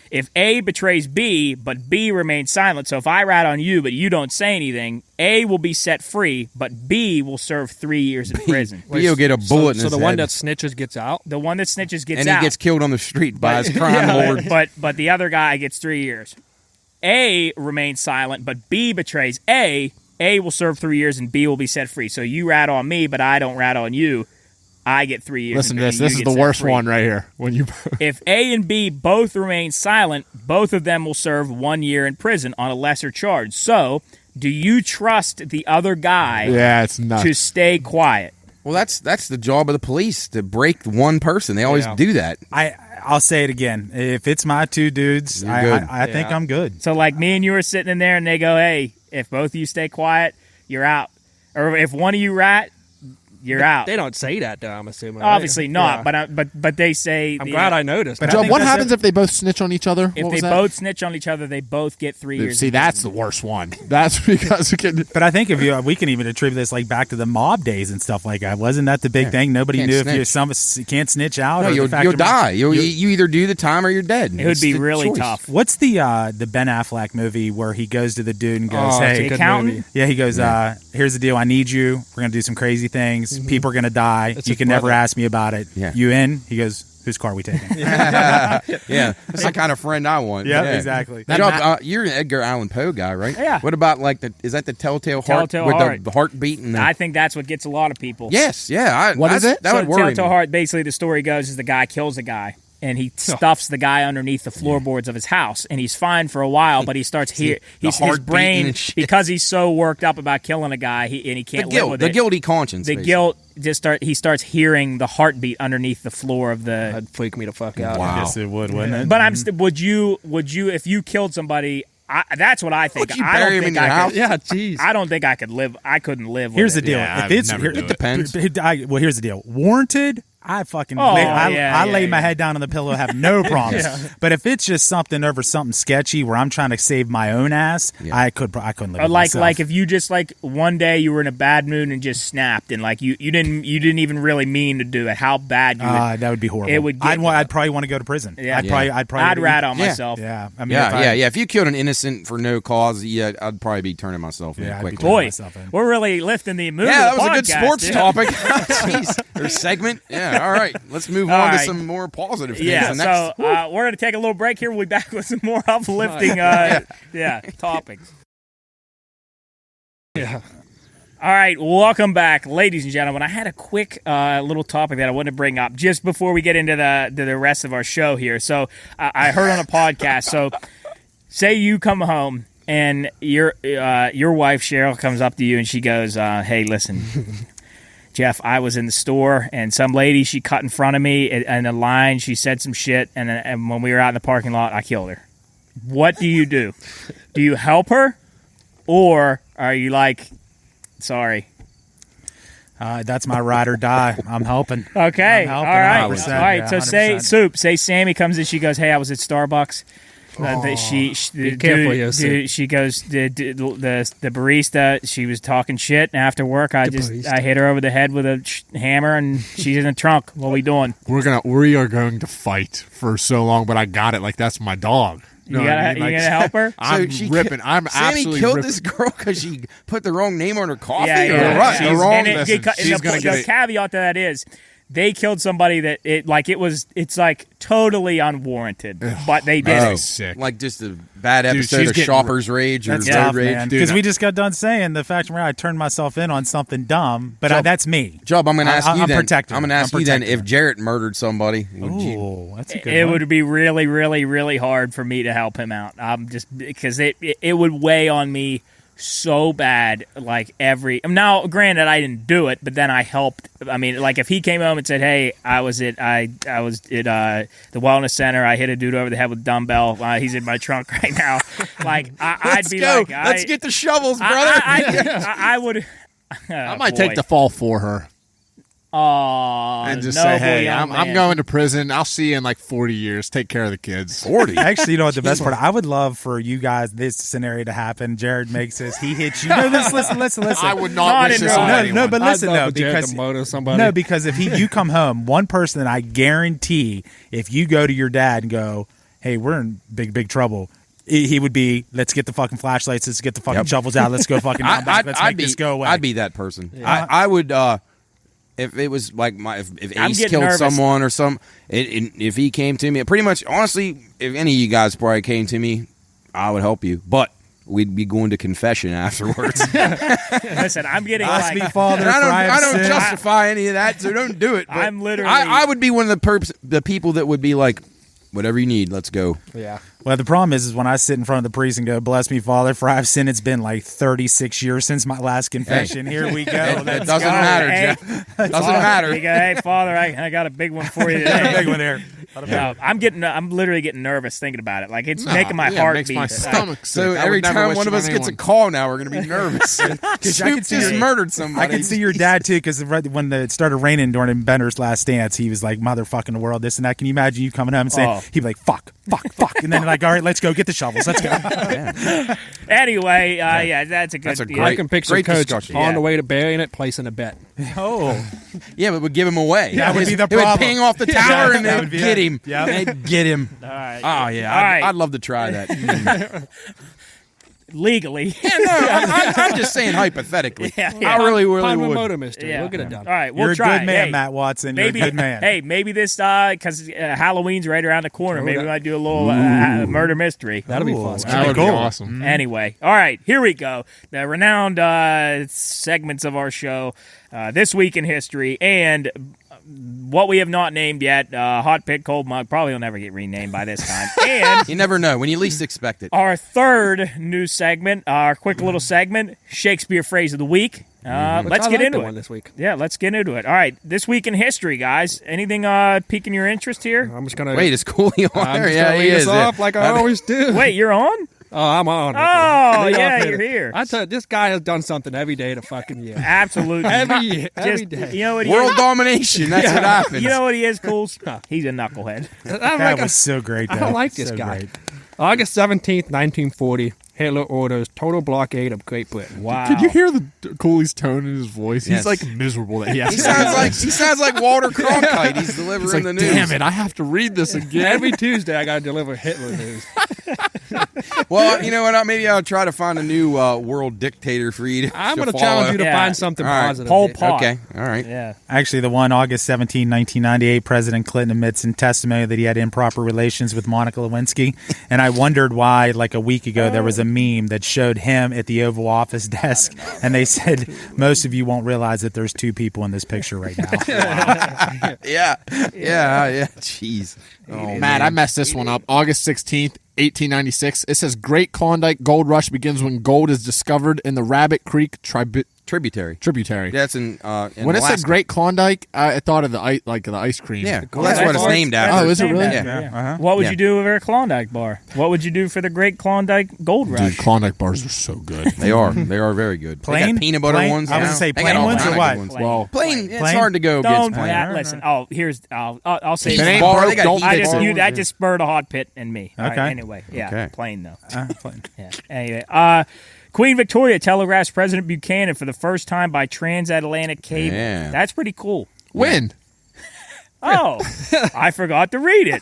Speaker 2: If A betrays B, but B remains silent, so if I rat on you but you don't say anything, A will be set free, but B will serve 3 years in prison.
Speaker 3: B will get a bullet in his
Speaker 6: So the
Speaker 3: head.
Speaker 6: one that snitches gets out?
Speaker 2: The one that snitches gets
Speaker 3: and
Speaker 2: out.
Speaker 3: he gets killed on the street by his crime lord.
Speaker 2: But the other guy gets 3 years. A remains silent, but B betrays A. A will serve 3 years, and B will be set free. So you rat on me, but I don't rat on you. I get 3 years.
Speaker 4: Listen to this. This is the worst one right here. When you
Speaker 2: If A and B both remain silent, both of them will serve 1 year in prison on a lesser charge. So, do you trust the other guy
Speaker 4: it's nuts.
Speaker 2: to stay quiet?
Speaker 3: Well, that's the job of the police, to break one person. They always do that.
Speaker 5: I'll say it again. If it's my two dudes, I think I'm good.
Speaker 2: So, like me and you are sitting in there, and they go, "Hey, if both of you stay quiet, you're out." Or if one of you rat, you're out.
Speaker 6: They don't say that, though, I'm assuming.
Speaker 2: Obviously
Speaker 6: right?
Speaker 2: not, but they say.
Speaker 6: I'm glad I noticed.
Speaker 5: But
Speaker 4: Job, what happens if they both snitch on each other?
Speaker 2: If they both snitch on each other, they both get 3 years.
Speaker 4: See, that's the worst one. That's because
Speaker 5: But I think we can even attribute this like back to the mob days and stuff like that. Wasn't that the big thing? Nobody
Speaker 3: Can't
Speaker 5: knew
Speaker 3: snitch.
Speaker 5: if you can't snitch out.
Speaker 3: No,
Speaker 5: or
Speaker 3: you'll
Speaker 5: the fact
Speaker 3: die. You either do the time or you're dead.
Speaker 2: It would be really tough.
Speaker 5: What's the Ben Affleck movie where he goes to the dude and goes,
Speaker 6: it's a
Speaker 5: "Hey,
Speaker 6: good
Speaker 2: accountant?"
Speaker 6: movie.
Speaker 5: yeah," he goes, "Here's the deal. I need you. We're gonna do some crazy things. People are gonna die.
Speaker 6: It's
Speaker 5: You
Speaker 6: his
Speaker 5: can never
Speaker 6: brother.
Speaker 5: ask me about it.
Speaker 3: Yeah.
Speaker 5: You in?" He goes, "Whose car are we taking?"
Speaker 3: Yeah, that's the kind of friend I want.
Speaker 5: Yeah, exactly.
Speaker 3: Job, you're an Edgar Allan Poe guy, right?
Speaker 2: Yeah.
Speaker 3: What about is that the Telltale Heart
Speaker 2: Telltale
Speaker 3: with
Speaker 2: Heart.
Speaker 3: the heartbeat and the?
Speaker 2: I think that's what gets a lot of people.
Speaker 3: Yes, yeah.
Speaker 4: What is it?
Speaker 3: That
Speaker 2: So
Speaker 3: would worry
Speaker 2: Telltale
Speaker 3: me.
Speaker 2: Heart, basically the story goes is the guy kills a guy and he stuffs the guy underneath the floorboards of his house, and he's fine for a while, but he starts his
Speaker 3: heart
Speaker 2: brain,
Speaker 3: beating and shit.
Speaker 2: because he's so worked up about killing a guy, he can't live with
Speaker 3: The
Speaker 2: it.
Speaker 3: guilty conscience.
Speaker 2: The
Speaker 3: basically.
Speaker 2: guilt he starts hearing the heartbeat underneath the floor of the.
Speaker 6: That'd freak me the fuck out.
Speaker 3: Wow.
Speaker 5: Yes, it would, wouldn't it?
Speaker 2: But would you if you killed somebody? That's what I think.
Speaker 3: Would you
Speaker 2: I
Speaker 3: bury
Speaker 2: don't
Speaker 3: him in
Speaker 2: think
Speaker 3: your
Speaker 2: I
Speaker 3: house?
Speaker 2: could.
Speaker 6: Yeah, jeez.
Speaker 2: I don't think I could live. I couldn't live.
Speaker 5: Here's the
Speaker 2: with it.
Speaker 5: deal.
Speaker 4: Yeah,
Speaker 5: if it's
Speaker 4: I'd never do
Speaker 3: it. Depends.
Speaker 5: Well, here's the deal. Warranted. I fucking
Speaker 2: Oh,
Speaker 5: I lay my
Speaker 2: yeah.
Speaker 5: head down on the pillow, have no problems. But if it's just something over something sketchy where I'm trying to save my own ass, I couldn't live
Speaker 2: Or
Speaker 5: with myself.
Speaker 2: like if you just like one day you were in a bad mood and just snapped and like you didn't even really mean to do it. How bad you would.
Speaker 5: that would be horrible.
Speaker 2: It would get-
Speaker 5: I'd probably want to go to prison.
Speaker 2: Yeah.
Speaker 5: I'd
Speaker 2: rat on
Speaker 3: Yeah.
Speaker 2: myself.
Speaker 5: Yeah, I mean,
Speaker 3: Yeah. If you killed an innocent for no cause, I'd probably be turning myself in
Speaker 5: Yeah, I'd be
Speaker 3: quickly.
Speaker 5: turning
Speaker 2: Boy,
Speaker 5: myself in.
Speaker 2: we're really lifting the mood.
Speaker 3: Yeah,
Speaker 2: of
Speaker 3: that
Speaker 2: the
Speaker 3: was a good
Speaker 2: podcast,
Speaker 3: sports
Speaker 2: dude.
Speaker 3: topic. Jeez. Or segment. Yeah, all right. Let's move
Speaker 2: All
Speaker 3: on to
Speaker 2: right.
Speaker 3: some more positive things.
Speaker 2: Yeah,
Speaker 3: The next-
Speaker 2: so we're going to take a little break here. We'll be back with some more uplifting topics.
Speaker 6: Yeah.
Speaker 2: All right, welcome back, ladies and gentlemen. I had a quick little topic that I wanted to bring up just before we get into the rest of our show here. So I heard on a podcast, so say you come home and your wife, Cheryl, comes up to you and she goes, hey, listen, Jeff, I was in the store and some lady, she cut in front of me in a line. She said some shit, and when we were out in the parking lot, I killed her. What do you do? Do you help her, or are you like, sorry?
Speaker 5: That's my ride or die. I'm helping.
Speaker 2: Okay,
Speaker 5: I'm
Speaker 2: all
Speaker 5: helping
Speaker 2: right,
Speaker 5: 100%,
Speaker 2: all right.
Speaker 5: yeah,
Speaker 2: So
Speaker 5: 100%.
Speaker 2: say Sammy comes in. She goes, "Hey, I was at Starbucks."
Speaker 6: Be careful, you see.
Speaker 2: She goes, the barista. She was talking shit, and after work, I hit her over the head with a hammer, and she's in the trunk. What are we doing?
Speaker 4: we are going to fight for so long, but I got it. Like that's my dog.
Speaker 2: You gonna help her?
Speaker 4: I'm ripping. I'm
Speaker 3: Sammy
Speaker 4: absolutely
Speaker 3: killed
Speaker 4: ripping.
Speaker 3: this girl because she put the wrong name on her coffee?
Speaker 2: Yeah,
Speaker 3: or
Speaker 2: yeah.
Speaker 3: what?
Speaker 2: She's-
Speaker 3: The wrong.
Speaker 2: and
Speaker 4: she's gonna get
Speaker 2: the
Speaker 4: it.
Speaker 2: caveat to that is, they killed somebody that it's like totally unwarranted, but they did
Speaker 3: Oh,
Speaker 2: it.
Speaker 4: sick.
Speaker 3: like just a bad
Speaker 4: Dude,
Speaker 3: episode
Speaker 4: she's
Speaker 3: of
Speaker 4: getting-
Speaker 3: Shopper's Rage or
Speaker 5: That's
Speaker 3: Road
Speaker 5: tough,
Speaker 3: Rage.
Speaker 5: man.
Speaker 4: Dude,
Speaker 5: Because we just got done saying the fact where I turned myself in on something dumb, but that's me.
Speaker 3: Job, I'm going to ask you
Speaker 5: I'm
Speaker 3: then.
Speaker 5: protecting
Speaker 3: I'm going to
Speaker 5: her.
Speaker 3: ask
Speaker 5: I'm
Speaker 3: you then
Speaker 5: protecting
Speaker 3: if
Speaker 5: her.
Speaker 3: Jarrett murdered somebody. Would you?
Speaker 5: Oh, that's a good
Speaker 2: It
Speaker 5: one.
Speaker 2: would be really, really, really hard for me to help him out. Just because it would weigh on me so bad. Like now, granted, I didn't do it, but then I helped. I mean, like if he came home and said, "Hey, I was at the wellness center. I hit a dude over the head with a dumbbell. He's in my trunk right now." Like I'd be
Speaker 3: Go.
Speaker 2: like,
Speaker 3: Let's get the shovels, brother.
Speaker 2: I would.
Speaker 4: I might take the fall for her.
Speaker 2: Oh,
Speaker 4: and just
Speaker 2: noble
Speaker 4: say, hey,
Speaker 2: young
Speaker 4: I'm
Speaker 2: man.
Speaker 4: going to prison. I'll see you in like 40 years. Take care of the kids.
Speaker 3: 40.
Speaker 5: Actually, you know what the best part? I would love for you guys this scenario to happen. Jared makes this. He hits you. No, listen.
Speaker 4: I would not wish this on anyone.
Speaker 5: No, but listen
Speaker 6: I'd love
Speaker 5: though,
Speaker 6: for Jared
Speaker 5: because
Speaker 6: to motor somebody.
Speaker 5: no, because if you come home, one person that I guarantee, if you go to your dad and go, "Hey, we're in big trouble," he would be, "Let's get the fucking flashlights. Let's get the fucking shovels out. Let's go fucking down back. Let's make this go away."
Speaker 3: I'd be that person. I would. If it was like if
Speaker 2: I'm
Speaker 3: Ace
Speaker 2: getting
Speaker 3: killed
Speaker 2: nervous.
Speaker 3: someone or if he came to me, pretty much honestly, if any of you guys probably came to me, I would help you, but we'd be going to confession afterwards.
Speaker 2: Listen, I'm getting
Speaker 5: Bless
Speaker 2: like,
Speaker 5: me, Father,
Speaker 3: And
Speaker 5: for
Speaker 3: I don't
Speaker 5: sinned.
Speaker 3: justify any of that, so don't do it. but
Speaker 2: I'm literally-
Speaker 3: I would be one of the people that would be like, whatever you need, let's go.
Speaker 6: Yeah.
Speaker 5: Well, the problem is when I sit in front of the priest and go, "Bless me, Father, for I have sinned." It's been like 36 years since my last confession. Here we go.
Speaker 3: It
Speaker 5: Let's
Speaker 3: doesn't
Speaker 5: go.
Speaker 3: matter,
Speaker 2: Hey,
Speaker 3: Jeff. Doesn't matter.
Speaker 2: You go, hey, Father, I got a big one for you today.
Speaker 5: Big one there.
Speaker 2: No, I'm literally getting nervous thinking about it. Like it's making my
Speaker 4: it
Speaker 2: heart
Speaker 4: makes
Speaker 2: beat.
Speaker 4: my stomach sick.
Speaker 3: So
Speaker 4: I would
Speaker 3: every
Speaker 4: never
Speaker 3: time
Speaker 4: wish
Speaker 3: one of
Speaker 4: it on
Speaker 3: us gets a
Speaker 4: anyone.
Speaker 3: call now, we're going to be nervous. Snoop
Speaker 5: see
Speaker 3: just
Speaker 5: your-
Speaker 3: murdered somebody.
Speaker 5: I can see your dad too, because when it started raining during Bender's last dance, he was like, "Motherfucking the world, this and that." Can you imagine you coming home and saying,
Speaker 2: Oh.
Speaker 5: he'd be like, "Fuck," and then like, "All right, let's go get the shovels, let's go."
Speaker 2: Anyway, yeah, that's a good.
Speaker 3: That's a
Speaker 2: yeah.
Speaker 3: great-
Speaker 6: I can picture
Speaker 3: great
Speaker 6: Coach
Speaker 3: discussion.
Speaker 6: on
Speaker 2: Yeah.
Speaker 6: the way to burying it, placing a bet.
Speaker 5: Oh,
Speaker 3: Yeah, but would give him away.
Speaker 5: That would be the
Speaker 3: It would
Speaker 5: problem.
Speaker 3: ping off the tower and
Speaker 5: that
Speaker 3: they'd
Speaker 5: would be
Speaker 3: get
Speaker 5: it.
Speaker 3: him.
Speaker 5: Yep.
Speaker 3: They'd get him.
Speaker 2: All right.
Speaker 3: Oh, yeah.
Speaker 2: All right.
Speaker 3: I'd love to try that.
Speaker 2: Legally.
Speaker 3: Yeah, no, I'm just saying hypothetically.
Speaker 2: Yeah.
Speaker 3: I really
Speaker 6: Pinewood
Speaker 3: would.
Speaker 6: Motor Mystery.
Speaker 2: Yeah.
Speaker 6: We'll get it done.
Speaker 2: All right, we'll
Speaker 5: you're a
Speaker 2: try.
Speaker 5: good man,
Speaker 2: Hey,
Speaker 5: Matt Watson.
Speaker 2: Maybe,
Speaker 5: You're a good man.
Speaker 2: hey, maybe this because Halloween's right around the corner. Maybe we might do a little murder mystery.
Speaker 6: That'll be fun.
Speaker 4: That would be awesome.
Speaker 2: Anyway, all right, here we go. The renowned segments of our show, This Week in History, and what we have not named yet, Hot Pit Cold Mug, probably will never get renamed by this time. And
Speaker 3: You never know when you least expect it.
Speaker 2: our third new segment, our quick little segment, Shakespeare Phrase of the Week. Let's get into
Speaker 6: one
Speaker 2: it.
Speaker 6: this week.
Speaker 2: Yeah, let's get into it. All right, This Week in History, guys. Anything piquing your interest here?
Speaker 6: I'm just gonna
Speaker 3: Wait, is Cooley on
Speaker 6: I'm
Speaker 3: there?
Speaker 6: just
Speaker 3: Yeah,
Speaker 6: gonna
Speaker 3: he
Speaker 6: lead us
Speaker 3: is.
Speaker 6: off like I always do.
Speaker 2: Wait, you're on?
Speaker 6: Oh, I'm on.
Speaker 2: Oh,
Speaker 6: Lead off
Speaker 2: yeah,
Speaker 6: hitter.
Speaker 2: you're here.
Speaker 6: I tell you, this guy has done something every day of the fucking year.
Speaker 2: Absolutely.
Speaker 6: every
Speaker 2: Just,
Speaker 6: day.
Speaker 2: you know what he
Speaker 3: World
Speaker 2: is?
Speaker 3: domination. That's what happens.
Speaker 2: You know what he is, Cools? He's a knucklehead.
Speaker 6: I'm
Speaker 5: That
Speaker 6: like,
Speaker 5: was so great.
Speaker 6: I
Speaker 5: though.
Speaker 6: don't like this
Speaker 5: So
Speaker 6: guy.
Speaker 5: great.
Speaker 6: August 17th, 1940, Hitler orders total blockade of Great Britain.
Speaker 2: Wow.
Speaker 4: Could you hear the Cooley's tone in his voice?
Speaker 3: Yes.
Speaker 4: He's like miserable that he has
Speaker 3: He
Speaker 4: to
Speaker 3: sounds like Walter Cronkite. He's delivering
Speaker 4: He's like,
Speaker 3: the news.
Speaker 4: damn it, I have to read this again.
Speaker 6: Every Tuesday, I got to deliver Hitler news.
Speaker 3: Well, you know what? Maybe I'll try to find a new world dictator for you.
Speaker 6: I'm
Speaker 3: going to
Speaker 6: challenge you to
Speaker 2: Yeah.
Speaker 6: find something
Speaker 3: All right.
Speaker 6: positive.
Speaker 2: Pol
Speaker 6: here.
Speaker 2: Pot.
Speaker 3: Okay, all right.
Speaker 2: Yeah.
Speaker 5: Actually, the one August 17, 1998, President Clinton admits in testimony that he had improper relations with Monica Lewinsky. And I wondered why, like a week ago, there was a meme that showed him at the Oval Office desk. And they said, most of you won't realize that there's two people in this picture right now.
Speaker 3: Yeah. Jeez. Oh,
Speaker 4: Matt, I messed this one up. August 16th, 1896. It says Great Klondike Gold Rush begins when gold is discovered in the Rabbit Creek
Speaker 3: Tributary.
Speaker 4: That's
Speaker 3: in
Speaker 4: when it
Speaker 3: Alaska.
Speaker 4: said Great Klondike, I thought of the ice cream.
Speaker 3: Yeah, well, that's what it's named after.
Speaker 4: Oh, is it really?
Speaker 3: Yeah.
Speaker 2: What would
Speaker 3: Yeah.
Speaker 2: you do with a Klondike bar? What would you do for the Great Klondike Gold Rush?
Speaker 4: Dude, Klondike bars are so good.
Speaker 3: They are very good. They
Speaker 5: Plain?
Speaker 3: got peanut butter
Speaker 5: Plain?
Speaker 3: ones.
Speaker 5: I was
Speaker 3: now.
Speaker 5: gonna say
Speaker 3: They got
Speaker 5: plain
Speaker 3: all
Speaker 5: ones or
Speaker 3: kinds of
Speaker 5: what?
Speaker 3: good ones.
Speaker 4: Well,
Speaker 3: Plain. It's
Speaker 5: Plain?
Speaker 3: hard to go
Speaker 2: Don't
Speaker 3: against plain.
Speaker 2: listen. Oh, here's I'll say
Speaker 4: If it ain't
Speaker 3: Bar,
Speaker 4: broke,
Speaker 3: they got
Speaker 4: don't
Speaker 3: heat
Speaker 2: I
Speaker 4: fix
Speaker 2: just
Speaker 4: it.
Speaker 2: that just spurred a hot pit in me. All right,
Speaker 5: Okay.
Speaker 2: anyway, yeah,
Speaker 3: Okay.
Speaker 2: plain though.
Speaker 5: Plain.
Speaker 2: Yeah. Anyway, Queen Victoria telegraphs President Buchanan for the first time by transatlantic cable.
Speaker 3: Yeah.
Speaker 2: That's pretty cool.
Speaker 4: When?
Speaker 2: Oh, I forgot to read it.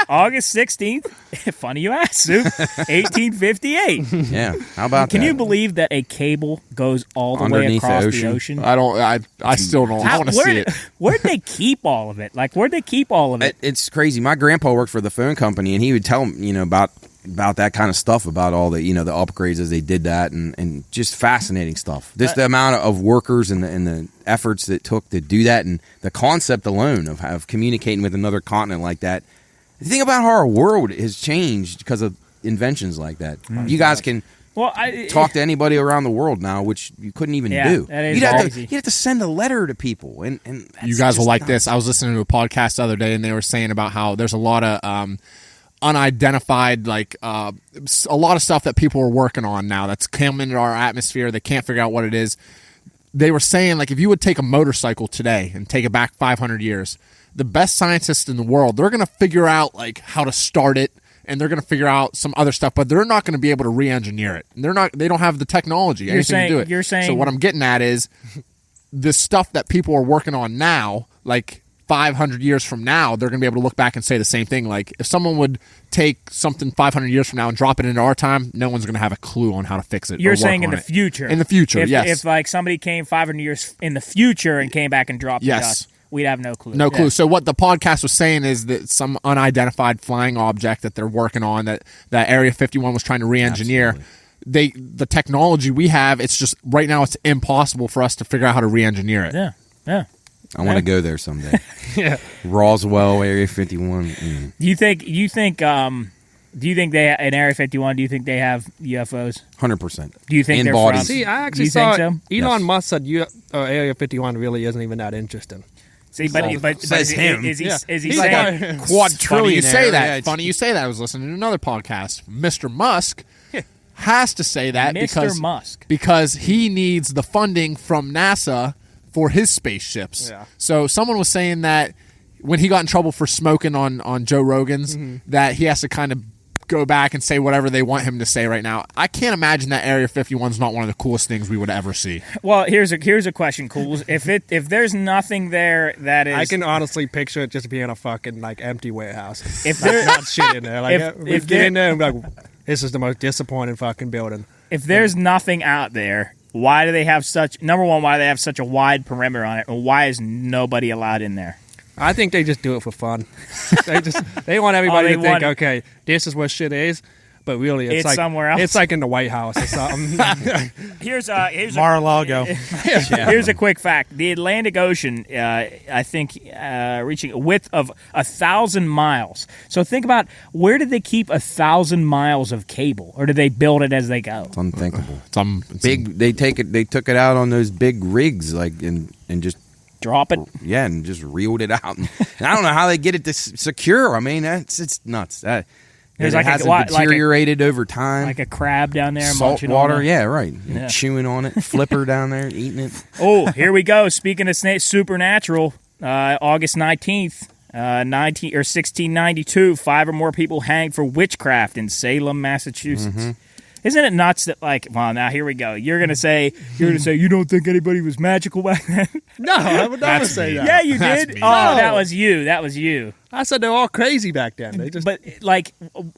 Speaker 2: August 16th. Funny you asked, Soup. 1858.
Speaker 3: Yeah. How about
Speaker 2: Can
Speaker 3: that?
Speaker 2: you believe that a cable goes all the way
Speaker 3: Underneath the
Speaker 2: across the
Speaker 3: ocean?
Speaker 2: ocean?
Speaker 4: I still don't. I want to see it.
Speaker 2: Where'd they keep all of it? Like, where'd they keep all of it?
Speaker 3: It's crazy. My grandpa worked for the phone company, and he would tell me, about that kind of stuff, about all the, the upgrades as they did that, and just fascinating stuff. Just the amount of workers and the efforts that it took to do that, and the concept alone of communicating with another continent like that. Think about how our world has changed because of inventions like that. You guys can talk to anybody around the world now, which you couldn't even do.
Speaker 2: That is crazy.
Speaker 3: You'd have to send a letter to people, and
Speaker 4: You guys will like this. I was listening to a podcast the other day, and they were saying about how there's a lot of unidentified, a lot of stuff that people are working on now that's come into our atmosphere. They can't figure out what it is. they were saying, like, if you would take a motorcycle today and take it back 500 years, the best scientists in the world, they're going to figure out, like, how to start it, and they're going to figure out some other stuff, but they're not going to be able to re-engineer it. They don't have the technology, anything to do it.
Speaker 2: You're saying,
Speaker 4: so what I'm getting at is the stuff that people are working on now, like 500 years from now, they're going to be able to look back and say the same thing. Like, if someone would take something 500 years from now and drop it into our time, no one's going to have a clue on how to fix it.
Speaker 2: You're saying in the future.
Speaker 4: In the future, yes.
Speaker 2: If, like, somebody came 500 years in the future and came back and dropped it to us, we'd have no clue.
Speaker 4: No clue. So what the podcast was saying is that some unidentified flying object that they're working on, that Area 51 was trying to re-engineer, the technology we have, it's just, right now, it's impossible for us to figure out how to re-engineer it.
Speaker 2: Yeah.
Speaker 3: I want to go there someday. Roswell, Area 51.
Speaker 2: Do you think they in Area 51? Do you think they have UFOs?
Speaker 3: 100%.
Speaker 2: Do you think
Speaker 3: In
Speaker 2: they're
Speaker 3: bodies.
Speaker 2: from?
Speaker 6: See, I actually
Speaker 2: you
Speaker 6: saw
Speaker 2: think so?
Speaker 6: Elon Musk said Area 51 really isn't even that interesting.
Speaker 2: See, but
Speaker 3: says him.
Speaker 2: Is he
Speaker 6: He's
Speaker 2: saying?
Speaker 6: like
Speaker 4: Funny you say that.
Speaker 3: Yeah,
Speaker 4: Funny you say that. I was listening to another podcast. Mr. Musk has to say that
Speaker 2: Mr. Musk.
Speaker 4: because he needs the funding from NASA for his spaceships.
Speaker 6: Yeah.
Speaker 4: So someone was saying that when he got in trouble for smoking on Joe Rogan's, that he has to kind of go back and say whatever they want him to say right now. I can't imagine that Area 51 is not one of the coolest things we would ever see.
Speaker 2: Well, here's a question, Cools. If there's nothing there that is,
Speaker 6: I can honestly picture it just being a fucking like empty warehouse.
Speaker 2: If there
Speaker 6: not shit in there, like
Speaker 2: if
Speaker 6: we get in there and be like, this is the most disappointing fucking building.
Speaker 2: if there's nothing out there, why do they have such? Number one, why do they have such a wide perimeter on it, and why is nobody allowed in there?
Speaker 6: I think they just do it for fun. they want everybody to think, okay, this is where shit is, but really it's like
Speaker 2: somewhere else.
Speaker 6: It's like in the White House or something.
Speaker 2: Here's
Speaker 5: Mar-a-Lago.
Speaker 2: Here's a quick fact: the Atlantic Ocean, I think, reaching a width of 1,000 miles. So think about, where did they keep 1,000 miles of cable, or did they build it as they go?
Speaker 3: It's unthinkable.
Speaker 4: It's
Speaker 3: Big. They took it out on those big rigs, like and just
Speaker 2: Drop it.
Speaker 3: Yeah, and just reeled it out. And I don't know how they get it to secure. I mean, it's nuts. That
Speaker 2: There's
Speaker 3: it
Speaker 2: like
Speaker 3: hasn't deteriorated over time.
Speaker 2: Like a crab down there,
Speaker 3: Salt
Speaker 2: munching
Speaker 3: water.
Speaker 2: on it.
Speaker 3: Yeah, right.
Speaker 2: Yeah.
Speaker 3: Chewing on it. Flipper down there eating it.
Speaker 2: Oh, here we go. Speaking of supernatural, August 19th, 1692, 5 or more people hanged for witchcraft in Salem, Massachusetts.
Speaker 3: Mm-hmm.
Speaker 2: Isn't it nuts that, like, well, now here we go. You're gonna say you don't think anybody was magical back then?
Speaker 6: No, I would never say that.
Speaker 2: Yeah, you
Speaker 4: That's
Speaker 2: did.
Speaker 4: me.
Speaker 2: Oh,
Speaker 6: No.
Speaker 2: that was you.
Speaker 6: I said they're all crazy back then. They just
Speaker 2: But like,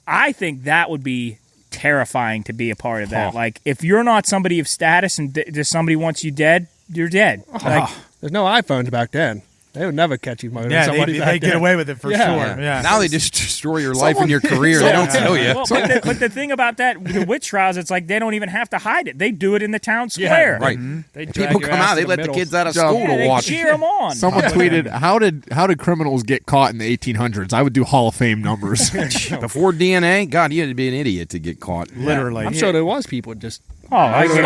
Speaker 2: I think that would be terrifying to be a part of that.
Speaker 4: Huh.
Speaker 2: Like, if you're not somebody of status and just somebody wants you dead, you're dead. Like,
Speaker 6: there's no iPhones back then. They would never catch you murdering
Speaker 5: Yeah,
Speaker 6: somebody back
Speaker 5: they get
Speaker 6: then.
Speaker 5: away with it for
Speaker 6: Yeah.
Speaker 5: sure. Yeah.
Speaker 3: Now they just destroy your life and your career. They don't tell you.
Speaker 2: well, but the thing about that, the witch trials, it's like they don't even have to hide it. They do it in the town square.
Speaker 3: Right.
Speaker 6: They drag
Speaker 3: People
Speaker 6: your
Speaker 3: come
Speaker 6: ass
Speaker 3: out. They
Speaker 6: in
Speaker 3: let the
Speaker 6: middle.
Speaker 3: kids out of
Speaker 4: Joe,
Speaker 3: school
Speaker 2: Yeah,
Speaker 3: to
Speaker 2: they
Speaker 3: watch.
Speaker 2: cheer them on.
Speaker 4: Someone tweeted, how did criminals get caught in the 1800s? I would do Hall of Fame numbers.
Speaker 3: Before DNA, God, you had to be an idiot to get caught.
Speaker 5: Literally.
Speaker 6: I'm sure there was people just
Speaker 3: Oh, there was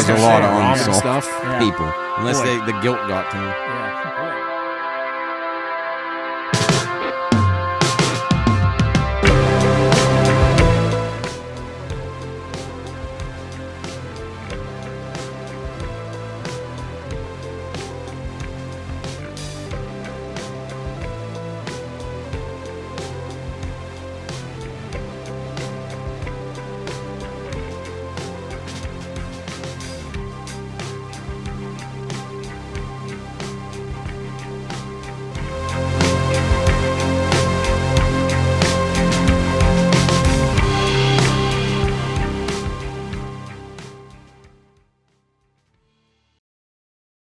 Speaker 3: a lot of
Speaker 4: Ramen
Speaker 3: unsolved
Speaker 4: stuff.
Speaker 3: people. Unless the guilt got to them.
Speaker 2: Yeah.